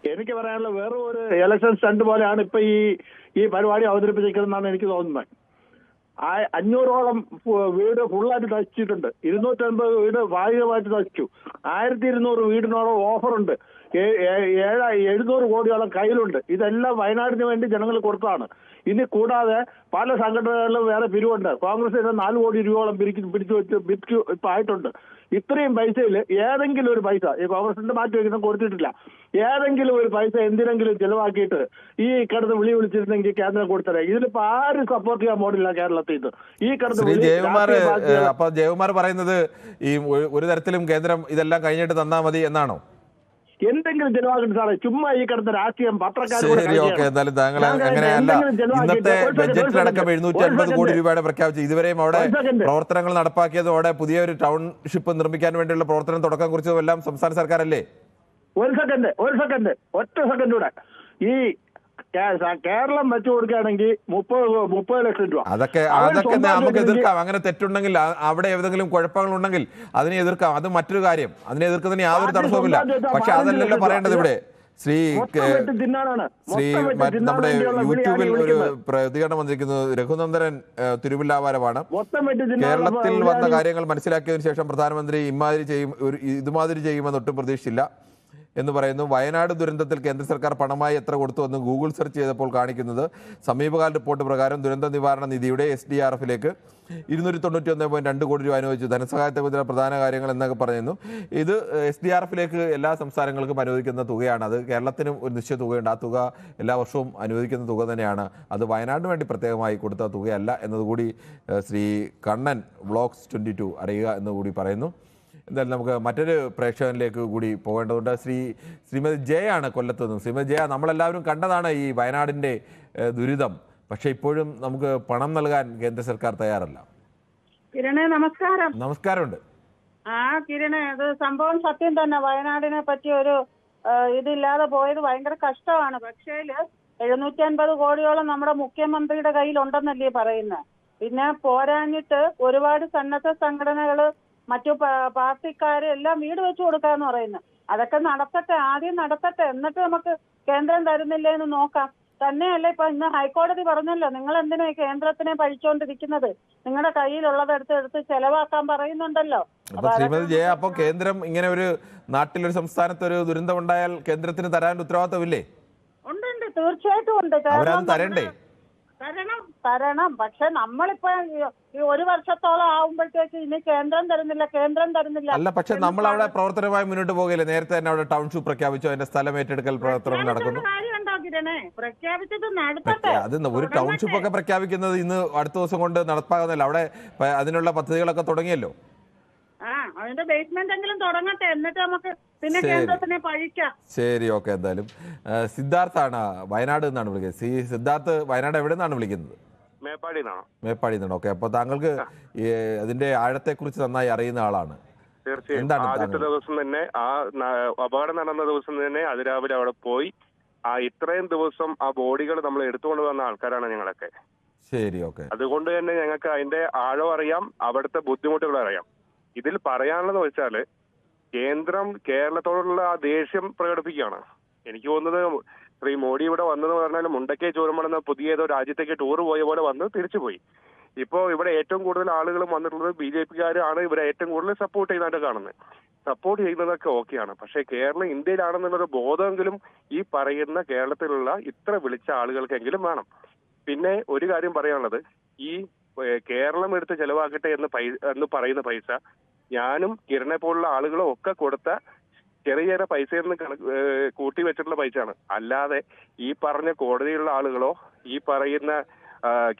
എനിക്ക് പറയാനുള്ള വേറെ ഒരു ഇലക്ഷൻ സ്റ്റണ്ട് പോലെയാണ് ഇപ്പൊ ഈ പരിപാടി അവതരിപ്പിച്ചിരിക്കുന്നതെന്നാണ് എനിക്ക് തോന്നുന്നത്. 500ഓളം വീട് ഫുള്ളായിട്ട് നശിച്ചിട്ടുണ്ട്, 250 വീട് ഭാഗികമായിട്ട് നശിച്ചു, 1200 വീടിനോളം ഓഫറുണ്ട്, 700 കോടിയോളം കയ്യിലുണ്ട്. ഇതെല്ലാം വയനാടിന് വേണ്ടി ജനങ്ങൾ കൊടുത്തതാണ്. ഇനി കൂടാതെ പല സംഘടനകളിലും വേറെ പിരിവുണ്ട്. കോൺഗ്രസിന് 4 കോടി രൂപയോളം പിരിച്ചു ഇപ്പൊ ആയിട്ടുണ്ട്. ഇത്രയും പൈസയിൽ ഏതെങ്കിലും ഒരു പൈസ ഈ കോൺഗ്രസിന്റെ മാറ്റി വയ്ക്കുന്ന കൊടുത്തിട്ടില്ല. ഏതെങ്കിലും ഒരു പൈസ എന്തിനെങ്കിലും ചെലവാക്കിയിട്ട് ഈ കിടന്ന് വിളിച്ചിരുന്നെങ്കിൽ കേന്ദ്രം കൊടുത്തത്. ഇതിലിപ്പോ ആരും സപ്പോർട്ട് ചെയ്യാൻ പോണില്ല കേരളത്തിൽ നിന്ന്. ഈ അപ്പൊ ജയകുമാർ പറയുന്നത് ഈ ഒരു തരത്തിലും കേന്ദ്രം ഇതെല്ലാം കഴിഞ്ഞിട്ട് തന്നാ മതി എന്നാണോ? എന്തെങ്കിലും ചെലവാക്കിട്ട് സാറേ, ചുമ്മാ ഈ കിടന്ന രാഷ്ട്രീയം പത്രക്കാർ. ഇന്നത്തെ ബജറ്റിലടക്കം 750 കോടി രൂപയുടെ പ്രഖ്യാപിച്ചു. ഇതുവരെയും അവിടെ പ്രവർത്തനങ്ങൾ നടപ്പാക്കിയതോടെ പുതിയൊരു ടൗൺഷിപ്പ് നിർമ്മിക്കാൻ വേണ്ടിയുള്ള പ്രവർത്തനം തുടക്കം കുറിച്ചതും എല്ലാം സംസ്ഥാന സർക്കാരല്ലേ? ഒരു സെക്കൻഡ് ഒറ്റ സെക്കൻഡ് കൂടെ. ഈ കേരളം വെച്ചു കൊടുക്കുകയാണെങ്കിൽ 30 ലക്ഷം രൂപ. അതൊക്കെ നമുക്ക് എതിർക്കാം. അങ്ങനെ തെറ്റുണ്ടെങ്കിൽ, അവിടെ ഏതെങ്കിലും കുഴപ്പങ്ങളുണ്ടെങ്കിൽ അതിനെ എതിർക്കാം. അത് മറ്റൊരു കാര്യം. അതിനെ എതിർക്കുന്നതിന് യാതൊരു തടസ്സവുമില്ല. പക്ഷെ അതല്ലല്ലോ പറയേണ്ടത് ഇവിടെ. നമ്മുടെ യൂട്യൂബിൽ ഒരു പ്രതികരണം വന്നിരിക്കുന്നത് രഘുനന്ദനൻ തിരുവില്ലാവാരമാണ്. കേരളത്തിൽ വന്ന കാര്യങ്ങൾ മനസ്സിലാക്കിയതിനു ശേഷം പ്രധാനമന്ത്രി ഇതുമാതിരി ചെയ്യുമെന്ന് ഒട്ടും പ്രതീക്ഷിച്ചില്ല എന്ന് പറയുന്നു. വയനാട് ദുരന്തത്തിൽ കേന്ദ്ര സർക്കാർ പണമായി എത്ര കൊടുത്തുവെന്ന് ഗൂഗിൾ സെർച്ച് ചെയ്തപ്പോൾ കാണിക്കുന്നത് സമീപകാല റിപ്പോർട്ട് പ്രകാരം ദുരന്ത നിവാരണ നിധിയുടെ SDRFലേക്ക് 291.2 കോടി രൂപ അനുവദിച്ചു. ധനസഹായത്തെക്കുറിച്ചുള്ള പ്രധാന കാര്യങ്ങൾ എന്നൊക്കെ പറയുന്നു. ഇത് SDRFലേക്ക് എല്ലാ സംസ്ഥാനങ്ങൾക്കും അനുവദിക്കുന്ന തുകയാണ്. അത് കേരളത്തിനും ഒരു നിശ്ചിത തുകയുണ്ട്. ആ തുക എല്ലാ വർഷവും അനുവദിക്കുന്ന തുക തന്നെയാണ്. അത് വയനാടിന് വേണ്ടി പ്രത്യേകമായി കൊടുത്ത തുകയല്ല എന്നതുകൂടി ശ്രീ കണ്ണൻ വ്ളോഗ്സ് 22 അറിയുക എന്നുകൂടി പറയുന്നു. എന്തായാലും നമുക്ക് മറ്റൊരു പ്രേക്ഷകനിലേക്ക് കൂടി പോകേണ്ടതുണ്ട്. ശ്രീമതി ജയാണ് കൊല്ലത്ത് നിന്നും. ശ്രീമതി ജയ, നമ്മളെല്ലാവരും കണ്ടതാണ് ഈ വയനാടിൻ്റെ ദുരിതം. പക്ഷെ ഇപ്പോഴും നമുക്ക് പണം നൽകാൻ കേന്ദ്ര സർക്കാർ തയ്യാറല്ല. കിരണേ, നമസ്കാരം. നമസ്കാരമുണ്ട്. കിരണേ, അത് സംഭവം സത്യം തന്നെ. വയനാടിനെ പറ്റി ഒരു ഇതില്ലാതെ പോയത് ഭയങ്കര കഷ്ടമാണ്. പക്ഷേ 750 കോടിയോളം നമ്മുടെ മുഖ്യമന്ത്രിയുടെ കയ്യിലുണ്ടെന്നല്ലേ പറയുന്നത്. പിന്നെ പോരാഞ്ഞിട്ട് ഒരുപാട് സന്നദ്ധ സംഘടനകള് മറ്റു പാർട്ടിക്കാര് എല്ലാം വീട് വെച്ചു കൊടുക്കാന്ന് പറയുന്നു. അതൊക്കെ ആദ്യം നടത്തട്ടെ, എന്നിട്ട് നമുക്ക് കേന്ദ്രം തരുന്നില്ലേ എന്ന് നോക്കാം. തന്നെയല്ല, ഇപ്പൊ ഇന്ന് ഹൈക്കോടതി പറഞ്ഞല്ലോ, നിങ്ങൾ എന്തിനാ കേന്ദ്രത്തിനെ പഴിച്ചുകൊണ്ടിരിക്കുന്നത്, നിങ്ങളുടെ കയ്യിലുള്ളതെടുത്ത് ചെലവാക്കാൻ പറയുന്നുണ്ടല്ലോ. ശ്രീമതി ജയ, അപ്പൊ കേന്ദ്രം ഇങ്ങനെ ഒരു നാട്ടിലൊരു സംസ്ഥാനത്തൊരു ദുരന്തം ഉണ്ടായാൽ കേന്ദ്രത്തിന് തരാൻ ഉത്തരവാദിത്തമില്ലേ? ഉണ്ട്, തീർച്ചയായിട്ടും ഉണ്ട്. തരണ്ടേ? തരണം. പക്ഷെ നമ്മളിപ്പോ ഈ 1 വർഷത്തോളം ആവുമ്പോഴത്തേക്ക് ഇനി കേന്ദ്രം തരുന്നില്ല. അല്ല, പക്ഷെ നമ്മൾ അവിടെ പ്രവർത്തനമായി മുന്നോട്ട് പോകില്ലേ? നേരത്തെ തന്നെ അവിടെ ടൗൺഷിപ്പ് പ്രഖ്യാപിച്ചു, അതിന്റെ സ്ഥലം ഏറ്റെടുക്കൽ പ്രവർത്തനം നടക്കുന്നു. പ്രഖ്യാപിച്ചത് നടത്തട്ടെ. അത് ഒരു ടൗൺഷിപ്പ് ഒക്കെ പ്രഖ്യാപിക്കുന്നത് ഇന്ന് അടുത്ത ദിവസം കൊണ്ട് നടപ്പാകുന്നില്ല. അവിടെ അതിനുള്ള പദ്ധതികളൊക്കെ തുടങ്ങിയല്ലോ. അതിന്റെ ബേസ്മെന്റ് എങ്കിലും തുടങ്ങട്ടെ, എന്നിട്ട് നമുക്ക് പിന്നെ ശരി. കേന്ദ്രത്തിനെ പഴിക്കാം. ശരി, ഓക്കെ. എന്തായാലും സിദ്ധാർത്ഥാണ് വയനാട് നിന്നാണ് വിളിക്കുന്നത്. സിദ്ധാർത്ഥ് വയനാട് എവിടെ നിന്നാണ് വിളിക്കുന്നത്? മേപ്പാടി നിന്നാണോ? മേപ്പാടി നിന്നാണ്. ഓക്കെ. അപ്പോൾ താങ്കൾക്ക് അതിന്റെ ആഴത്തെക്കുറിച്ച് നന്നായി അറിയുന്ന ആളാണ്. തീർച്ചയായും. എന്താണ് ആദ്യത്തെ ദിവസം തന്നെ അപകടം നടന്ന ദിവസം തന്നെ അതിരാവിലെ അവിടെ പോയി ഇത്രയും ദിവസം ആ ബോഡികൾ നമ്മൾ എടുത്തുകൊണ്ട് വന്ന ആൾക്കാരാണ് ഞങ്ങളൊക്കെ. ശരി, ഓക്കെ. അതുകൊണ്ട് തന്നെ ഞങ്ങൾക്ക് അതിന്റെ ആഴം അറിയാം, അവിടുത്തെ ബുദ്ധിമുട്ടുകൾ അറിയാം. ഇതിൽ പറയാനുള്ളത് വെച്ചാല് കേന്ദ്രം കേരളത്തോടുള്ള ആ ദേഷ്യം പ്രകടിപ്പിക്കുകയാണ്. എനിക്ക് തോന്നുന്നത് ശ്രീ മോഡി ഇവിടെ വന്നെന്ന് പറഞ്ഞാൽ മുണ്ടക്കൈ ചൂരമണെന്ന പുതിയ ഏതോ രാജ്യത്തേക്ക് ടൂർ പോയ പോലെ വന്ന് തിരിച്ചുപോയി. ഇപ്പോൾ ഇവിടെ ഏറ്റവും കൂടുതൽ ആളുകളും വന്നിട്ടുള്ളത് BJP-കാരാണ് ഇവരെ ഏറ്റവും കൂടുതൽ സപ്പോർട്ട് ചെയ്യുന്നതായിട്ട് കാണുന്നത്. സപ്പോർട്ട് ചെയ്യുന്നതൊക്കെ ഓക്കെയാണ്. പക്ഷേ കേരളം ഇന്ത്യയിലാണെന്നുള്ളൊരു ബോധമെങ്കിലും ഈ പറയുന്ന കേരളത്തിലുള്ള ഇത്ര വിളിച്ച ആളുകൾക്കെങ്കിലും വേണം. പിന്നെ ഒരു കാര്യം പറയാനുള്ളത്, ഈ കേരളം എടുത്ത് ചെലവാക്കട്ടെ എന്ന് പറയുന്ന പൈസ ഞാനും കിരണെ പോലുള്ള ആളുകളും ഒക്കെ കൊടുത്ത ചെറിയ ചെറിയ പൈസയിൽ നിന്ന് കൂട്ടി വെച്ചിട്ടുള്ള പൈസയാണ്. അല്ലാതെ ഈ പറഞ്ഞ കോടതിയിലുള്ള ആളുകളോ ഈ പറയുന്ന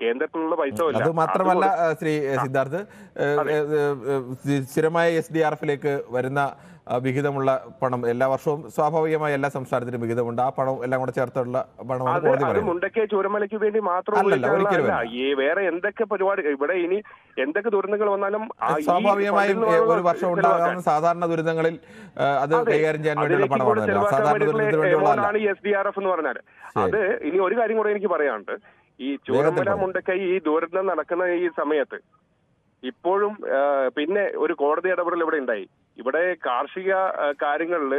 കേന്ദ്രത്തിലുള്ള പൈസ അത് മാത്രമല്ല ശ്രീ സിദ്ധാർത്ഥ്, സ്ഥിരമായ SDRF-ലേക്ക് വരുന്ന വിഹിതമുള്ള പണം എല്ലാ വർഷവും സ്വാഭാവികമായി എല്ലാ സംസ്ഥാനത്തിനും വിഹിതമുണ്ട്. ആ പണം എല്ലാം കൂടെ ചേർത്തുള്ള പണമാണ് കോടതി പറയുന്നത്. മുണ്ടക്കൈ ചൂരമലയ്ക്ക് വേണ്ടി മാത്രം ഈ വേറെ എന്തൊക്കെ പരിപാടി ഇവിടെ ഇനി എന്തൊക്കെ ദുരന്തങ്ങൾ വന്നാലും സ്വാഭാവികമായും ഒരു വർഷം ഉണ്ടാകാവുന്ന സാധാരണ ദുരിതങ്ങളിൽ അത് കൈകാര്യം ചെയ്യാൻ വേണ്ടിയുള്ള പണമാണ്. സാധാരണ ദുരിതത്തിന് വേണ്ടിയുള്ള SDRF എന്ന് പറഞ്ഞാൽ അത് ഇനി ഒരു കാര്യം കൂടെ എനിക്ക് പറയാനുണ്ട്. ഈ ചൂരമല മുണ്ടക്കൈ ഈ ദുരന്തം നടക്കുന്ന ഈ സമയത്ത് ഇപ്പോഴും പിന്നെ ഒരു കോടതി ഇടപെടൽ ഇവിടെ ഉണ്ടായി. ഇവിടെ കാർഷിക കാര്യങ്ങളിൽ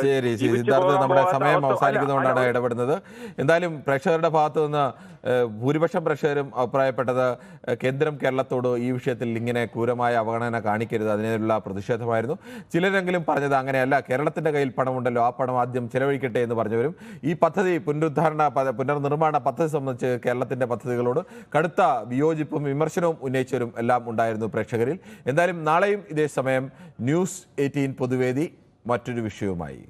ശരി, സിദ്ധാർത്ഥ്, നമ്മുടെ സമയം അവസാനിക്കുന്നതുകൊണ്ടാണ് ഇടപെടുന്നത്. എന്തായാലും പ്രേക്ഷകരുടെ ഭാഗത്തു നിന്ന് ഭൂരിപക്ഷം പ്രേക്ഷകരും അഭിപ്രായപ്പെട്ടത് കേന്ദ്രം കേരളത്തോട് ഈ വിഷയത്തിൽ ഇങ്ങനെ ക്രൂരമായ അവഗണന കാണിക്കരുത്, അതിനുള്ള പ്രതിഷേധമായിരുന്നു. ചിലരെങ്കിലും പറഞ്ഞത് അങ്ങനെയല്ല, കേരളത്തിന്റെ കയ്യിൽ പണമുണ്ടല്ലോ, ആ പണം ആദ്യം ചെലവഴിക്കട്ടെ എന്ന് പറഞ്ഞവരും ഈ പദ്ധതി പുനർനിർമ്മാണ പദ്ധതി സംബന്ധിച്ച് കേരളത്തിന്റെ പദ്ധതികളോട് കടുത്ത വിയോജിപ്പും വിമർശനവും ഉന്നയിച്ചവരും എല്ലാം ഉണ്ടായിരുന്നു പ്രേക്ഷകരിൽ. എന്തായാലും നാളെയും ഇതേ സമയം News 18 പൊതുവേദി മറ്റൊരു വിഷയവുമായി.